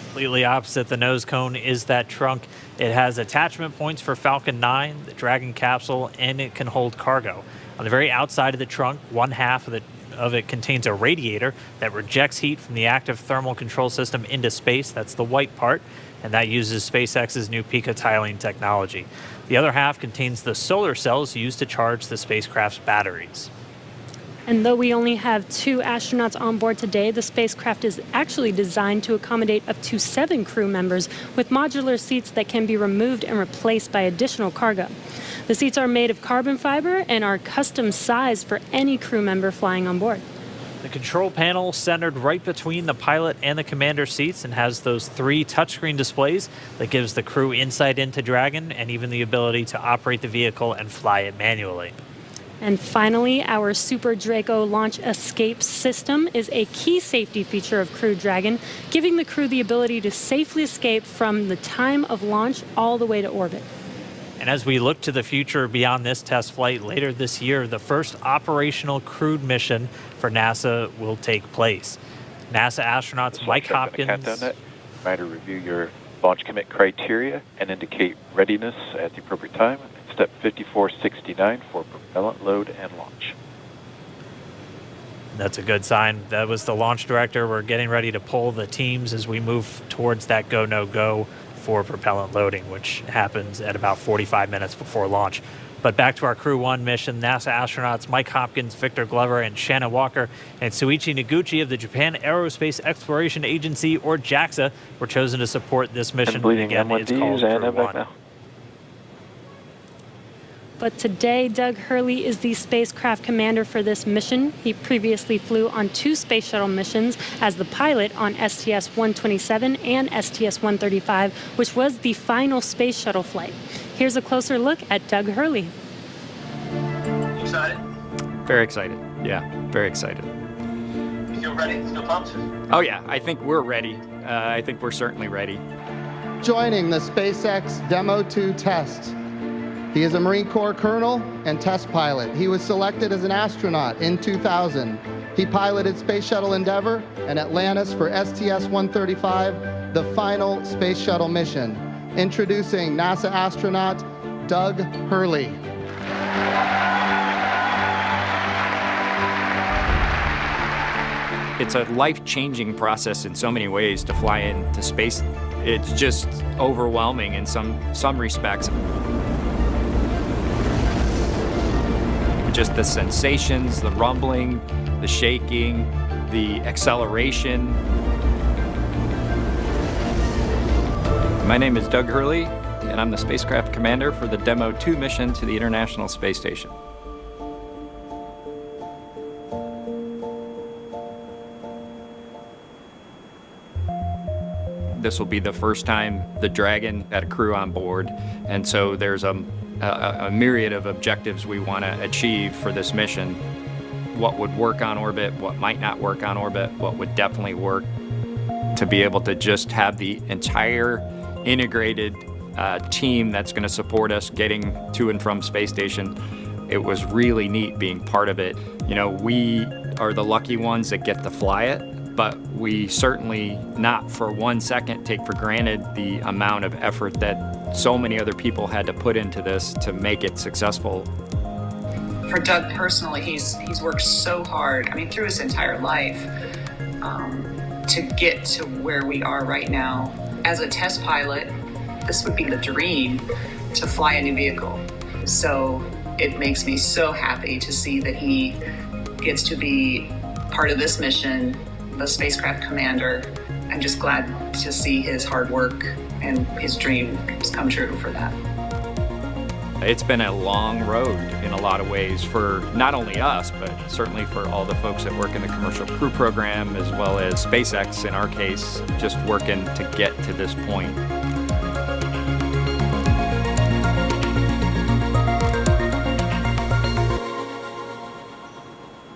Completely opposite the nose cone is that trunk. It has attachment points for Falcon 9, the Dragon capsule, and it can hold cargo. On the very outside of the trunk, one half of it contains a radiator that rejects heat from the active thermal control system into space. That's the white part, and that uses SpaceX's new picotiling technology. The other half contains the solar cells used to charge the spacecraft's batteries. And though we only have 2 astronauts on board today, the spacecraft is actually designed to accommodate up to 7 crew members with modular seats that can be removed and replaced by additional cargo. The seats are made of carbon fiber and are custom sized for any crew member flying on board. The control panel centered right between the pilot and the commander seats and has those 3 touchscreen displays that gives the crew insight into Dragon and even the ability to operate the vehicle and fly it manually. And finally, our Super Draco launch escape system is a key safety feature of Crew Dragon, giving the crew the ability to safely escape from the time of launch all the way to orbit. And as we look to the future beyond this test flight later this year, the first operational crewed mission for NASA will take place. NASA astronauts Mike Hopkins. Reminder, review your launch commit criteria and indicate readiness at the appropriate time. Step 5469 for propellant load and launch. That's a good sign. That was the launch director. We're getting ready to pull the teams as we move towards that go, no go for propellant loading, which happens at about 45 minutes before launch. But back to our Crew 1 mission, NASA astronauts Mike Hopkins, Victor Glover, and Shannon Walker, and Suichi Noguchi of the Japan Aerospace Exploration Agency, or JAXA, were chosen to support this mission. Again, it's called Crew 1. But today, Doug Hurley is the spacecraft commander for this mission. He previously flew on 2 space shuttle missions as the pilot on STS-127 and STS-135, which was the final space shuttle flight. Here's a closer look at Doug Hurley. Excited? Very excited. Yeah, very excited. You feel ready? Still pumped? Oh yeah, I think we're ready. I think we're certainly ready. Joining the SpaceX Demo-2 test. He is a Marine Corps colonel and test pilot. He was selected as an astronaut in 2000. He piloted Space Shuttle Endeavour and Atlantis for STS-135, the final space shuttle mission. Introducing NASA astronaut Doug Hurley. It's a life-changing process in so many ways to fly into space. It's just overwhelming in some respects. Just the sensations, the rumbling, the shaking, the acceleration. My name is Doug Hurley, and I'm the spacecraft commander for the Demo-2 mission to the International Space Station. This will be the first time the Dragon had a crew on board, and so there's a myriad of objectives we want to achieve for this mission. What would work on orbit, what might not work on orbit, what would definitely work. To be able to just have the entire integrated team that's going to support us getting to and from space station, it was really neat being part of it. You know, we are the lucky ones that get to fly it, but we certainly not for 1 second take for granted the amount of effort that so many other people had to put into this to make it successful. For Doug personally, he's worked so hard, I mean, through his entire life, to get to where we are right now. As a test pilot, this would be the dream to fly a new vehicle. So it makes me so happy to see that he gets to be part of this mission, the spacecraft commander. I'm just glad to see his hard work and his dreams come true for that. It's been a long road in a lot of ways for not only us, but certainly for all the folks that work in the Commercial Crew Program, as well as SpaceX in our case, just working to get to this point.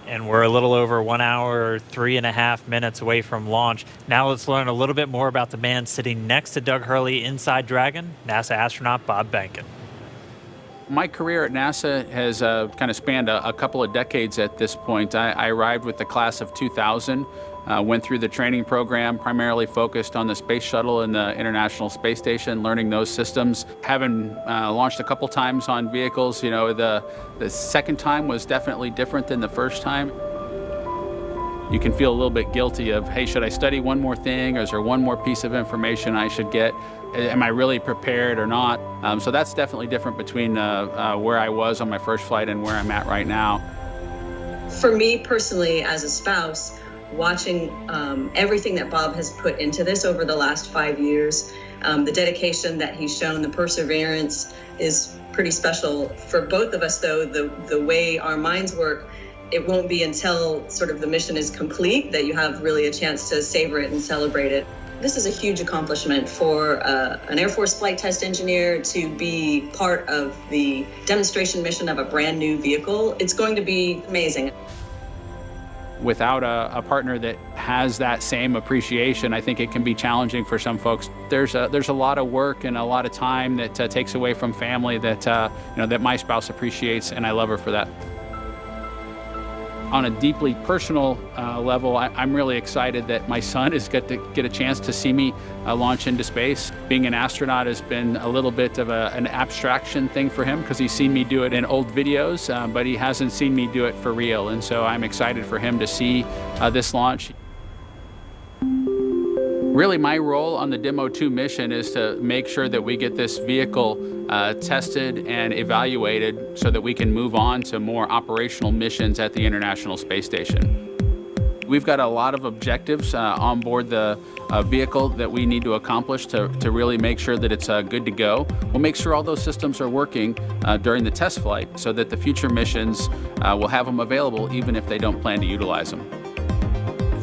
And we're a little over 1 hour, 3.5 minutes away from launch. Now let's learn a little bit more about the man sitting next to Doug Hurley inside Dragon, NASA astronaut Bob Behnken. My career at NASA has kind of spanned a couple of decades at this point. I arrived with the class of 2000, went through the training program, primarily focused on the space shuttle and the International Space Station, learning those systems. Having launched a couple times on vehicles, you know, the second time was definitely different than the first time. You can feel a little bit guilty of, hey, should I study one more thing, or is there one more piece of information I should get? Am I really prepared or not? So that's definitely different between where I was on my first flight and where I'm at right now. For me personally, as a spouse, watching everything that Bob has put into this over the last 5 years, the dedication that he's shown, the perseverance is pretty special. For both of us, though, the way our minds work, it won't be until sort of the mission is complete that you have really a chance to savor it and celebrate it. This is a huge accomplishment for an Air Force flight test engineer to be part of the demonstration mission of a brand new vehicle. It's going to be amazing. Without a partner that has that same appreciation, I think it can be challenging for some folks. There's a lot of work and a lot of time that takes away from family that that my spouse appreciates, and I love her for that. On a deeply personal level, I'm really excited that my son is going to get a chance to see me launch into space. Being an astronaut has been a little bit of an abstraction thing for him because he's seen me do it in old videos, but he hasn't seen me do it for real. And so I'm excited for him to see this launch. Really, my role on the Demo-2 mission is to make sure that we get this vehicle tested and evaluated so that we can move on to more operational missions at the International Space Station. We've got a lot of objectives on board the vehicle that we need to accomplish to really make sure that it's good to go. We'll make sure all those systems are working during the test flight so that the future missions will have them available even if they don't plan to utilize them.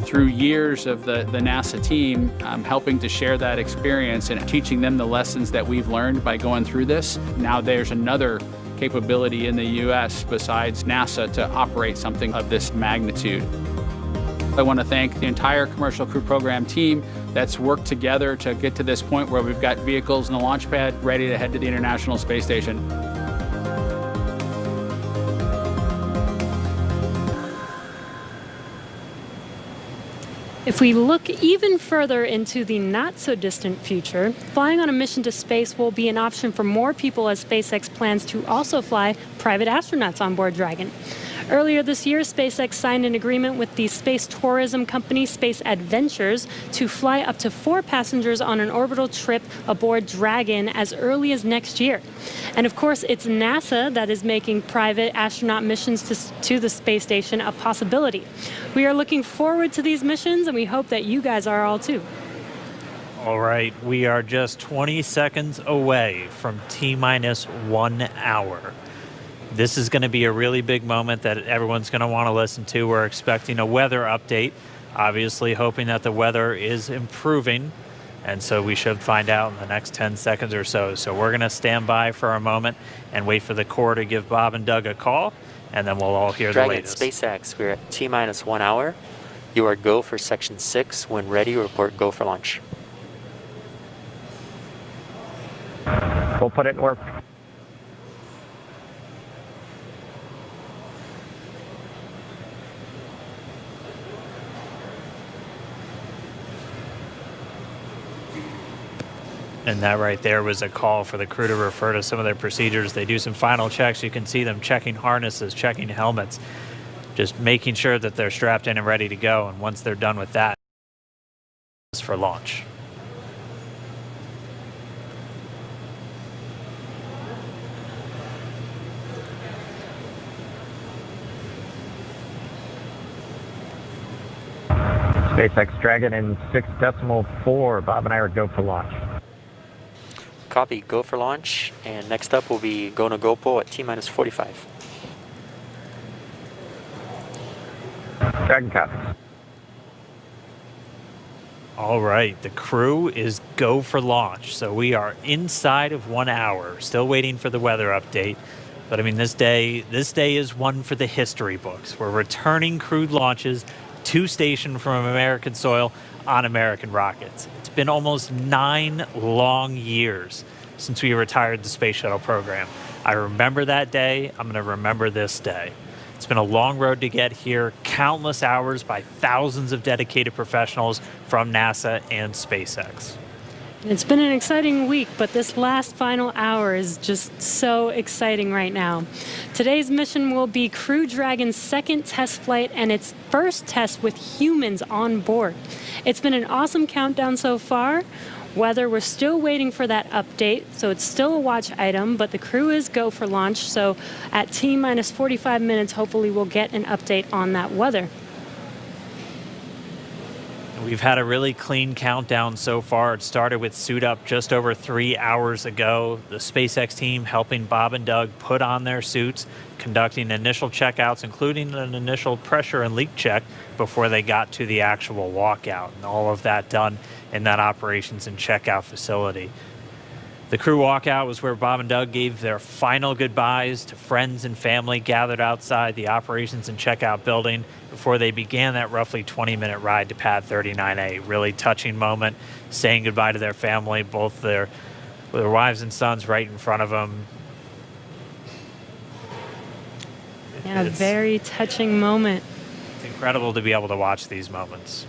Through years of the NASA team, helping to share that experience and teaching them the lessons that we've learned by going through this. Now there's another capability in the U.S. besides NASA to operate something of this magnitude. I want to thank the entire Commercial Crew Program team that's worked together to get to this point where we've got vehicles in the launch pad ready to head to the International Space Station. If we look even further into the not-so-distant future, flying on a mission to space will be an option for more people as SpaceX plans to also fly private astronauts on board Dragon. Earlier this year, SpaceX signed an agreement with the space tourism company Space Adventures to fly up to 4 passengers on an orbital trip aboard Dragon as early as next year. And of course, it's NASA that is making private astronaut missions to the space station a possibility. We are looking forward to these missions, and we hope that you guys are all too. All right, we are just 20 seconds away from T-minus 1 hour. This is going to be a really big moment that everyone's going to want to listen to. We're expecting a weather update, obviously hoping that the weather is improving, and so we should find out in the next 10 seconds or so. So we're going to stand by for a moment and wait for the Corps to give Bob and Doug a call, and then we'll all hear the latest. SpaceX, we're at T-minus 1 hour. You are go for Section 6. When ready, report go for launch. We'll put it in work. And that right there was a call for the crew to refer to some of their procedures. They do some final checks. You can see them checking harnesses, checking helmets, just making sure that they're strapped in and ready to go. And once they're done with that, it's for launch. SpaceX Dragon in 6.4. Bob and I are go for launch. Copy, go for launch. And next up will be go no GoPro at T-minus 45. Dragon copy. All right, the crew is go for launch. So we are inside of 1 hour, still waiting for the weather update. But I mean, this day is one for the history books. We're returning crewed launches to station from American soil on American rockets. It's been almost 9 long years since we retired the space shuttle program. I remember that day. I'm going to remember this day. It's been a long road to get here, countless hours by thousands of dedicated professionals from NASA and SpaceX. It's been an exciting week, but this last final hour is just so exciting right now. Today's mission will be Crew Dragon's second test flight and its first test with humans on board. It's been an awesome countdown so far. Weather, we're still waiting for that update, so it's still a watch item, but the crew is go for launch. So at T-minus 45 minutes, hopefully we'll get an update on that weather. We've had a really clean countdown so far. It started with suit up just over 3 hours ago. The SpaceX team helping Bob and Doug put on their suits, conducting initial checkouts, including an initial pressure and leak check before they got to the actual walkout. And all of that done in that operations and checkout facility. The crew walkout was where Bob and Doug gave their final goodbyes to friends and family gathered outside the operations and checkout building before they began that roughly 20-minute ride to pad 39A. Really touching moment, saying goodbye to their family, both their wives and sons right in front of them. Yeah, a very touching moment. It's incredible to be able to watch these moments.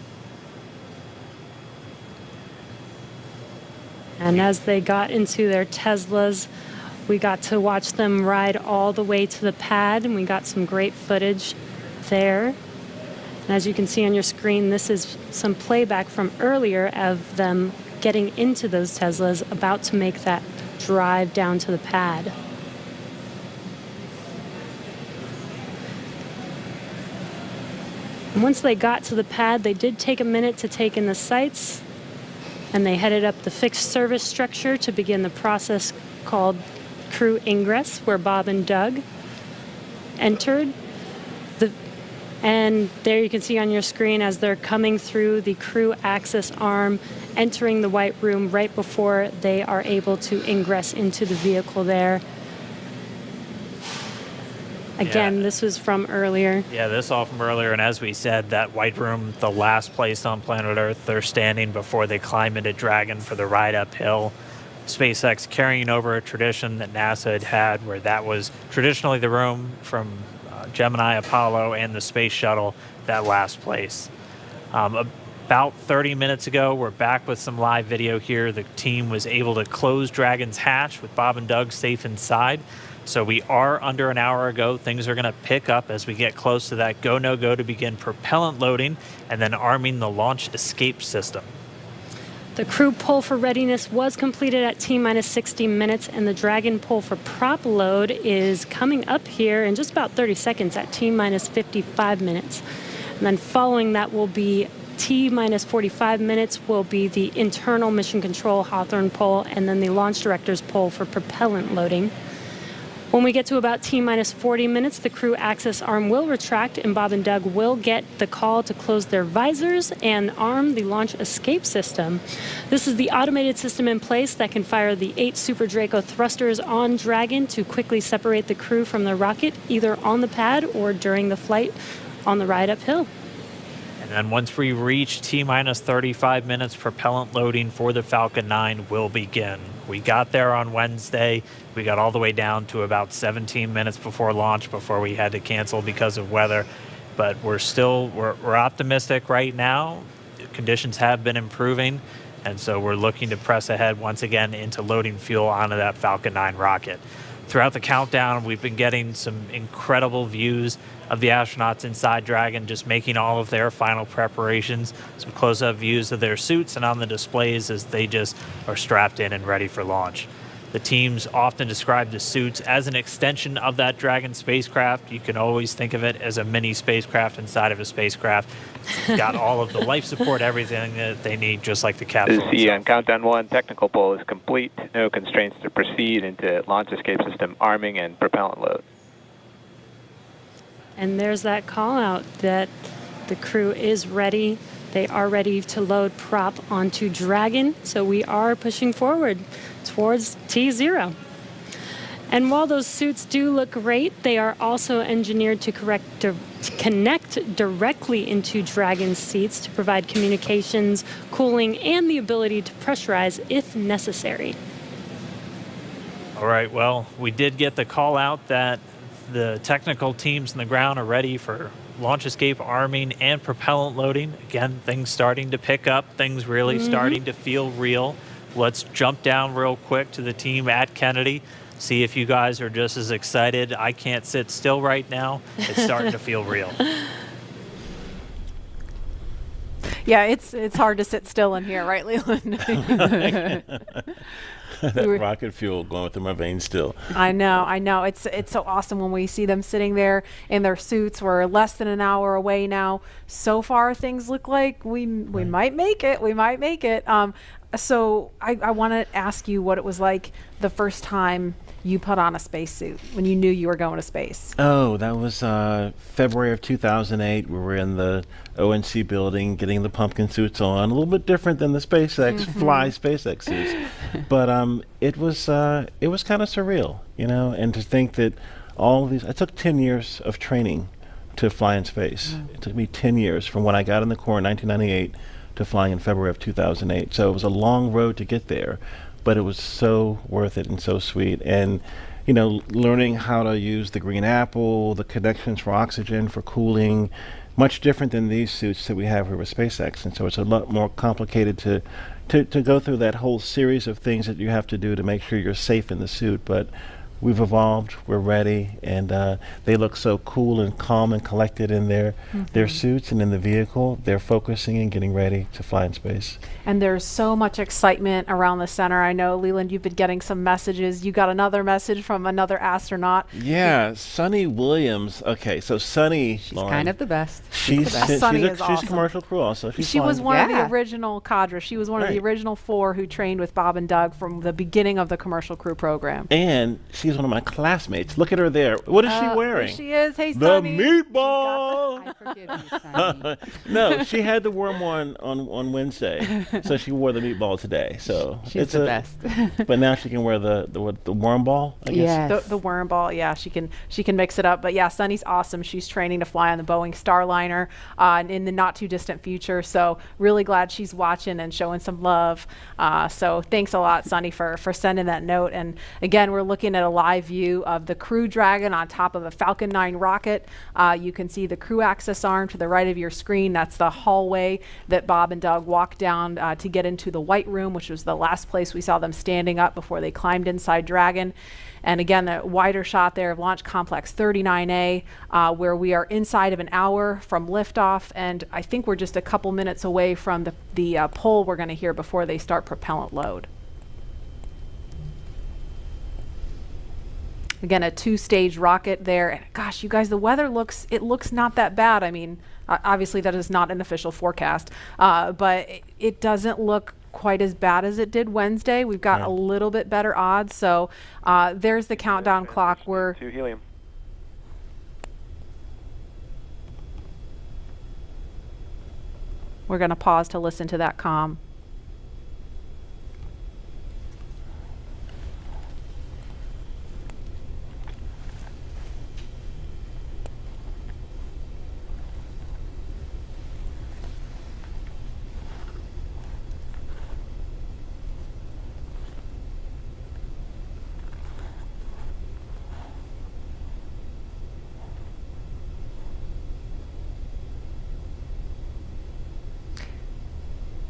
And as they got into their Teslas, we got to watch them ride all the way to the pad, and we got some great footage there. And as you can see on your screen, this is some playback from earlier of them getting into those Teslas, about to make that drive down to the pad. And once they got to the pad, they did take a minute to take in the sights, and they headed up the fixed service structure to begin the process called crew ingress, where Bob and Doug entered. And there you can see on your screen as they're coming through the crew access arm, entering the white room right before they are able to ingress into the vehicle there. Again, this was from earlier. Yeah, this all from earlier. And as we said, that white room, the last place on planet Earth they're standing before they climb into Dragon for the ride uphill. SpaceX carrying over a tradition that NASA had had, where that was traditionally the room from Gemini, Apollo, and the space shuttle, that last place. About 30 minutes ago, we're back with some live video here. The team was able to close Dragon's hatch with Bob and Doug safe inside. So we are under an hour ago. Things are going to pick up as we get close to that go, no go to begin propellant loading and then arming the launch escape system. The crew pull for readiness was completed at T-minus 60 minutes, and the Dragon pull for prop load is coming up here in just about 30 seconds at T-minus 55 minutes. And then following that will be T-minus 45 minutes will be the internal mission control Hawthorne pull, and then the launch director's pull for propellant loading. When we get to about T-minus 40 minutes, the crew access arm will retract, and Bob and Doug will get the call to close their visors and arm the launch escape system. This is the automated system in place that can fire the 8 Super Draco thrusters on Dragon to quickly separate the crew from the rocket, either on the pad or during the flight on the ride uphill. And then once we reach T-minus 35 minutes, propellant loading for the Falcon 9 will begin. We got there on Wednesday. We got all the way down to about 17 minutes before launch before we had to cancel because of weather. But we're optimistic right now. Conditions have been improving, and so we're looking to press ahead once again into loading fuel onto that Falcon 9 rocket. Throughout the countdown, we've been getting some incredible views of the astronauts inside Dragon, just making all of their final preparations, some close-up views of their suits and on the displays as they just are strapped in and ready for launch. The teams often describe the suits as an extension of that Dragon spacecraft. You can always think of it as a mini spacecraft inside of a spacecraft. It's got all of the life support, everything that they need, just like the capsule The on countdown 1 technical pull is complete. No constraints to proceed into launch escape system arming and propellant load. And there's that call out that the crew is ready. They are ready to load prop onto Dragon. So we are pushing forward towards T0. And while those suits do look great, they are also engineered to connect directly into Dragon seats to provide communications, cooling, and the ability to pressurize if necessary. All right, well, we did get the call out that the technical teams on the ground are ready for launch escape arming and propellant loading. Again, things starting to pick up, things really starting to feel real. Let's jump down real quick to the team at Kennedy, see if you guys are just as excited. I can't sit still right now. It's starting to feel real. Yeah, it's hard to sit still in here, right, Leland? That rocket fuel going through my veins still. I know. It's so awesome when we see them sitting there in their suits. We're less than an hour away now. So far, things look like we might make it. We might make it. So I want to ask you what it was like the first time you put on a spacesuit when you knew you were going to space. Oh, that was February of 2008. We were in the ONC building getting the pumpkin suits on. A little bit different than the SpaceX fly SpaceX suits, but it was kind of surreal, you know. And to think that all of these, it took 10 years of training to fly in space. It took me 10 years from when I got in the Corps in 1998 to flying in February of 2008. So it was a long road to get there, but it was so worth it and so sweet. And, you know, learning how to use the green apple, the connections for oxygen, for cooling, much different than these suits that we have here with SpaceX. And so it's a lot more complicated to go through that whole series of things that you have to do to make sure you're safe in the suit. But we've evolved, we're ready, and they look so cool and calm and collected in their suits and in the vehicle. They're focusing and getting ready to fly in space. And there's so much excitement around the center. I know, Leland, you've been getting some messages. You got another message from another astronaut. Yeah, Sunny Williams. Okay, so Sunny, Lauren, kind of the best. She's awesome. commercial crew also. She was one of the original cadre. She was one of the original 4 who trained with Bob and Doug from the beginning of the commercial crew program. And she's one of my classmates. Look at her there. What is she wearing? There she is. Hey, the Sunny. meatball. I forgive you, Sunny. No, she had the worm on Wednesday, so she wore the meatball today. So she's the best. But now she can wear the worm ball, I guess. Yes. The worm ball. Yeah, she can mix it up. But yeah, Sunny's awesome. She's training to fly on the Boeing Starliner in the not too distant future. So really glad she's watching and showing some love. So thanks a lot, Sunny, for sending that note. And again, we're looking at a live view of the Crew Dragon on top of a Falcon 9 rocket. You can see the crew access arm to the right of your screen. That's the hallway that Bob and Doug walked down to get into the White Room, which was the last place we saw them standing up before they climbed inside Dragon. And again, the wider shot there of Launch Complex 39A, where we are inside of an hour from liftoff, and I think we're just a couple minutes away from the pull we're going to hear before they start propellant load. Again, a 2-stage rocket there. And gosh, you guys, the weather looks not that bad. I mean, obviously that is not an official forecast, but it doesn't look quite as bad as it did Wednesday. We've got a little bit better odds. So there's the countdown clock. We're to helium. going to pause to listen to that comm.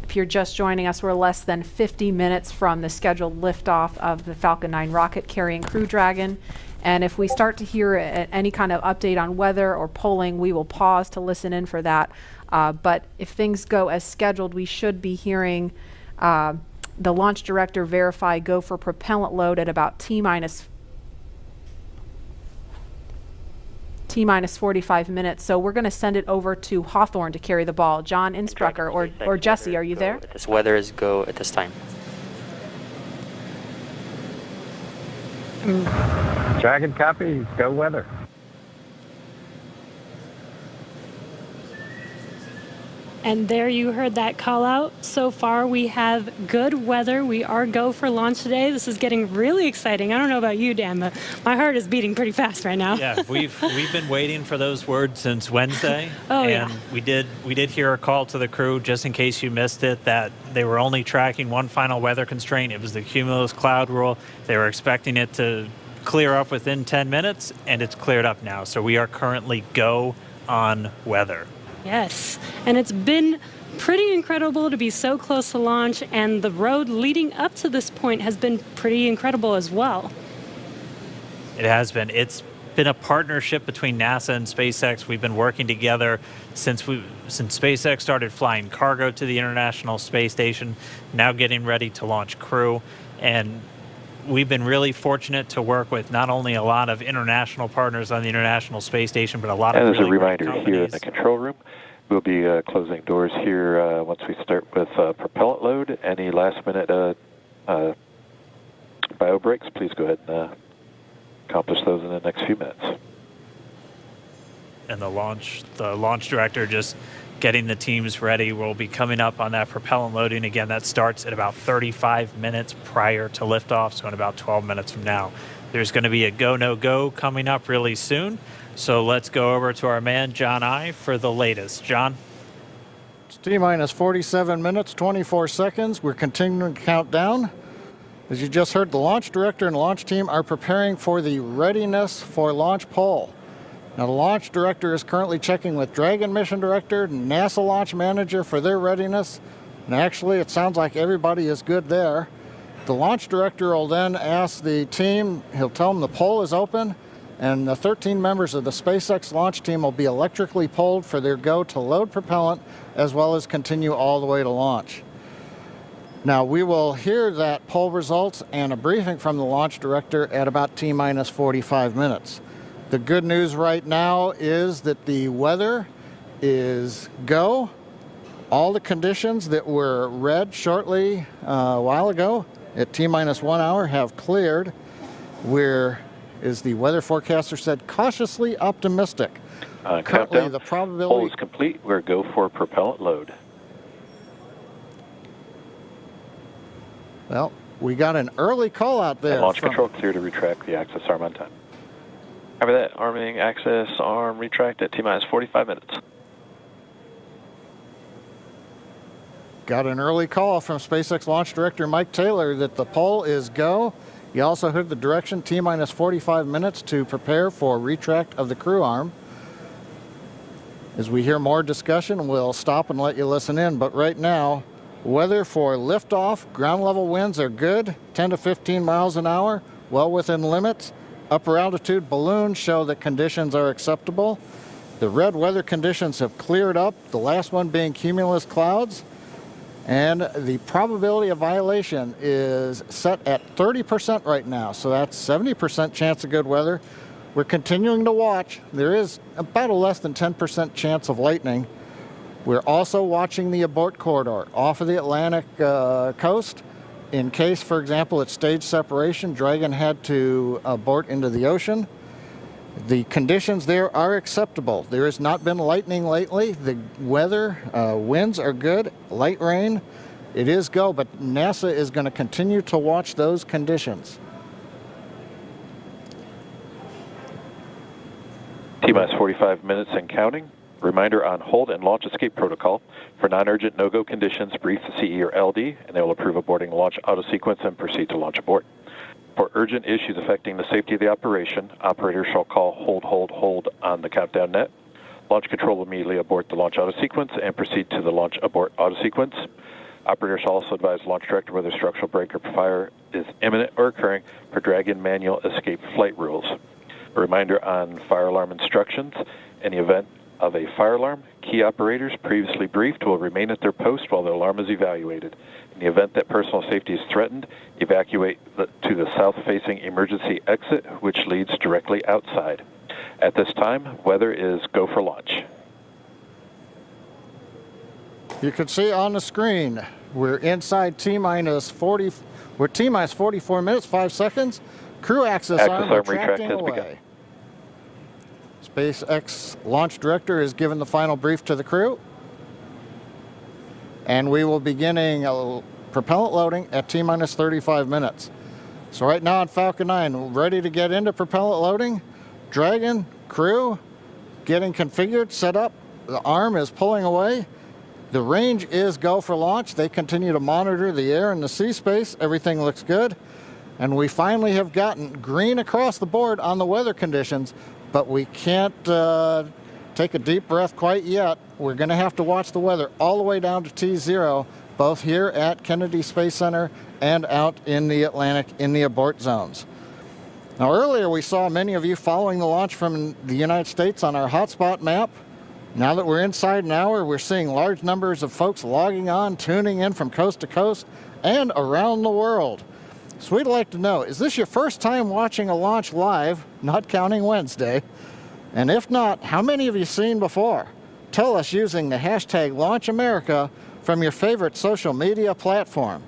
If you're just joining us, we're less than 50 minutes from the scheduled liftoff of the Falcon 9 rocket carrying Crew Dragon. And if we start to hear any kind of update on weather or polling, we will pause to listen in for that. But if things go as scheduled, we should be hearing the launch director verify go for propellant load at about T-minus 45 minutes. So we're going to send it over to Hawthorne to carry the ball. John Insprucker or Jesse, are you there? This weather is go at this time. Dragon copy, go weather. And there you heard that call out. So far we have good weather. We are go for launch today. This is getting really exciting. I don't know about you, Dan, but my heart is beating pretty fast right now. Yeah, we've been waiting for those words since Wednesday. Oh, and we did hear a call to the crew, just in case you missed it, that they were only tracking one final weather constraint. It was the cumulus cloud rule. They were expecting it to clear up within 10 minutes, and it's cleared up now. So we are currently go on weather. Yes, and it's been pretty incredible to be so close to launch, and the road leading up to this point has been pretty incredible as well. It has been. It's been a partnership between NASA and SpaceX. We've been working together since SpaceX started flying cargo to the International Space Station, now getting ready to launch crew. And we've been really fortunate to work with not only a lot of international partners on the International Space Station, but a lot of And as really a reminder, great here in companies. the control room, we'll be closing doors here once we start with propellant load. Any last-minute bio breaks, please go ahead and accomplish those in the next few minutes. And the launch director just getting the teams ready. We'll be coming up on that propellant loading. Again, that starts at about 35 minutes prior to liftoff, so in about 12 minutes from now. There's going to be a go, no go coming up really soon. So let's go over to our man, John I, for the latest. John? It's T-minus 47 minutes, 24 seconds. We're continuing to count down. As you just heard, the launch director and launch team are preparing for the readiness for launch poll. Now, the launch director is currently checking with Dragon mission director and NASA launch manager for their readiness. And actually, it sounds like everybody is good there. The launch director will then ask the team, he'll tell them the poll is open, and the 13 members of the SpaceX launch team will be electrically polled for their go to load propellant, as well as continue all the way to launch. Now, we will hear that poll results and a briefing from the launch director at about T-minus 45 minutes. The good news right now is that the weather is go. All the conditions that were read shortly a while ago at T-minus 1 hour have cleared. We're, as the weather forecaster said, cautiously optimistic. Currently, Countdown. the probability... Poll is complete. We're go for propellant load. Well, we got an early call out there. And launch control clear to retract the access arm on time. Copy that. Arming access arm retract at T-minus 45 minutes. Got an early call from SpaceX launch director Mike Taylor that the poll is go. You also heard the direction T-minus 45 minutes to prepare for retract of the crew arm. As we hear more discussion, we'll stop and let you listen in. But right now, weather for liftoff, ground level winds are good, 10 to 15 miles an hour, well within limits. Upper altitude balloons show that conditions are acceptable. The red weather conditions have cleared up, the last one being cumulus clouds. And the probability of violation is set at 30% right now, so that's 70% chance of good weather. We're continuing to watch. There is about a less than 10% chance of lightning. We're also watching the abort corridor off of the Atlantic coast. In case, for example, at stage separation, Dragon had to abort into the ocean. The conditions there are acceptable. There has not been lightning lately. The weather, winds are good, light rain. It is go, but NASA is going to continue to watch those conditions. T-minus 45 minutes and counting. Reminder on hold and launch escape protocol. For non-urgent no-go conditions, brief the CE or LD, and they will approve aborting the launch auto sequence and proceed to launch abort. For urgent issues affecting the safety of the operation, operators shall call hold on the countdown net. Launch control will immediately abort the launch auto sequence and proceed to the launch abort auto sequence. Operators shall also advise launch director whether structural break or fire is imminent or occurring per Dragon manual escape flight rules. A reminder on fire alarm instructions. In the event of a fire alarm, key operators previously briefed will remain at their post while the alarm is evaluated. In the event that personal safety is threatened, evacuate to the south-facing emergency exit, which leads directly outside. At this time, weather is go for launch. You can see on the screen, we're inside T-minus 40, we're T-minus 44 minutes, 5 seconds. Crew access arm retracting away. SpaceX launch director is given the final brief to the crew. And we will be beginning propellant loading at T-minus 35 minutes. So right now on Falcon 9, ready to get into propellant loading. Dragon, crew, getting configured, set up. The arm is pulling away. The range is go for launch. They continue to monitor the air and the sea space. Everything looks good. And we finally have gotten green across the board on the weather conditions, but we can't take a deep breath quite yet. We're going to have to watch the weather all the way down to T0, both here at Kennedy Space Center and out in the Atlantic in the abort zones. Now, earlier we saw many of you following the launch from the United States on our hotspot map. Now that we're inside an hour, we're seeing large numbers of folks logging on, tuning in from coast to coast and around the world. So we'd like to know, is this your first time watching a launch live, not counting Wednesday? And if not, how many have you seen before? Tell us using the hashtag LaunchAmerica from your favorite social media platform.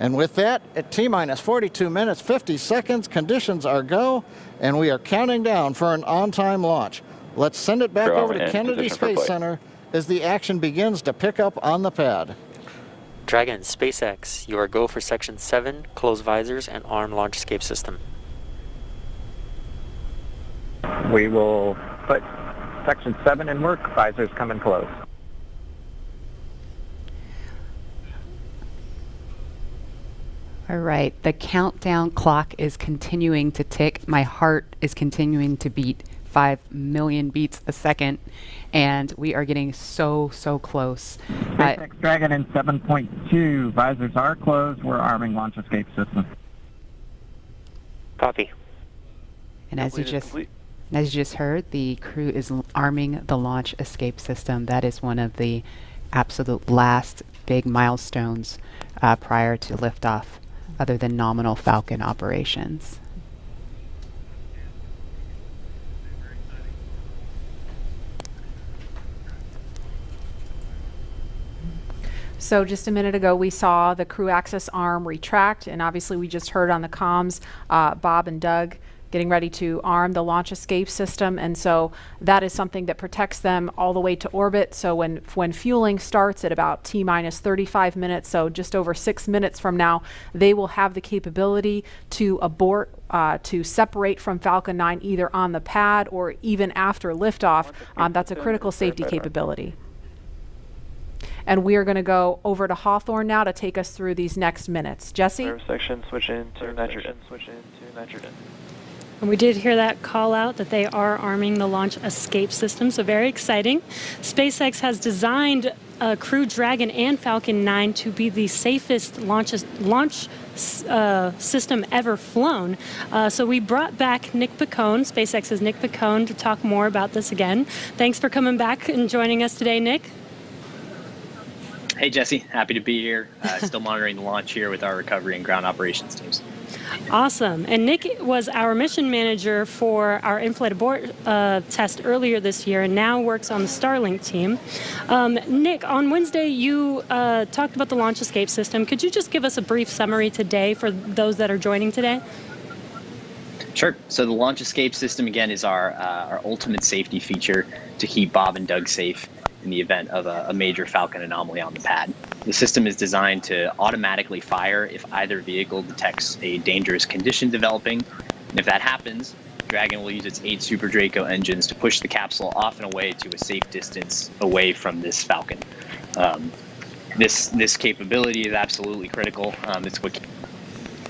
And with that, at T-minus 42 minutes, 50 seconds, conditions are go, and we are counting down for an on-time launch. Let's send it back over to Kennedy Space Center as the action begins to pick up on the pad. Dragon, SpaceX, you are go for Section 7, close visors, and arm launch escape system. We will put Section 7 in work, visors come in close. All right, the countdown clock is continuing to tick. My heart is continuing to beat 5 million beats a second, and we are getting so close. SpaceX Dragon in 7.2, visors are closed. We're arming launch escape system. Copy. And as you just heard, the crew is arming the launch escape system. That is one of the absolute last big milestones prior to liftoff, other than nominal Falcon operations. So just a minute ago, we saw the crew access arm retract, and obviously we just heard on the comms Bob and Doug getting ready to arm the launch escape system, and so that is something that protects them all the way to orbit. So when fueling starts at about T-minus 35 minutes, so just over 6 minutes from now, they will have the capability to abort, to separate from Falcon 9 either on the pad or even after liftoff. That's a critical safety capability. And we are going to go over to Hawthorne now to take us through these next minutes. Jesse? Section, switch into nitrogen. Switch into nitrogen. And we did hear that call out that they are arming the launch escape system, so very exciting. SpaceX has designed Crew Dragon and Falcon 9 to be the safest launch system ever flown. So we brought back Nick Picone, SpaceX's Nick Picone, to talk more about this again. Thanks for coming back and joining us today, Nick. Hey, Jesse. Happy to be here. Still monitoring the launch here with our recovery and ground operations teams. Awesome. And Nick was our mission manager for our in-flight abort test earlier this year and now works on the Starlink team. Nick, on Wednesday, you talked about the launch escape system. Could you just give us a brief summary today for those that are joining today? Sure. So the launch escape system, again, is our ultimate safety feature to keep Bob and Doug safe in the event of a major Falcon anomaly on the pad. The system is designed to automatically fire if either vehicle detects a dangerous condition developing. And if that happens, Dragon will use its 8 Super Draco engines to push the capsule off and away to a safe distance away from this Falcon. This capability is absolutely critical. It's what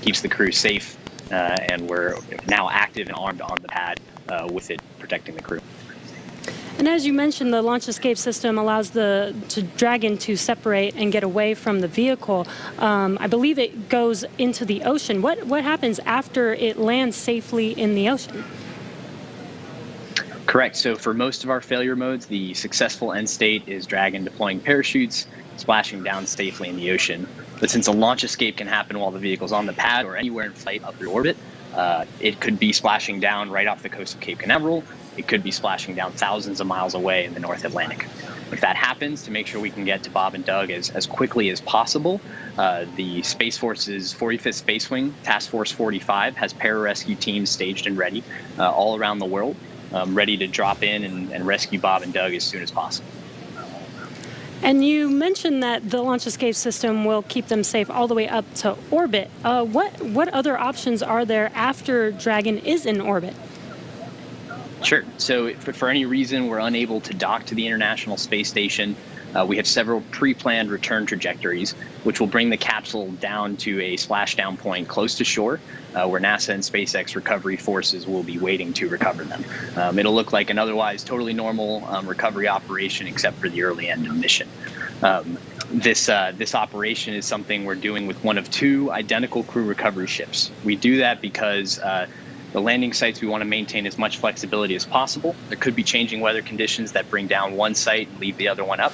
keeps the crew safe, and we're now active and armed on the pad with it protecting the crew. And as you mentioned, the launch escape system allows the Dragon to separate and get away from the vehicle. I believe it goes into the ocean. What happens after it lands safely in the ocean? Correct. So for most of our failure modes, the successful end state is Dragon deploying parachutes, splashing down safely in the ocean. But since a launch escape can happen while the vehicle's on the pad or anywhere in flight up through orbit, it could be splashing down right off the coast of Cape Canaveral. It could be splashing down thousands of miles away in the North Atlantic. If that happens, to make sure we can get to Bob and Doug as quickly as possible, the Space Force's 45th Space Wing, Task Force 45, has pararescue teams staged and ready all around the world, ready to drop in and rescue Bob and Doug as soon as possible. And you mentioned that the launch escape system will keep them safe all the way up to orbit. What other options are there after Dragon is in orbit? Sure. So if for any reason we're unable to dock to the International Space Station, we have several pre-planned return trajectories, which will bring the capsule down to a splashdown point close to shore, where NASA and SpaceX recovery forces will be waiting to recover them. It'll look like an otherwise totally normal recovery operation, except for the early end of mission. This operation is something we're doing with one of 2 identical crew recovery ships. We do that because The landing sites, we want to maintain as much flexibility as possible. There could be changing weather conditions that bring down one site and leave the other one up.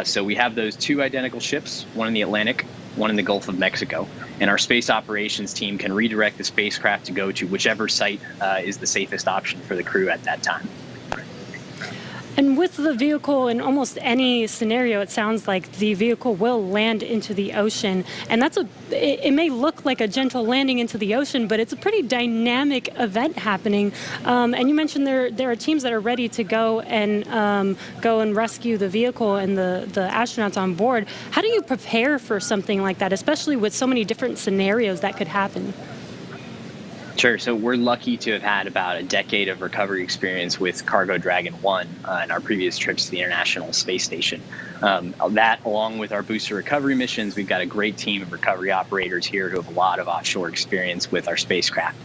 So we have those two identical ships, one in the Atlantic, one in the Gulf of Mexico. And our space operations team can redirect the spacecraft to go to whichever site is the safest option for the crew at that time. And with the vehicle, in almost any scenario, it sounds like the vehicle will land into the ocean. And it may look like a gentle landing into the ocean, but it's a pretty dynamic event happening. And you mentioned there are teams that are ready to go and rescue the vehicle and the astronauts on board. How do you prepare for something like that, especially with so many different scenarios that could happen? Sure. So we're lucky to have had about a decade of recovery experience with Cargo Dragon 1 in our previous trips to the International Space Station. That, along with our booster recovery missions, we've got a great team of recovery operators here who have a lot of offshore experience with our spacecraft.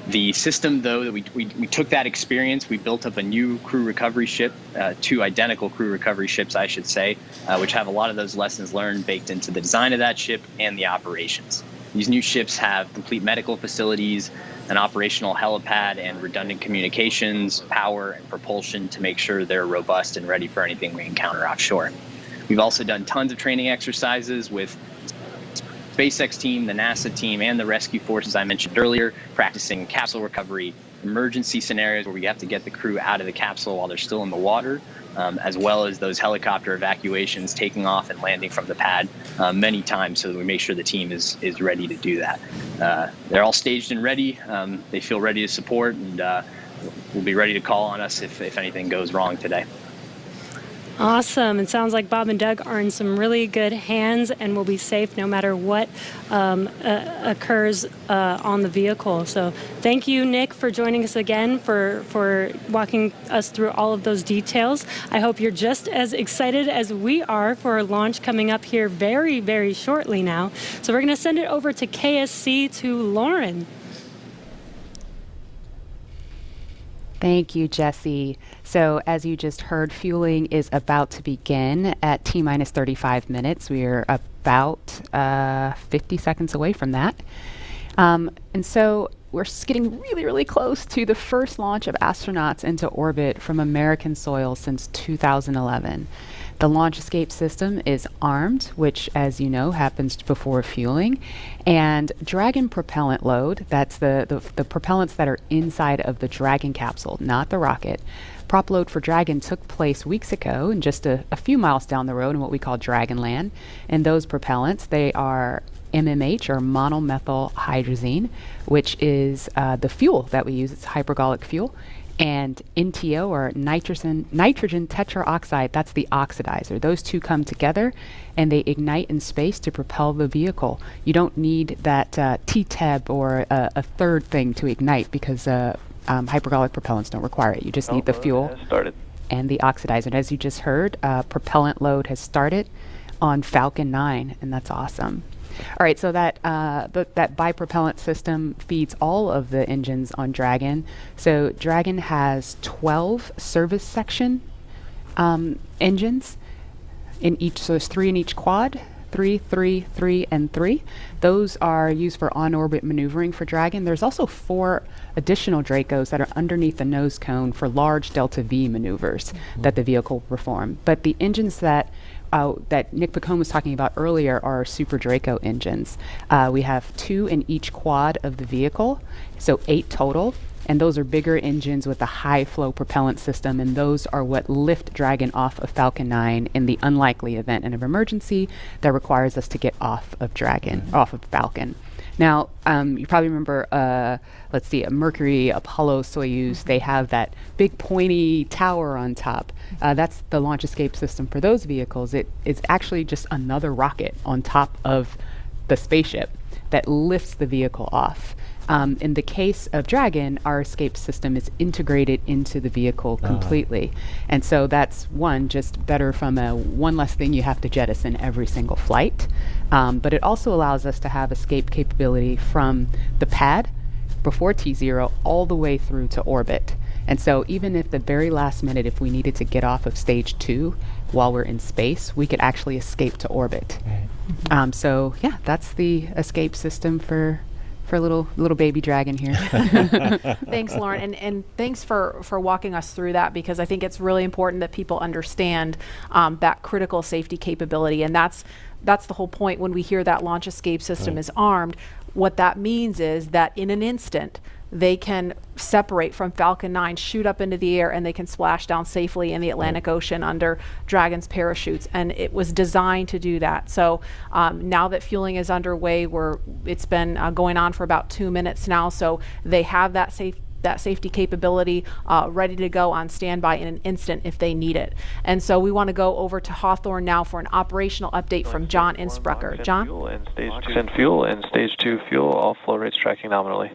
The system, though, that we took that experience, we built up a new crew recovery ship, two identical crew recovery ships, I should say, which have a lot of those lessons learned baked into the design of that ship and the operations. These new ships have complete medical facilities, an operational helipad, and redundant communications, power, and propulsion to make sure they're robust and ready for anything we encounter offshore. We've also done tons of training exercises with the SpaceX team, the NASA team, and the rescue forces I mentioned earlier, practicing capsule recovery, emergency scenarios where we have to get the crew out of the capsule while they're still in the water, as well as those helicopter evacuations, taking off and landing from the pad many times so that we make sure the team is ready to do that. They're all staged and ready. They feel ready to support, and will be ready to call on us if anything goes wrong today. Awesome. It sounds like Bob and Doug are in some really good hands and will be safe no matter what occurs on the vehicle. So thank you, Nick, for joining us again, for walking us through all of those details. I hope you're just as excited as we are for our launch coming up here very, very shortly now. So we're going to send it over to KSC to Lauren. Thank you, Jesse. So as you just heard, fueling is about to begin at T-minus 35 minutes. We are about 50 seconds away from that. And so we're getting really, really close to the first launch of astronauts into orbit from American soil since 2011. The launch escape system is armed, which, as you know, happens before fueling. And Dragon propellant load, that's the propellants that are inside of the Dragon capsule, not the rocket. Prop load for Dragon took place weeks ago and just a few miles down the road in what we call Dragonland. And those propellants, they are MMH, or monomethyl hydrazine, which is the fuel that we use. It's hypergolic fuel. And NTO, or nitrogen tetraoxide, that's the oxidizer. Those two come together and they ignite in space to propel the vehicle. You don't need that TTEB or a third thing to ignite because hypergolic propellants don't require it. You just need the fuel and the oxidizer. And as you just heard, propellant load has started on Falcon 9, and that's awesome. All right, so that bipropellant system feeds all of the engines on Dragon. So Dragon has 12 service section engines in each, so there's 3 in each quad, 3, 3, 3, and 3. Those are used for on-orbit maneuvering for Dragon. There's also 4 additional Dracos that are underneath the nose cone for large Delta V maneuvers that the vehicle will perform. But the engines that Nick Picone was talking about earlier are Super Draco engines. We have 2 in each quad of the vehicle, so 8 total. And those are bigger engines with a high flow propellant system, and those are what lift Dragon off of Falcon 9 in the unlikely event of emergency that requires us to get off of Dragon, off of Falcon. Now, you probably remember, let's see, a Mercury, Apollo, Soyuz, they have that big pointy tower on top. That's the launch escape system for those vehicles. It is actually just another rocket on top of the spaceship that lifts the vehicle off. In the case of Dragon, our escape system is integrated into the vehicle completely. And so that's just better from one less thing you have to jettison every single flight. But it also allows us to have escape capability from the pad before T0 all the way through to orbit. And so even if the very last minute, if we needed to get off of stage 2 while we're in space, we could actually escape to orbit. So yeah, that's the escape system for for a little baby Dragon here. Thanks, Lauren, and thanks for walking us through that, because I think it's really important that people understand that critical safety capability, and that's the whole point when we hear that launch escape system is armed. What that means is that in an instant, they can separate from Falcon 9, shoot up into the air, and they can splash down safely in the Atlantic Ocean under Dragon's parachutes. And it was designed to do that. So now that fueling is underway, it's been going on for about 2 minutes now. So they have that safety capability ready to go on standby in an instant if they need it. And so we want to go over to Hawthorne now for an operational update from John Innsbrucker. John? Fuel and stage 2 fuel, all flow rates tracking nominally.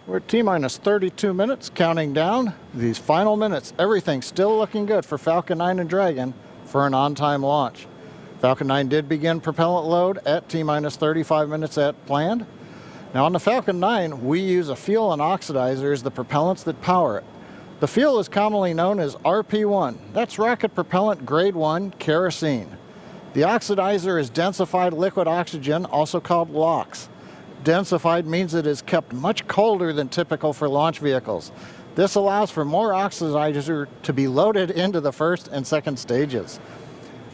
We're at T-minus 32 minutes, counting down. These final minutes, everything's still looking good for Falcon 9 and Dragon for an on-time launch. Falcon 9 did begin propellant load at T-minus 35 minutes at planned. Now on the Falcon 9, we use a fuel and oxidizer as the propellants that power it. The fuel is commonly known as RP1. That's rocket propellant grade 1 kerosene. The oxidizer is densified liquid oxygen, also called LOX. Densified means it is kept much colder than typical for launch vehicles. This allows for more oxidizer to be loaded into the first and second stages.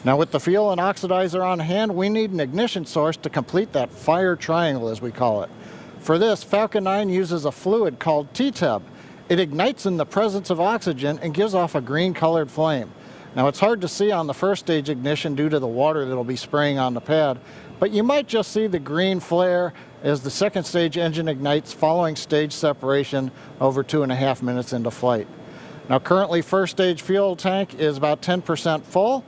Now with the fuel and oxidizer on hand, we need an ignition source to complete that fire triangle, as we call it. For this, Falcon 9 uses a fluid called T-Tub. It ignites in the presence of oxygen and gives off a green-colored flame. Now it's hard to see on the first stage ignition due to the water that'll be spraying on the pad, but you might just see the green flare as the second stage engine ignites following stage separation over 2.5 minutes into flight. Now currently first stage fuel tank is about 10% full.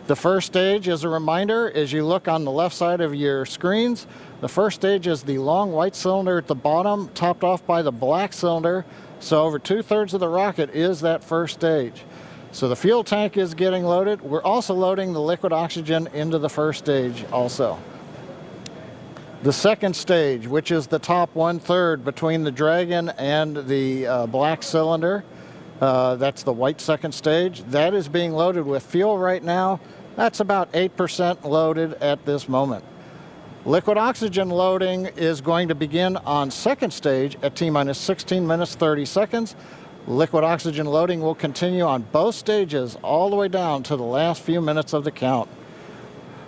The first stage, as a reminder, as you look on the left side of your screens, the first stage is the long white cylinder at the bottom, topped off by the black cylinder. So over 2/3 of the rocket is that first stage. So the fuel tank is getting loaded. We're also loading the liquid oxygen into the first stage also. The second stage, which is the top 1/3 between the Dragon and the black cylinder, that's the white second stage, that is being loaded with fuel right now. That's about 8% loaded at this moment. Liquid oxygen loading is going to begin on second stage at T-minus 16 minutes 30 seconds. Liquid oxygen loading will continue on both stages all the way down to the last few minutes of the count.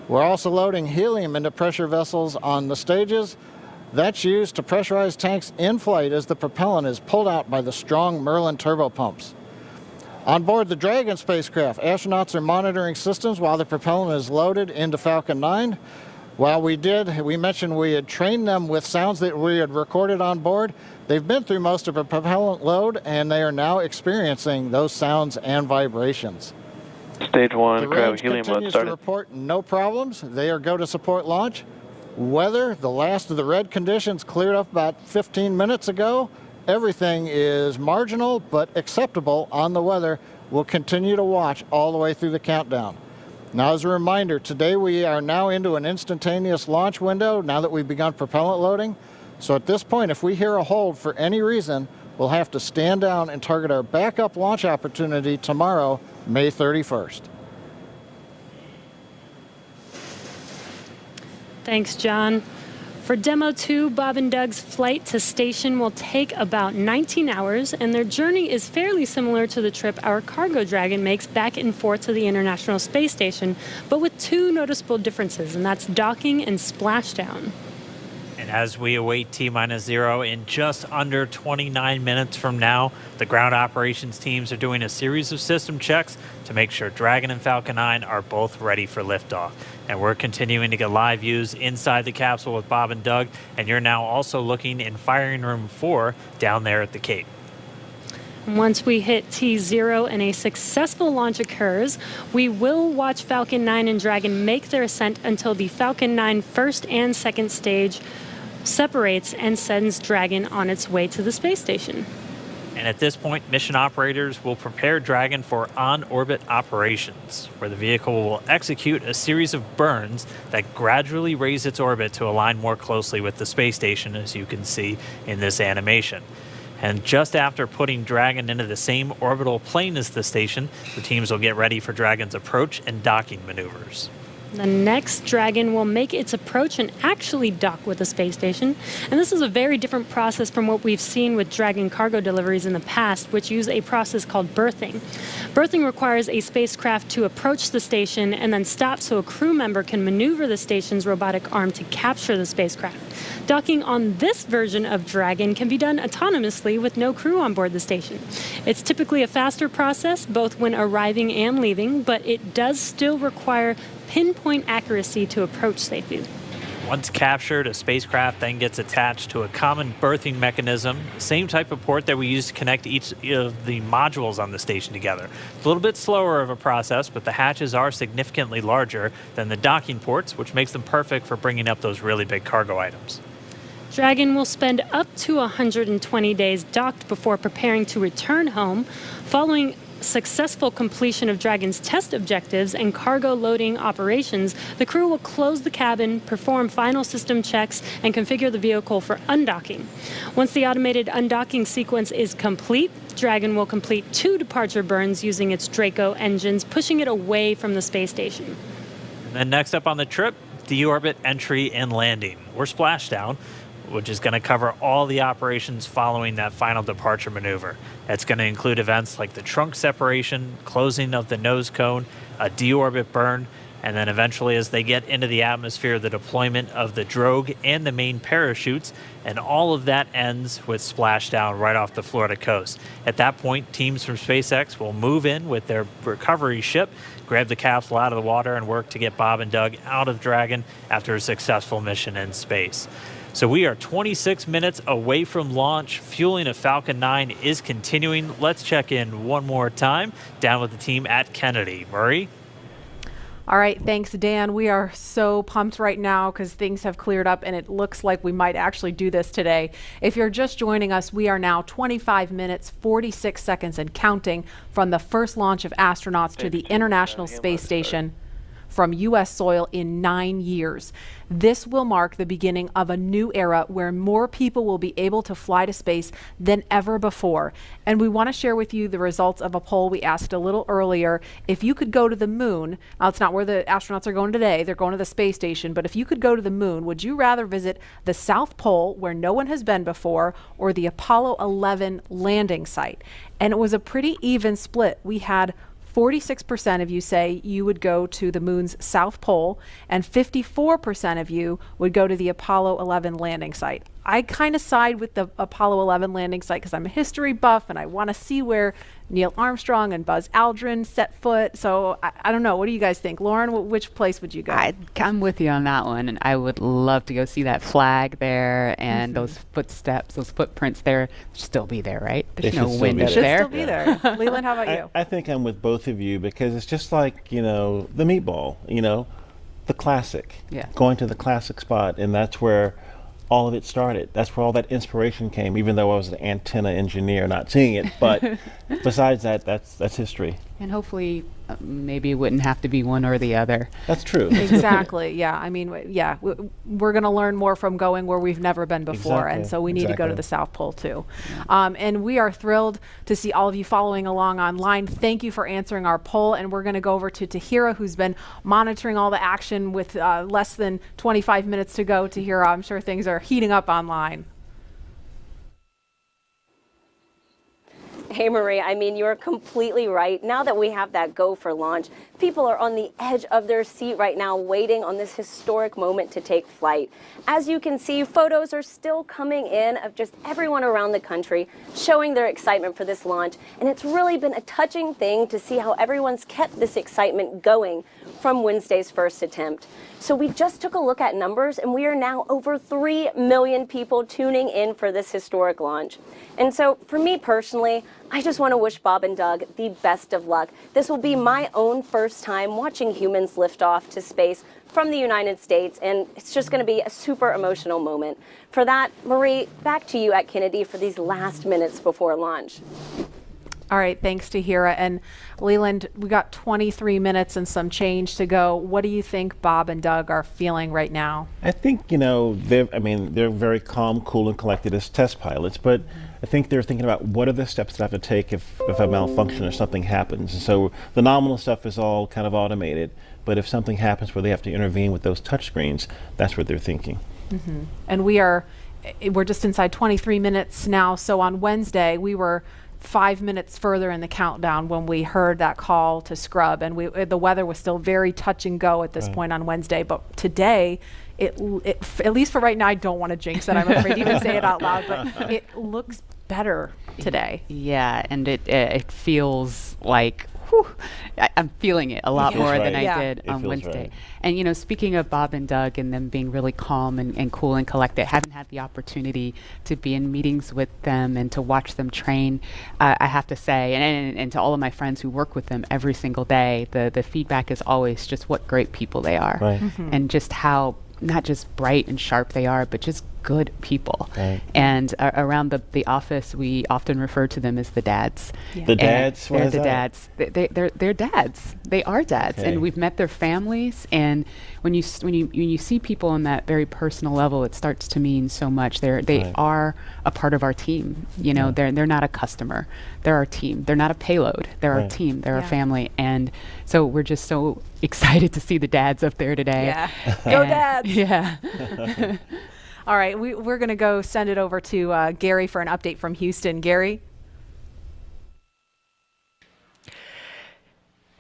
We're also loading helium into pressure vessels on the stages. That's used to pressurize tanks in flight as the propellant is pulled out by the strong Merlin turbopumps. On board the Dragon spacecraft, astronauts are monitoring systems while the propellant is loaded into Falcon 9. While we mentioned we had trained them with sounds that we had recorded on board. They've been through most of a propellant load, and they are now experiencing those sounds and vibrations. Stage 1, the cryo range helium mode continues started. to report no problems. They are go to support launch. Weather, the last of the red conditions cleared up about 15 minutes ago. Everything is marginal but acceptable on the weather. We'll continue to watch all the way through the countdown. Now, as a reminder, today we are now into an instantaneous launch window now that we've begun propellant loading. So at this point, if we hear a hold for any reason, we'll have to stand down and target our backup launch opportunity tomorrow, May 31st. Thanks, John. For Demo-2, Bob and Doug's flight to station will take about 19 hours, and their journey is fairly similar to the trip our Cargo Dragon makes back and forth to the International Space Station, but with two noticeable differences, and that's docking and splashdown. And as we await T-minus 0 in just under 29 minutes from now, the ground operations teams are doing a series of system checks to make sure Dragon and Falcon 9 are both ready for liftoff. And we're continuing to get live views inside the capsule with Bob and Doug, and you're now also looking in firing room 4 down there at the Cape. Once we hit T0 and a successful launch occurs, we will watch Falcon 9 and Dragon make their ascent until the Falcon 9 first and second stage separates and sends Dragon on its way to the space station. And at this point, mission operators will prepare Dragon for on-orbit operations, where the vehicle will execute a series of burns that gradually raise its orbit to align more closely with the space station, as you can see in this animation. And just after putting Dragon into the same orbital plane as the station, the teams will get ready for Dragon's approach and docking maneuvers. The next Dragon will make its approach and actually dock with the space station. And this is a very different process from what we've seen with Dragon cargo deliveries in the past, which use a process called berthing. Berthing requires a spacecraft to approach the station and then stop so a crew member can maneuver the station's robotic arm to capture the spacecraft. Docking on this version of Dragon can be done autonomously with no crew on board the station. It's typically a faster process, both when arriving and leaving, but it does still require pinpoint accuracy to approach safely. Once captured, a spacecraft then gets attached to a common berthing mechanism, the same type of port that we use to connect each of the modules on the station together. It's a little bit slower of a process, but the hatches are significantly larger than the docking ports, which makes them perfect for bringing up those really big cargo items. Dragon will spend up to 120 days docked before preparing to return home. Following successful completion of Dragon's test objectives and cargo loading operations, the crew will close the cabin, perform final system checks, and configure the vehicle for undocking. Once the automated undocking sequence is complete, Dragon will complete 2 departure burns using its Draco engines, pushing it away from the space station. And then next up on the trip, deorbit entry and landing, or splashdown, which is going to cover all the operations following that final departure maneuver. It's going to include events like the trunk separation, closing of the nose cone, a deorbit burn, and then eventually as they get into the atmosphere, the deployment of the drogue and the main parachutes, and all of that ends with splashdown right off the Florida coast. At that point, teams from SpaceX will move in with their recovery ship, grab the capsule out of the water, and work to get Bob and Doug out of Dragon after a successful mission in space. So we are 26 minutes away from launch. Fueling of Falcon 9 is continuing. Let's check in one more time down with the team at Kennedy. Murray? All right, thanks, Dan. We are so pumped right now because things have cleared up and it looks like we might actually do this today. If you're just joining us, we are now 25 minutes, 46 seconds and counting from the first launch of astronauts to the International Space Station from U.S. soil in 9 years. This will mark the beginning of a new era where more people will be able to fly to space than ever before. And we want to share with you the results of a poll we asked a little earlier. If you could go to the moon, now it's not where the astronauts are going today, they're going to the space station, but if you could go to the moon, would you rather visit the South Pole where no one has been before or the Apollo 11 landing site? And it was a pretty even split. We had 46% of you say you would go to the moon's south pole, and 54% of you would go to the Apollo 11 landing site. I kind of side with the Apollo 11 landing site because I'm a history buff and I want to see where Neil Armstrong and Buzz Aldrin set foot. So I don't know. What do you guys think? Lauren, which place would you go? I'm with you on that one. And I would love to go see that flag there and those footsteps, those footprints there. Still be there, right? There's no windage there. Should still be there. Leland, how about you? I think I'm with both of you because it's just like, the meatball, the classic. Yeah. Going to the classic spot. And that's where all of it started. That's where all that inspiration came, even though I was an antenna engineer not seeing it. But besides that, that's history. And hopefully maybe it wouldn't have to be one or the other. That's true. Exactly. Yeah. I mean, we're going to learn more from going where we've never been before. Exactly. And so we need to go to the South Pole too. And we are thrilled to see all of you following along online. Thank you for answering our poll. And we're going to go over to Tahira, who's been monitoring all the action with less than 25 minutes to go. Tahira, I'm sure things are heating up online. Hey, Marie, I mean, you're completely right. Now that we have that go for launch, people are on the edge of their seat right now waiting on this historic moment to take flight. As you can see, photos are still coming in of just everyone around the country showing their excitement for this launch. And it's really been a touching thing to see how everyone's kept this excitement going from Wednesday's first attempt. So we just took a look at numbers, and we are now over 3 million people tuning in for this historic launch. And so for me personally, I just want to wish Bob and Doug the best of luck. This will be my own first time watching humans lift off to space from the United States, and it's just going to be a super emotional moment. For that, Marie, back to you at Kennedy for these last minutes before launch. All right, thanks to Hira. And Leland, we got 23 minutes and some change to go. What do you think Bob and Doug are feeling right now? I think, they're very calm, cool, and collected as test pilots, but I think they're thinking about what are the steps that I have to take if a malfunction or something happens. And so the nominal stuff is all kind of automated, but if something happens where they have to intervene with those touchscreens, that's what they're thinking. Mm-hmm. And we're just inside 23 minutes now. So on Wednesday, we were 5 minutes further in the countdown when we heard that call to scrub, and the weather was still very touch and go at this point on Wednesday. But today, it at least for right now, I don't want to jinx it. I'm afraid to even say it out loud, but it looks better today. Yeah, and it feels like, whew, I'm feeling it a lot more than I did on Wednesday. Right. And speaking of Bob and Doug and them being really calm and cool and collected, haven't had the opportunity to be in meetings with them and to watch them train. I have to say, and to all of my friends who work with them every single day, the feedback is always just what great people they are, and just how not just bright and sharp they are, but just good people. Right. And around the office, we often refer to them as the dads. Yeah. The dads? They're the dads. They're dads. They are dads. Okay. And we've met their families. And when you see people on that very personal level, it starts to mean so much. They are a part of our team. They're not a customer. They're our team. They're not a payload. They're our team. They're our family. And so we're just so excited to see the dads up there today. Yeah. Go dads. Yeah. All right, we're going to go send it over to Gary for an update from Houston. Gary?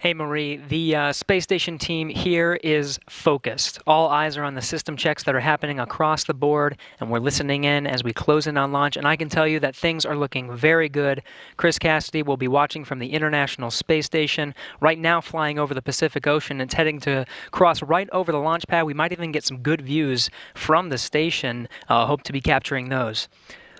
Hey, Marie. The space station team here is focused. All eyes are on the system checks that are happening across the board, and we're listening in as we close in on launch. And I can tell you that things are looking very good. Chris Cassidy will be watching from the International Space Station, right now flying over the Pacific Ocean. It's heading to cross right over the launch pad. We might even get some good views from the station. Hope to be capturing those.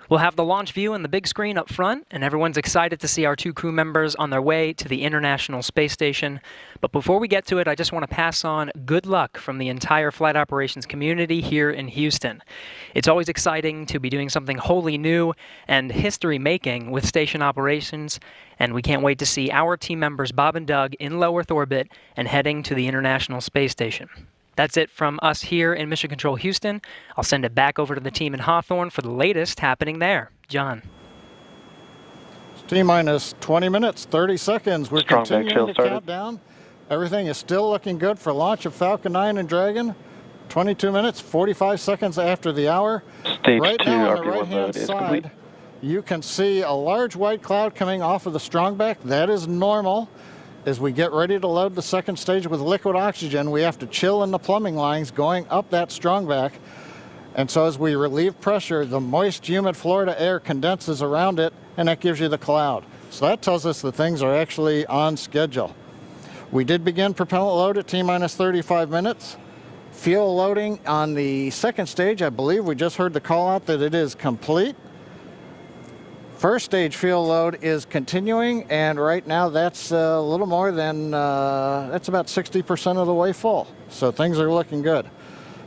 We'll have the launch view and the big screen up front, and everyone's excited to see our 2 crew members on their way to the International Space Station. But before we get to it, I just want to pass on good luck from the entire flight operations community here in Houston. It's always exciting to be doing something wholly new and history-making with station operations, and we can't wait to see our team members Bob and Doug in low Earth orbit and heading to the International Space Station. That's it from us here in Mission Control Houston. I'll send it back over to the team in Hawthorne for the latest happening there. John. T-minus 20 minutes, 30 seconds. We're continuing to count down. Everything is still looking good for launch of Falcon 9 and Dragon. 22 minutes, 45 seconds after the hour. Stage right 2 now on the RP1 right-hand mode is complete. side, you can see a large white cloud coming off of the strongback. That is normal. As we get ready to load the second stage with liquid oxygen, we have to chill in the plumbing lines going up that strongback. And so as we relieve pressure, the moist, humid Florida air condenses around it, and that gives you the cloud. So that tells us that things are actually on schedule. We did begin propellant load at T-minus 35 minutes. Fuel loading on the second stage, I believe we just heard the call out that it is complete. First stage fuel load is continuing, and right now that's a little more than, that's about 60% of the way full. So things are looking good.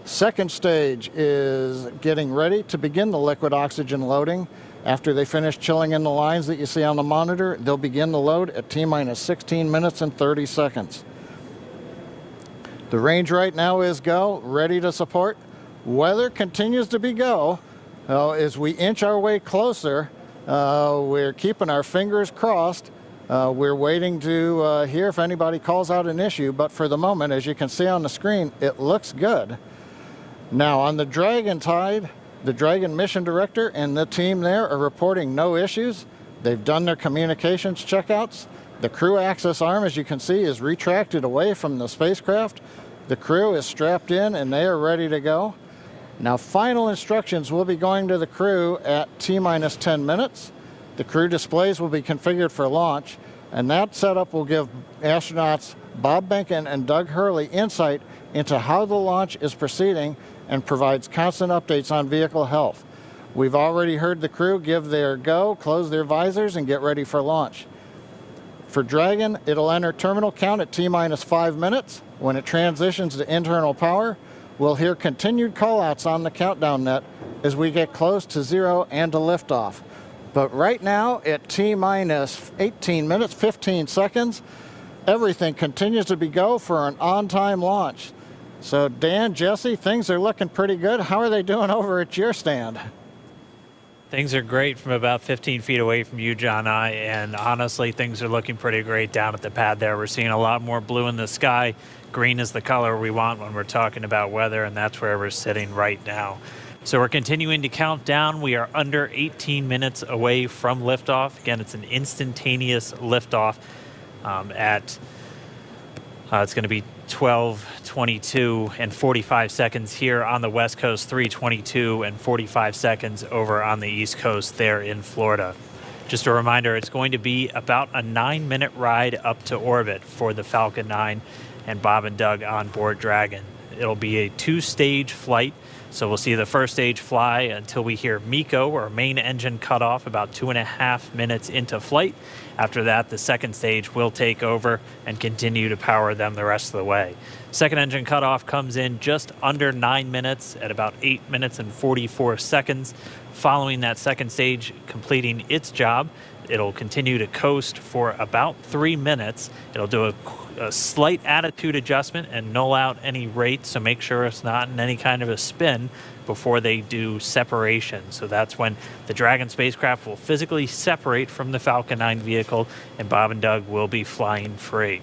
Second stage is getting ready to begin the liquid oxygen loading. After they finish chilling in the lines that you see on the monitor, they'll begin the load at T-minus 16 minutes and 30 seconds. The range right now is go, ready to support. Weather continues to be go. As we inch our way closer, we're keeping our fingers crossed. We're waiting to hear if anybody calls out an issue, but for the moment, as you can see on the screen, it looks good. Now on the Dragon side, the Dragon mission director and the team there are reporting no issues. They've done their communications checkouts. The crew access arm, as you can see, is retracted away from the spacecraft. The crew is strapped in and they are ready to go. Now, final instructions will be going to the crew at T-minus 10 minutes. The crew displays will be configured for launch, and that setup will give astronauts Bob Behnken and Doug Hurley insight into how the launch is proceeding and provides constant updates on vehicle health. We've already heard the crew give their go, close their visors, and get ready for launch. For Dragon, it'll enter terminal count at T-minus 5 minutes. When it transitions to internal power, we'll hear continued callouts on the countdown net as we get close to 0 and to liftoff. But right now, at T-minus 18 minutes, 15 seconds, everything continues to be go for an on-time launch. So Dan, Jesse, things are looking pretty good. How are they doing over at your stand? Things are great from about 15 feet away from you, John, and honestly, things are looking pretty great down at the pad there. We're seeing a lot more blue in the sky. Green is the color we want when we're talking about weather, and that's where we're sitting right now. So we're continuing to count down. We are under 18 minutes away from liftoff. Again, it's an instantaneous liftoff it's going to be 12:22 and 45 seconds here on the West Coast, 3:22 and 45 seconds over on the East Coast there in Florida. Just a reminder, it's going to be about a 9-minute ride up to orbit for the Falcon 9 and Bob and Doug on board Dragon. It'll be a 2-stage flight. So we'll see the first stage fly until we hear MECO, or main engine cutoff, about 2.5 minutes into flight. After that, the second stage will take over and continue to power them the rest of the way. Second engine cutoff comes in just under 9 minutes at about 8 minutes and 44 seconds. Following that second stage completing its job, it'll continue to coast for about 3 minutes. It'll do a slight attitude adjustment and null out any rate, so make sure it's not in any kind of a spin before they do separation. So that's when the Dragon spacecraft will physically separate from the Falcon 9 vehicle, and Bob and Doug will be flying free.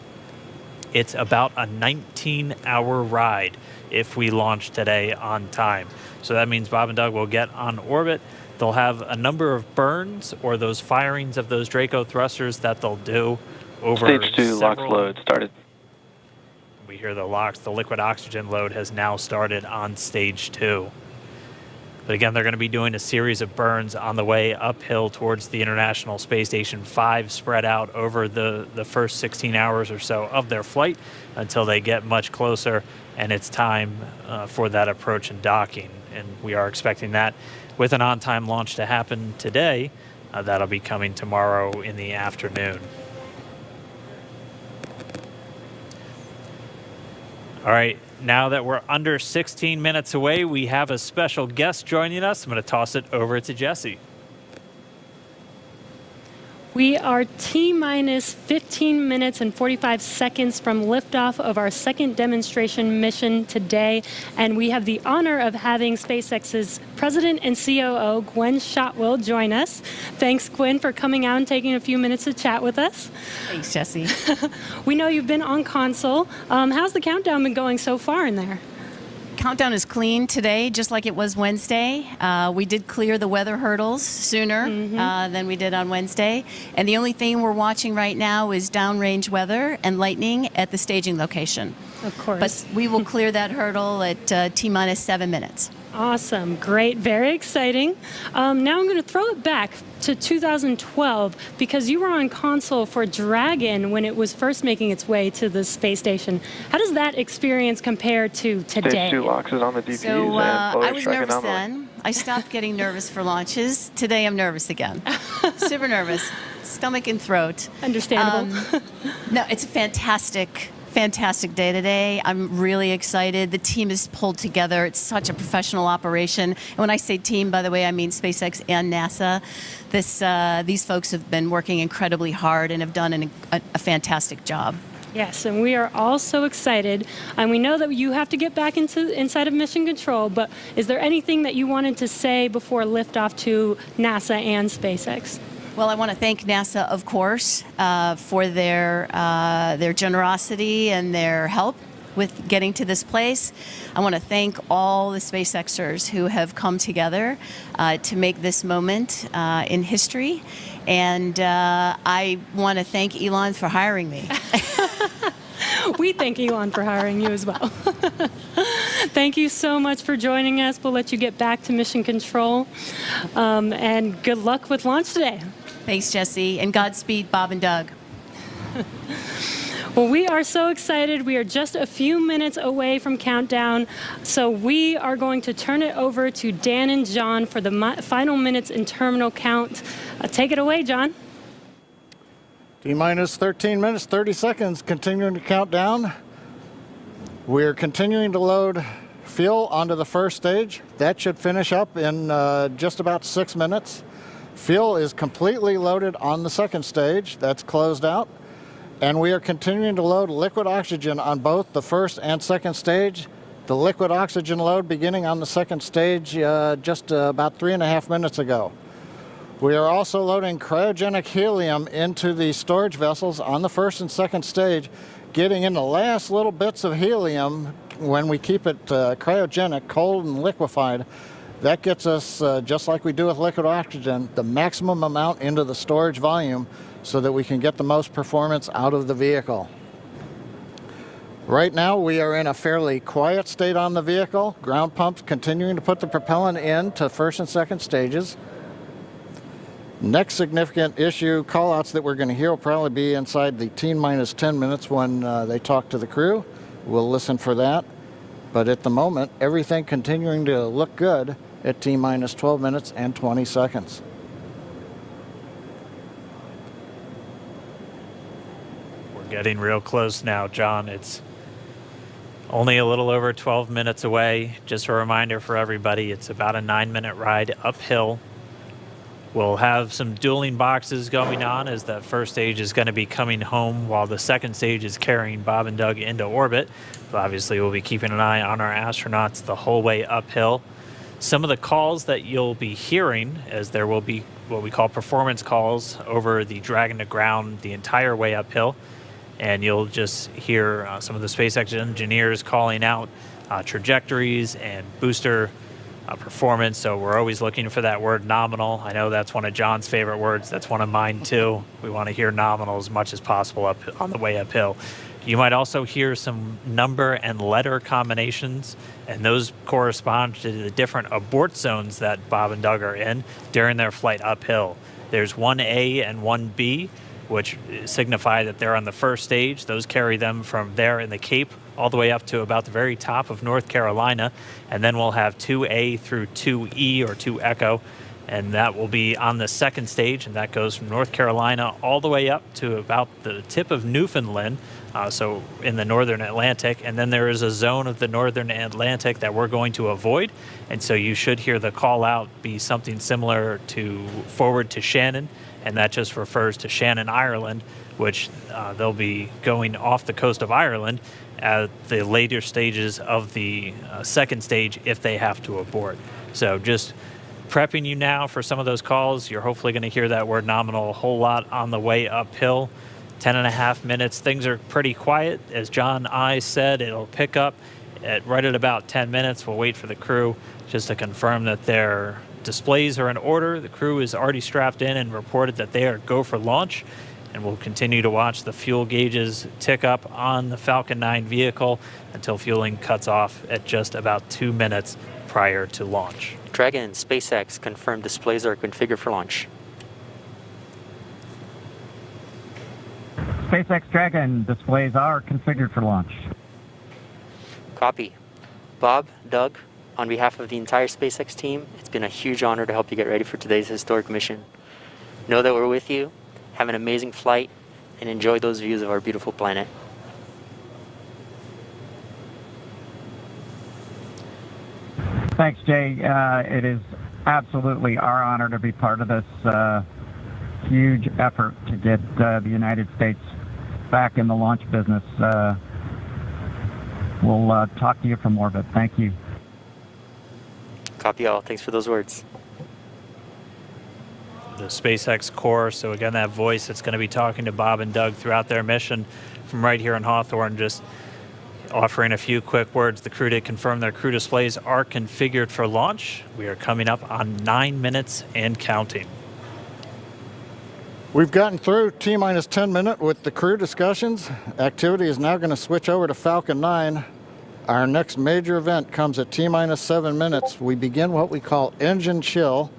It's about a 19-hour ride if we launch today on time. So that means Bob and Doug will get on orbit. They'll have a number of burns, or those firings of those Draco thrusters that they'll do over Stage 2 LOX load started. We hear the LOX, the liquid oxygen load has now started on Stage 2. But again, they're going to be doing a series of burns on the way uphill towards the International Space Station 5, spread out over the first 16 hours or so of their flight until they get much closer, and it's time for that approach and docking. And we are expecting that with an on-time launch to happen today. That'll be coming tomorrow in the afternoon. All right, now that we're under 16 minutes away, we have a special guest joining us. I'm going to toss it over to Jesse. We are T-minus 15 minutes and 45 seconds from liftoff of our second demonstration mission today, and we have the honor of having SpaceX's President and COO, Gwen Shotwell, join us. Thanks, Gwen, for coming out and taking a few minutes to chat with us. Thanks, Jesse. We know you've been on console. How's the countdown been going so far in there? Countdown is clean today, just like it was Wednesday. We did clear the weather hurdles sooner than we did on Wednesday. And the only thing we're watching right now is downrange weather and lightning at the staging location. Of course. But we will clear that hurdle at T-minus 7 minutes. Awesome. Great. Very exciting. Now I'm going to throw it back to 2012 because you were on console for Dragon when it was first making its way to the space station. How does that experience compare to today? Stage 2 LOX is on the DPUs. So I was nervous then. I stopped getting nervous for launches. Today I'm nervous again. Super nervous. Stomach and throat. Understandable. No, it's a fantastic day today. I'm really excited. The team is pulled together. It's such a professional operation. And when I say team, by the way, I mean SpaceX and NASA. These folks have been working incredibly hard and have done a fantastic job. Yes, and we are all so excited. And we know that you have to get back inside of Mission Control, but is there anything that you wanted to say before liftoff to NASA and SpaceX? Well, I want to thank NASA, of course, for their generosity and their help with getting to this place. I want to thank all the SpaceXers who have come together to make this moment in history. And I want to thank Elon for hiring me. We thank Elon for hiring you as well. Thank you so much for joining us. We'll let you get back to Mission Control. And good luck with launch today. Thanks, Jesse. And Godspeed, Bob and Doug. Well, we are so excited. We are just a few minutes away from countdown. So we are going to turn it over to Dan and John for the final minutes in terminal count. Take it away, John. T-minus 13 minutes, 30 seconds, continuing to count down. We're continuing to load fuel onto the first stage. That should finish up in just about 6 minutes. Fuel is completely loaded on the second stage. That's closed out. And we are continuing to load liquid oxygen on both the first and second stage. The liquid oxygen load beginning on the second stage just about 3.5 minutes ago. We are also loading cryogenic helium into the storage vessels on the first and second stage, getting in the last little bits of helium when we keep it cryogenic, cold and liquefied. That gets us, just like we do with liquid oxygen, the maximum amount into the storage volume so that we can get the most performance out of the vehicle. Right now we are in a fairly quiet state on the vehicle. Ground pumps continuing to put the propellant in to first and second stages. Next significant issue callouts that we're going to hear will probably be inside the T-minus 10 minutes when they talk to the crew. We'll listen for that. But at the moment, everything continuing to look good at T-minus 12 minutes and 20 seconds. Getting real close now, John. It's only a little over 12 minutes away. Just a reminder for everybody, it's about a 9-minute ride uphill. We'll have some dueling boxes going on as that first stage is going to be coming home while the second stage is carrying Bob and Doug into orbit. But obviously, we'll be keeping an eye on our astronauts the whole way uphill. Some of the calls that you'll be hearing, as there will be what we call performance calls over the Dragon to ground the entire way uphill. And you'll just hear some of the SpaceX engineers calling out trajectories and booster performance. So we're always looking for that word nominal. I know that's one of John's favorite words. That's one of mine too. We want to hear nominal as much as possible up on the way uphill. You might also hear some number and letter combinations, and those correspond to the different abort zones that Bob and Doug are in during their flight uphill. There's 1A and 1B, which signify that they're on the first stage. Those carry them from there in the Cape all the way up to about the very top of North Carolina. And then we'll have 2A through 2E or 2 Echo, and that will be on the second stage, and that goes from North Carolina all the way up to about the tip of Newfoundland, so in the northern Atlantic. And then there is a zone of the northern Atlantic that we're going to avoid, and so you should hear the call out be something similar to forward to Shannon, and that just refers to Shannon, Ireland, which they'll be going off the coast of Ireland at the later stages of the second stage if they have to abort. So just prepping you now for some of those calls. You're hopefully going to hear that word nominal a whole lot on the way uphill. 10.5 minutes. Things are pretty quiet. As John I said, it'll pick up right at about 10 minutes. We'll wait for the crew just to confirm that their displays are in order. The crew is already strapped in and reported that they are go for launch. And we'll continue to watch the fuel gauges tick up on the Falcon 9 vehicle until fueling cuts off at just about 2 minutes prior to launch. Dragon, SpaceX, confirmed displays are configured for launch. SpaceX Dragon, displays are configured for launch. Copy. Bob, Doug, on behalf of the entire SpaceX team, it's been a huge honor to help you get ready for today's historic mission. Know that we're with you, have an amazing flight, and enjoy those views of our beautiful planet. Thanks, Jay. It is absolutely our honor to be part of this huge effort to get the United States back in the launch business. We'll talk to you from orbit. Thank you. Copy all. Thanks for those words. The SpaceX core, so again, that voice that's going to be talking to Bob and Doug throughout their mission from right here in Hawthorne, just offering a few quick words. The crew did confirm their crew displays are configured for launch. We are coming up on 9 minutes and counting. We've gotten through T-minus 10 minute with the crew discussions. Activity is now going to switch over to Falcon 9. Our next major event comes at T-minus 7 minutes. We begin what we call engine chill.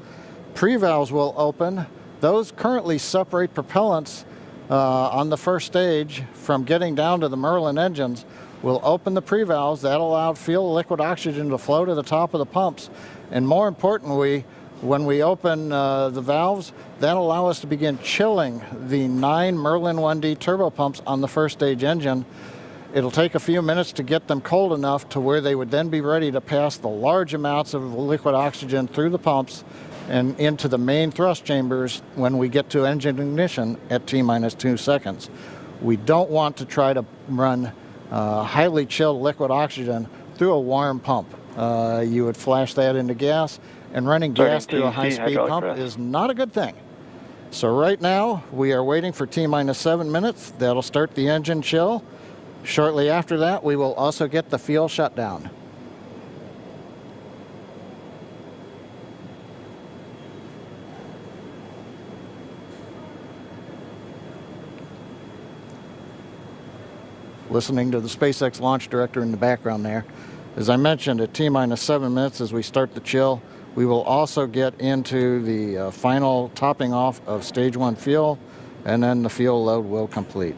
Pre-valves will open. Those currently separate propellants on the first stage from getting down to the Merlin engines will open the pre-valves that allow fuel liquid oxygen to flow to the top of the pumps. And more importantly, when we open the valves, that allow us to begin chilling the 9 Merlin 1D turbo pumps on the first stage engine. It'll take a few minutes to get them cold enough to where they would then be ready to pass the large amounts of liquid oxygen through the pumps and into the main thrust chambers when we get to engine ignition at T-minus 2 seconds. We don't want to try to run highly chilled liquid oxygen through a warm pump. You would flash that into gas, and running gas through a high-speed pump is not a good thing. So right now, we are waiting for T-minus 7 minutes. That'll start the engine chill. Shortly after that, we will also get the fuel shutdown. Listening to the SpaceX launch director in the background there. As I mentioned, at T-minus 7 minutes as we start the chill, we will also get into the final topping off of stage 1 fuel, and then the fuel load will complete.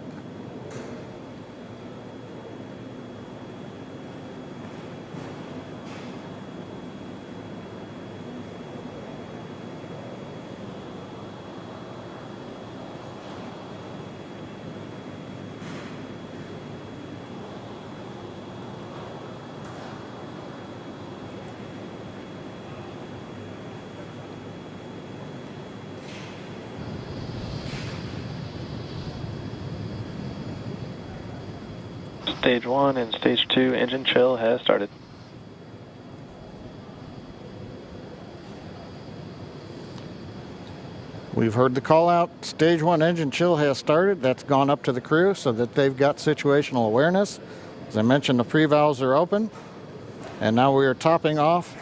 Stage 1 and Stage 2 engine chill has started. We've heard the call out. Stage 1 engine chill has started. That's gone up to the crew so that they've got situational awareness. As I mentioned, the pre-valves are open. And now we are topping off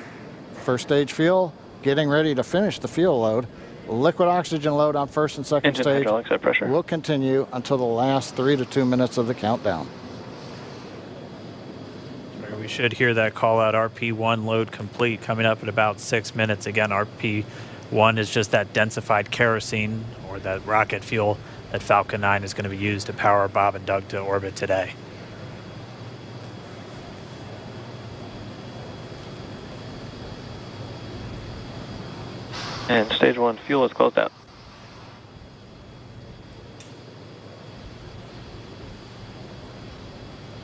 first stage fuel, getting ready to finish the fuel load. Liquid oxygen load on first and second Engine stage hydraulics at pressure. will continue until the last 3 to 2 minutes of the countdown. We should hear that call out RP1 load complete coming up in about 6 minutes. Again, RP1 is just that densified kerosene or that rocket fuel that Falcon 9 is going to be used to power Bob and Doug to orbit today. And Stage 1 fuel is closed out.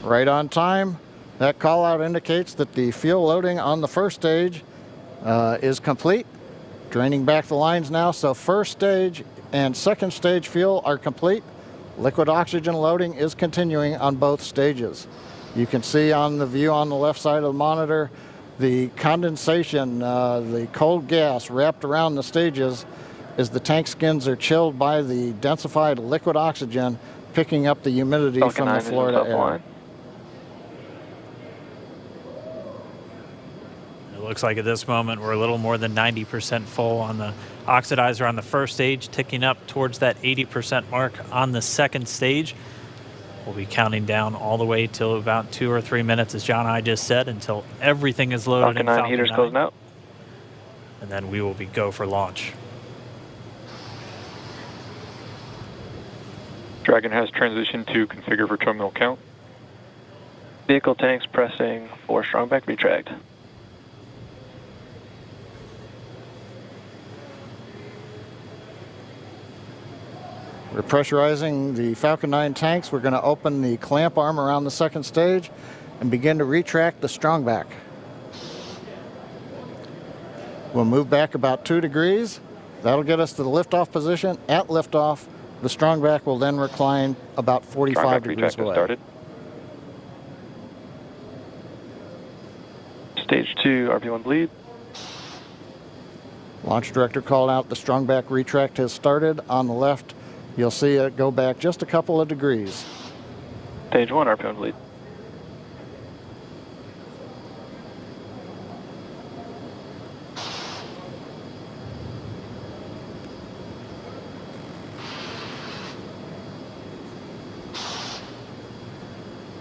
Right on time. That call out indicates that the fuel loading on the first stage is complete. Draining back the lines now, so first stage and second stage fuel are complete. Liquid oxygen loading is continuing on both stages. You can see on the view on the left side of the monitor the condensation, the cold gas wrapped around the stages as the tank skins are chilled by the densified liquid oxygen picking up the humidity Falcon from the 9 is Florida in air. line. It looks like at this moment we're a little more than 90% full on the oxidizer on the first stage, ticking up towards that 80% mark on the second stage. We'll be counting down all the way till about 2 or 3 minutes, as John and I just said, until everything is loaded Falcon in 9 Falcon heaters 9. closing out. And then we will be go for launch. Dragon has transitioned to configure for terminal count. Vehicle tanks pressing for strongback retract. We're pressurizing the Falcon 9 tanks. We're going to open the clamp arm around the second stage and begin to retract the strongback. We'll move back about 2 degrees. That'll get us to the liftoff position. At liftoff, the strongback will then recline about 45 degrees away. Started. Stage 2, RP1 bleed. Launch director called out the strongback retract has started. On the left, you'll see it go back just a couple of degrees. Stage 1, RP1 bleed.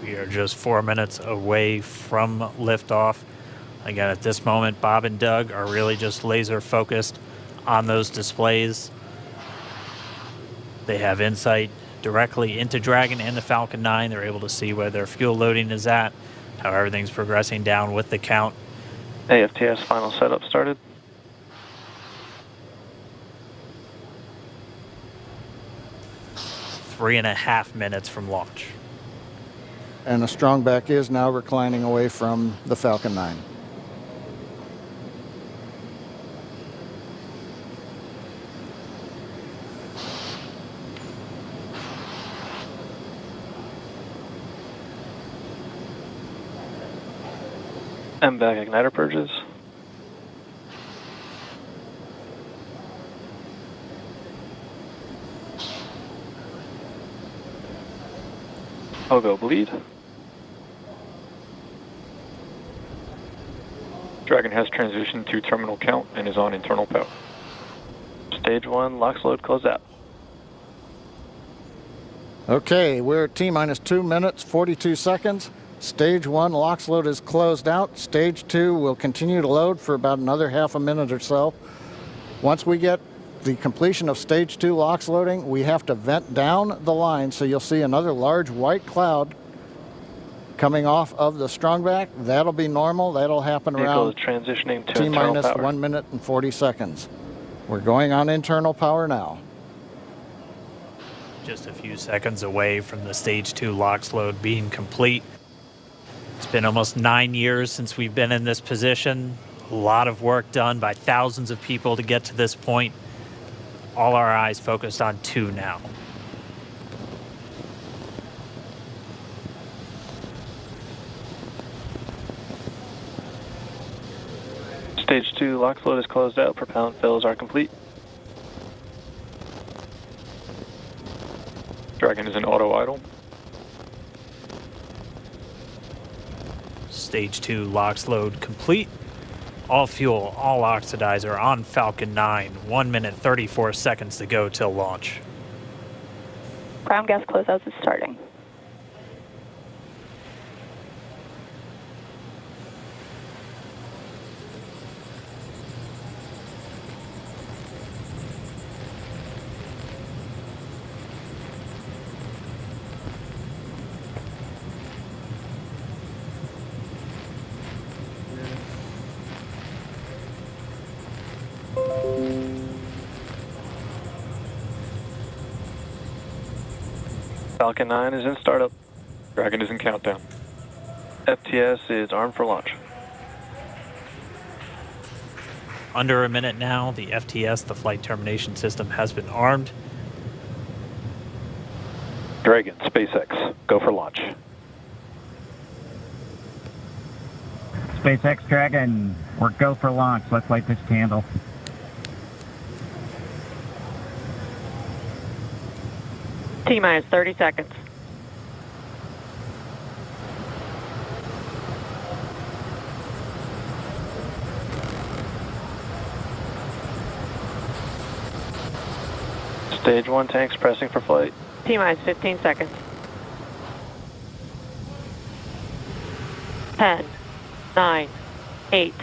We are just 4 minutes away from liftoff. Again, at this moment, Bob and Doug are really just laser focused on those displays. They have insight directly into Dragon and the Falcon 9. They're able to see where their fuel loading is at, how everything's progressing down with the count. AFTS final setup started. Three and a half minutes from launch. And the strongback is now reclining away from the Falcon 9. MVAC igniter purges. Pogo bleed. Dragon has transitioned to terminal count and is on internal power. Stage 1, LOX load close out. Okay, we're at T-minus 2 minutes, 42 seconds. Stage 1 LOX load is closed out. Stage 2 will continue to load for about another half a minute or so. Once we get the completion of Stage 2 LOX loading, we have to vent down the line, so you'll see another large white cloud coming off of the strongback. That'll be normal. That'll happen around transitioning to T-minus internal power. 1 minute and 40 seconds. We're going on internal power now. Just a few seconds away from the Stage 2 LOX load being complete. It's been almost 9 years since we've been in this position. A lot of work done by thousands of people to get to this point. All our eyes focused on 2 now. Stage 2 LOX load is closed out. Propellant fills are complete. Dragon is in auto idle. Stage 2 LOX load complete. All fuel, all oxidizer on Falcon 9. 1 minute 34 seconds to go till launch. Ground gas closeouts is starting. Falcon 9 is in startup. Dragon is in countdown. FTS is armed for launch. Under a minute now, the FTS, the flight termination system, has been armed. Dragon, SpaceX, go for launch. SpaceX Dragon, we're go for launch. Let's light this candle. T-minus 30 seconds. Stage 1 tanks pressing for flight. T-minus 15 seconds. 10, 9, 8,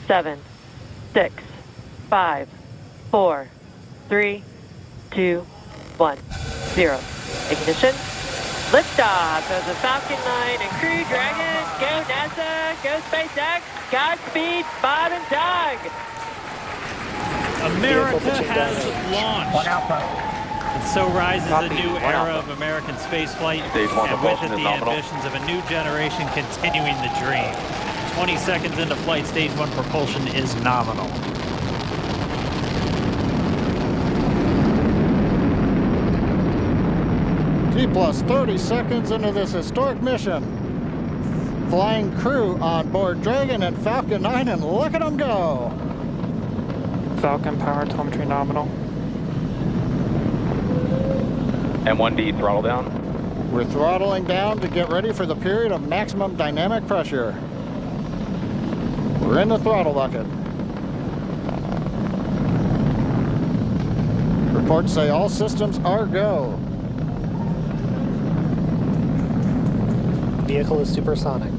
7, 6, 5, 4, 3, 2, 1, 0. Ignition. Liftoff of the Falcon 9 and Crew Dragon. Go NASA, go SpaceX. Godspeed, Bob and Doug. America has launched. And so rises a new era of American spaceflight, and with it the ambitions of a new generation continuing the dream. 20 seconds into flight, Stage 1 propulsion is nominal. T plus 30 seconds into this historic mission. Flying crew on board Dragon and Falcon 9, and look at them go. Falcon power telemetry nominal. M1D throttle down. We're throttling down to get ready for the period of maximum dynamic pressure. We're in the throttle bucket. Reports say all systems are go. Vehicle is supersonic.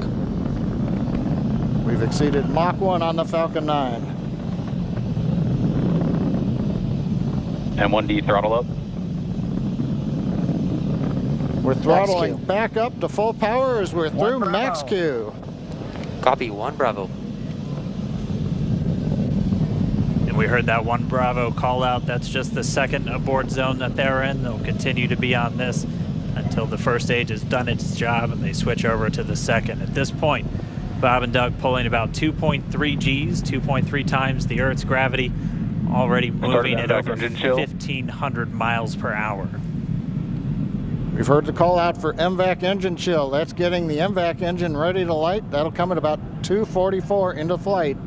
We've exceeded Mach 1 on the Falcon 9. M1D throttle up. We're throttling back up to full power as we're through max Q. Copy, 1 Bravo. And we heard that 1 Bravo call out. That's just the second abort zone that they're in. They'll continue to be on this until the first stage has done its job and they switch over to the second. At this point, Bob and Doug pulling about 2.3 Gs, 2.3 times the Earth's gravity, already moving at over 1,500 miles per hour. We've heard the call out for MVAC engine chill. That's getting the MVAC engine ready to light. That'll come at about 2:44 into flight.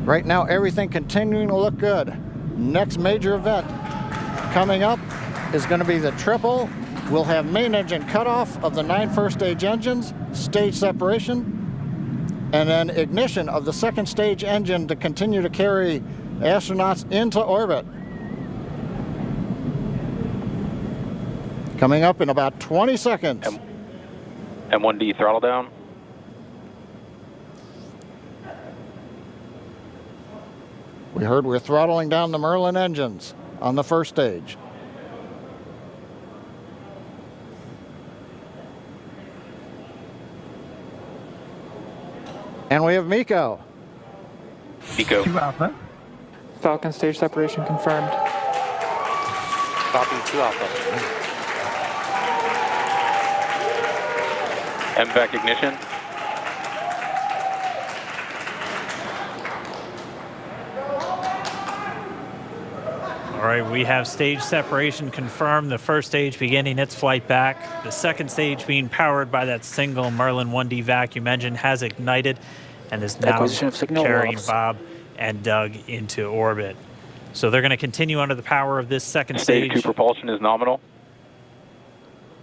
Right now, everything continuing to look good. Next major event coming up is going to be the triple. We'll have main engine cutoff of the 9 first stage engines, stage separation, and then ignition of the second stage engine to continue to carry astronauts into orbit. Coming up in about 20 seconds. M1D throttle down. We heard we're throttling down the Merlin engines on the first stage. And we have MECO. MECO. 2 Alpha. Falcon stage separation confirmed. Copy, 2 Alpha. MVAC ignition. All right, we have stage separation confirmed. The first stage beginning its flight back. The second stage being powered by that single Merlin 1D vacuum engine has ignited and is now carrying Bob and Doug into orbit. So they're going to continue under the power of this second stage. Stage 2 propulsion is nominal.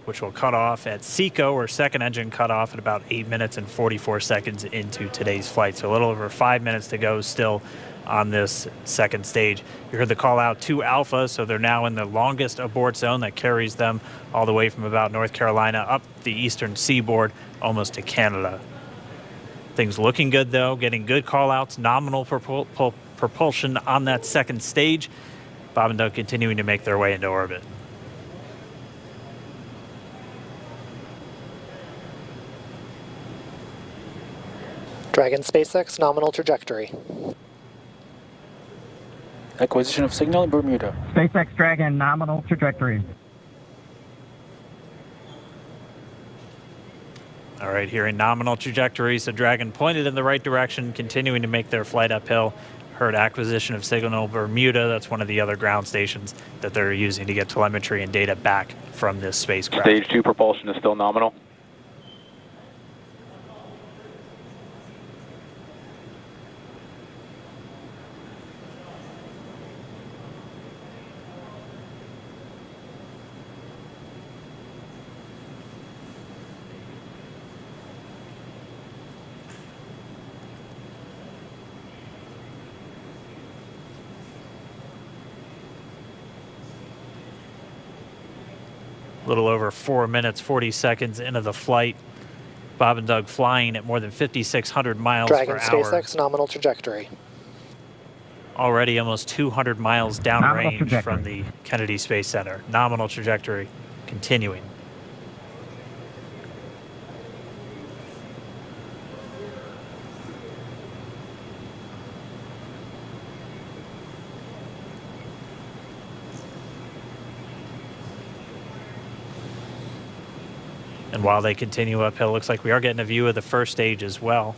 Which will cut off at SECO, or second engine cutoff, at about 8 minutes and 44 seconds into today's flight. So a little over 5 minutes to go still on this second stage. You heard the call out 2 Alpha, so they're now in the longest abort zone that carries them all the way from about North Carolina up the eastern seaboard, almost to Canada. Things looking good though, getting good call outs, nominal propulsion on that second stage. Bob and Doug continuing to make their way into orbit. Dragon SpaceX nominal trajectory. Acquisition of signal in Bermuda. SpaceX Dragon nominal trajectory. All right, here in nominal trajectory, so Dragon pointed in the right direction, continuing to make their flight uphill. Heard acquisition of signal Bermuda. That's one of the other ground stations that they're using to get telemetry and data back from this spacecraft. Stage 2 propulsion is still nominal. A little over 4 minutes, 40 seconds into the flight. Bob and Doug flying at more than 5,600 miles Dragon per hour. SpaceX nominal trajectory. Already almost 200 miles downrange from the Kennedy Space Center. Nominal trajectory continuing. And while they continue uphill, looks like we are getting a view of the first stage as well.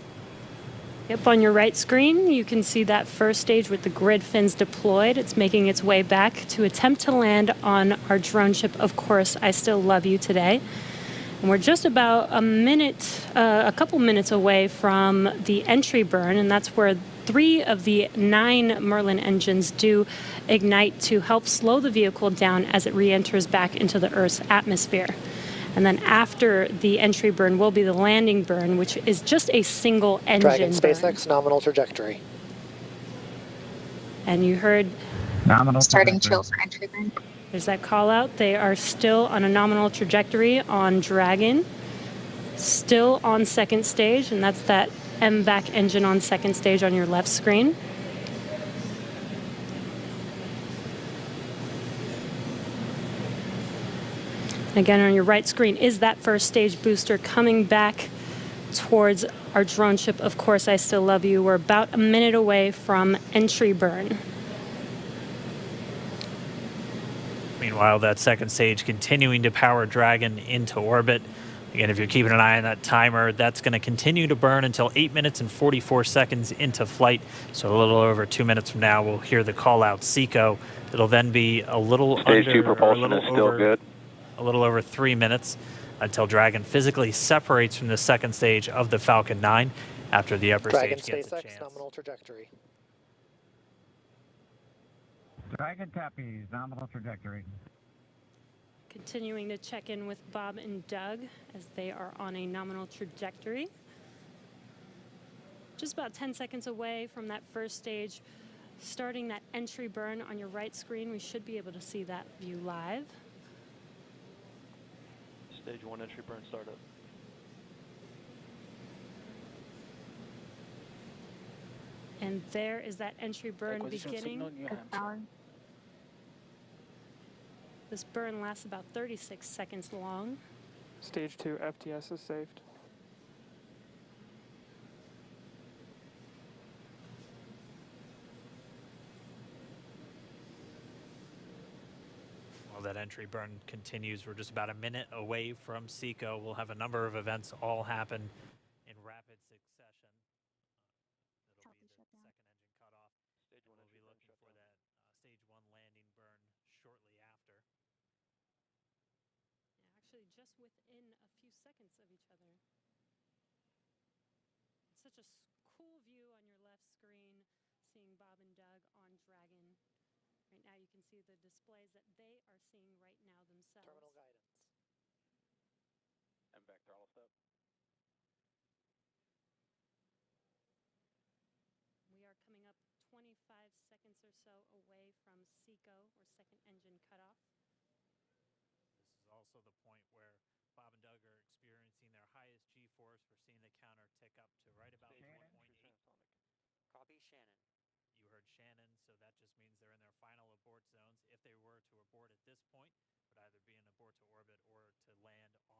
Yep, on your right screen, you can see that first stage with the grid fins deployed. It's making its way back to attempt to land on our drone ship, Of Course, I Still Love You Today. And we're just about a couple minutes away from the entry burn, and that's where 3 of the 9 Merlin engines do ignite to help slow the vehicle down as it re-enters back into the Earth's atmosphere. And then after the entry burn will be the landing burn, which is just a single engine Dragon SpaceX nominal trajectory. And you heard nominal starting chill for entry burn. There's that call out. They are still on a nominal trajectory on Dragon, still on second stage, and that's that MVAC engine on second stage on your left screen. Again, on your right screen is that first stage booster coming back towards our drone ship. Of course, I still love you. We're about a minute away from entry burn. Meanwhile, that second stage continuing to power Dragon into orbit. Again, if you're keeping an eye on that timer, that's going to continue to burn until 8 minutes and 44 seconds into flight. So a little over 2 minutes from now, we'll hear the call out SECO. It'll then be a little Stage under, 2 propulsion is still good. A little over 3 minutes until Dragon physically separates from the second stage of the Falcon 9 after the upper Dragon stage gets a SpaceX chance. nominal trajectory. Dragon copies, nominal trajectory. Continuing to check in with Bob and Doug as they are on a nominal trajectory. Just about 10 seconds away from that first stage, starting that entry burn on your right screen. We should be able to see that view live. Stage 1 entry burn startup. And there is that entry burn beginning. This burn lasts about 36 seconds long. Stage 2 FTS is saved. While that entry burn continues, we're just about a minute away from SECO. We'll have a number of events all happen in rapid succession. It'll be the second engine cutoff. We'll be looking for that stage 1 landing burn shortly after. Actually, just within a few seconds of each other. It's such a cool view on your left screen, seeing Bob and Doug on Dragon. Right now you can see the displays that they are seeing right now themselves. Terminal guidance. And back throttle step. We are coming up 25 seconds or so away from SECO, or second engine cutoff. This is also the point where Bob and Doug are experiencing their highest G-force. We're seeing the counter tick up to right about 1.8. Copy Shannon. You heard Shannon, so that just means they're in their final abort zones. If they were to abort at this point, would either be an abort to orbit or to land off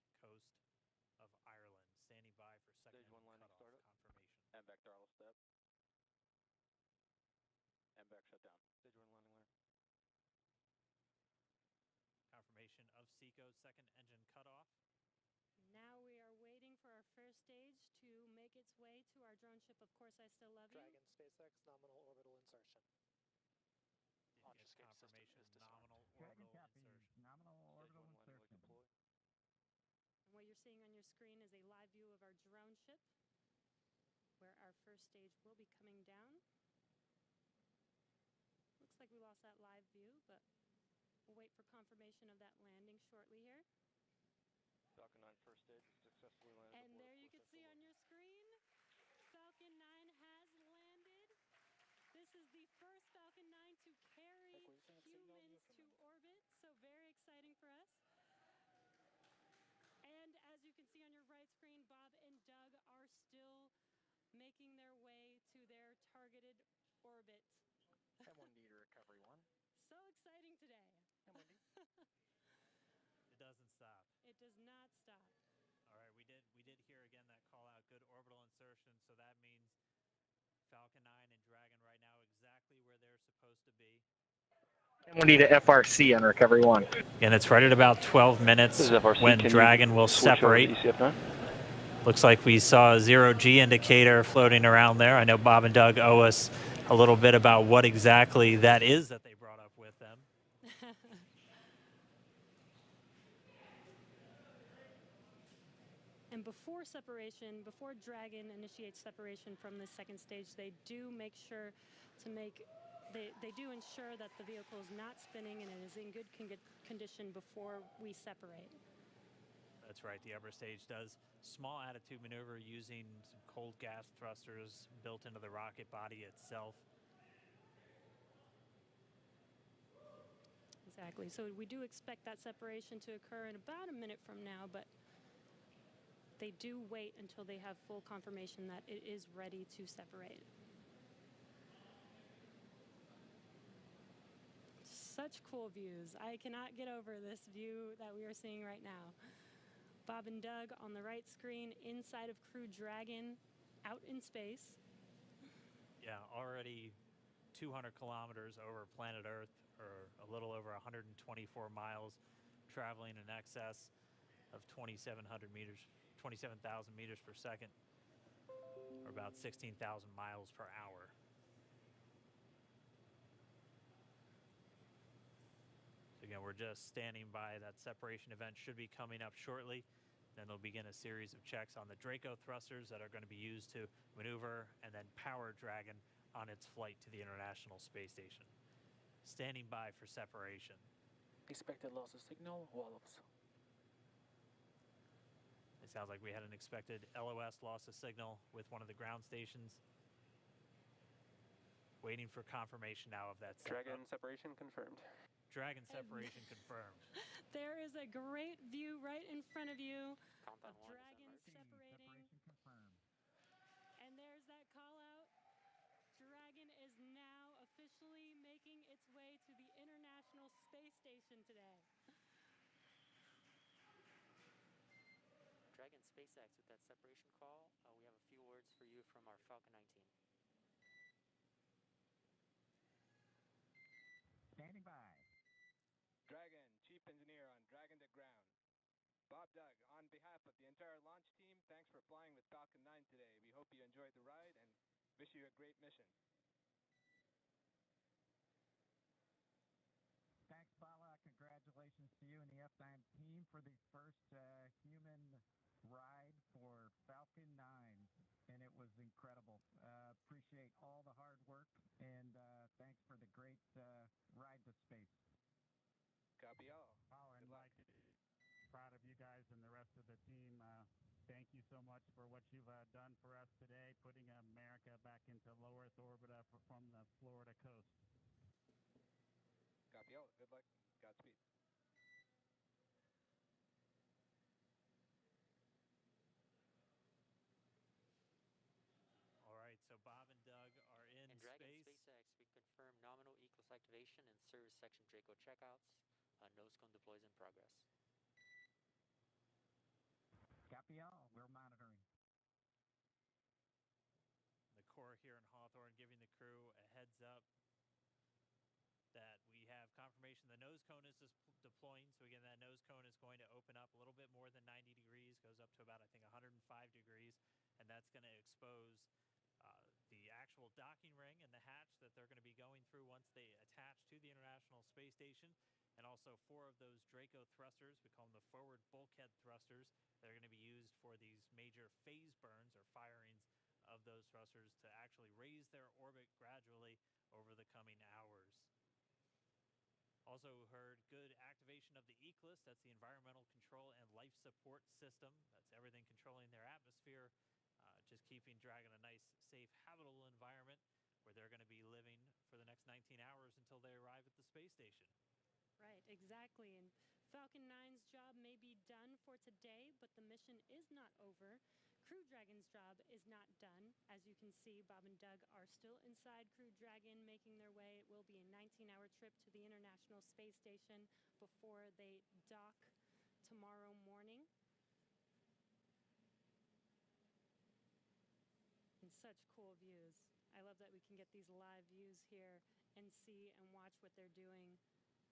the coast of Ireland. Standing by for second Stage 1 landing startup. confirmation. And back throttle step. And back shutdown. Stage 1 landing layer. Confirmation of SECO's second engine cutoff. Now we are waiting for our first stage to make its way to our drone ship. Of course, I still love you. Dragon SpaceX nominal orbital insertion. Launch escape confirmation nominal orbital insertion. Nominal orbital insertion. And what you're seeing on your screen is a live view of our drone ship, where our first stage will be coming down. Looks like we lost that live view, but we'll wait for confirmation of that landing shortly here. Falcon 9 first stage is successfully landed. And there you can see on your screen, Falcon 9 has landed. This is the first Falcon 9 to carry humans to orbit, so very exciting for us. And as you can see on your right screen, Bob and Doug are still making their way to their targeted orbit. M1D to recovery 1. So exciting today. It doesn't stop. It does not stop. All right, we did hear again that call out, good orbital insertion, so that means Falcon 9 and Dragon right now exactly where they're supposed to be. M1D to FRC on recovery 1. And it's right at about 12 minutes when Dragon will separate. Looks like we saw a 0G indicator floating around there. I know Bob and Doug owe us a little bit about what exactly that is that they brought up with them. And before separation, before Dragon initiates separation from the second stage, they do make sure to they do ensure that the vehicle is not spinning and it is in good condition before we separate. That's right, the upper stage does small attitude maneuver using some cold gas thrusters built into the rocket body itself. Exactly, so we do expect that separation to occur in about a minute from now, but they do wait until they have full confirmation that it is ready to separate. Such cool views. I cannot get over this view that we are seeing right now. Bob and Doug on the right screen, inside of Crew Dragon, out in space. Yeah, already 200 kilometers over planet Earth, or a little over 124 miles, traveling in excess of 2,700 meters, 27,000 meters per second, or about 16,000 miles per hour. So again, we're just standing by. That separation event should be coming up shortly. Then they'll begin a series of checks on the Draco thrusters that are going to be used to maneuver and then power Dragon on its flight to the International Space Station. Standing by for separation. Expected loss of signal, wallops. It sounds like we had an expected LOS loss of signal with one of the ground stations. Waiting for confirmation now of that. Dragon separation confirmed. Dragon separation confirmed. There is a great view right in front of you Countdown of 1 is Dragon emerged. separating. Separation confirmed. And there's that call out. Dragon is now officially making its way to the International Space Station today. Dragon SpaceX with that separation call. We have a few words for you from our Falcon 19. Standing by. Dragon, Chief Engineer on Dragon to ground. Bob Doug, on behalf of the entire launch team, thanks for flying with Falcon 9 today. We hope you enjoyed the ride and wish you a great mission. Thanks, Bala. Congratulations to you and the F9 team for the first human ride for Falcon 9, and it was incredible. Appreciate all the hard work, and thanks for the great ride to space. Copy all. Oh, and Mike, proud of you guys and the rest of the team. Thank you so much for what you've done for us today, putting America back into low Earth orbit from the Florida coast. Copy all. Good luck. Godspeed. All right, so Bob and Doug are in And Dragon space. SpaceX, we confirm nominal ECLS activation and service section Draco checkouts. Nose cone deploys in progress. Copy all. We're monitoring. The Corps here in Hawthorne giving the crew a heads up that we have confirmation the nose cone is deploying. So again, that nose cone is going to open up a little bit more than 90 degrees, goes up to about, I think, 105 degrees, and that's going to expose the actual docking ring and the hatch that they're going to be going through once they attach to the International Space Station. And also 4 of those Draco thrusters, we call them the forward bulkhead thrusters, they're going to be used for these major phase burns or firings of those thrusters to actually raise their orbit gradually over the coming hours. Also heard good activation of the ECLS, that's the Environmental Control and Life Support System. That's everything controlling their atmosphere, just keeping Dragon a nice, safe, habitable environment where they're going to be living for the next 19 hours until they arrive at the space station. Right, exactly. And Falcon 9's job may be done for today, but the mission is not over. Crew Dragon's job is not done. As you can see, Bob and Doug are still inside Crew Dragon, making their way. It will be a 19-hour trip to the International Space Station before they dock tomorrow morning. And such cool views. I love that we can get these live views here and see and watch what they're doing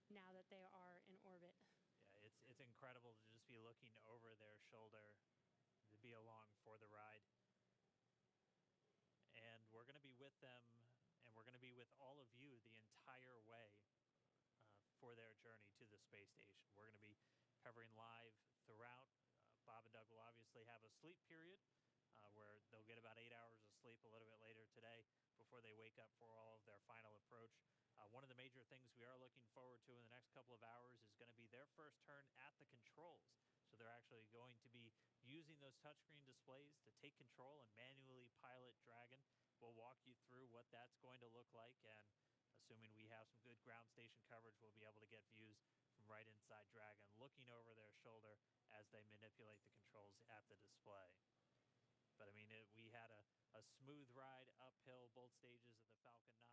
now that they are in orbit. Yeah, it's incredible to just be looking over their shoulder, to be along for the ride. And we're going to be with them, and we're going to be with all of you the entire way for their journey to the space station. We're going to be covering live throughout. Bob and Doug will obviously have a sleep period where they'll get about 8 hours of sleep a little bit later today before they wake up for all of their final approach. One of the major things we are looking forward to in the next couple of hours is going to be their first turn at the controls. So they're actually going to be using those touchscreen displays to take control and manually pilot Dragon. We'll walk you through what that's going to look like, and assuming we have some good ground station coverage, we'll be able to get views from right inside Dragon, looking over their shoulder as they manipulate the controls at the display. But I mean, we had a smooth ride uphill both stages of the Falcon 9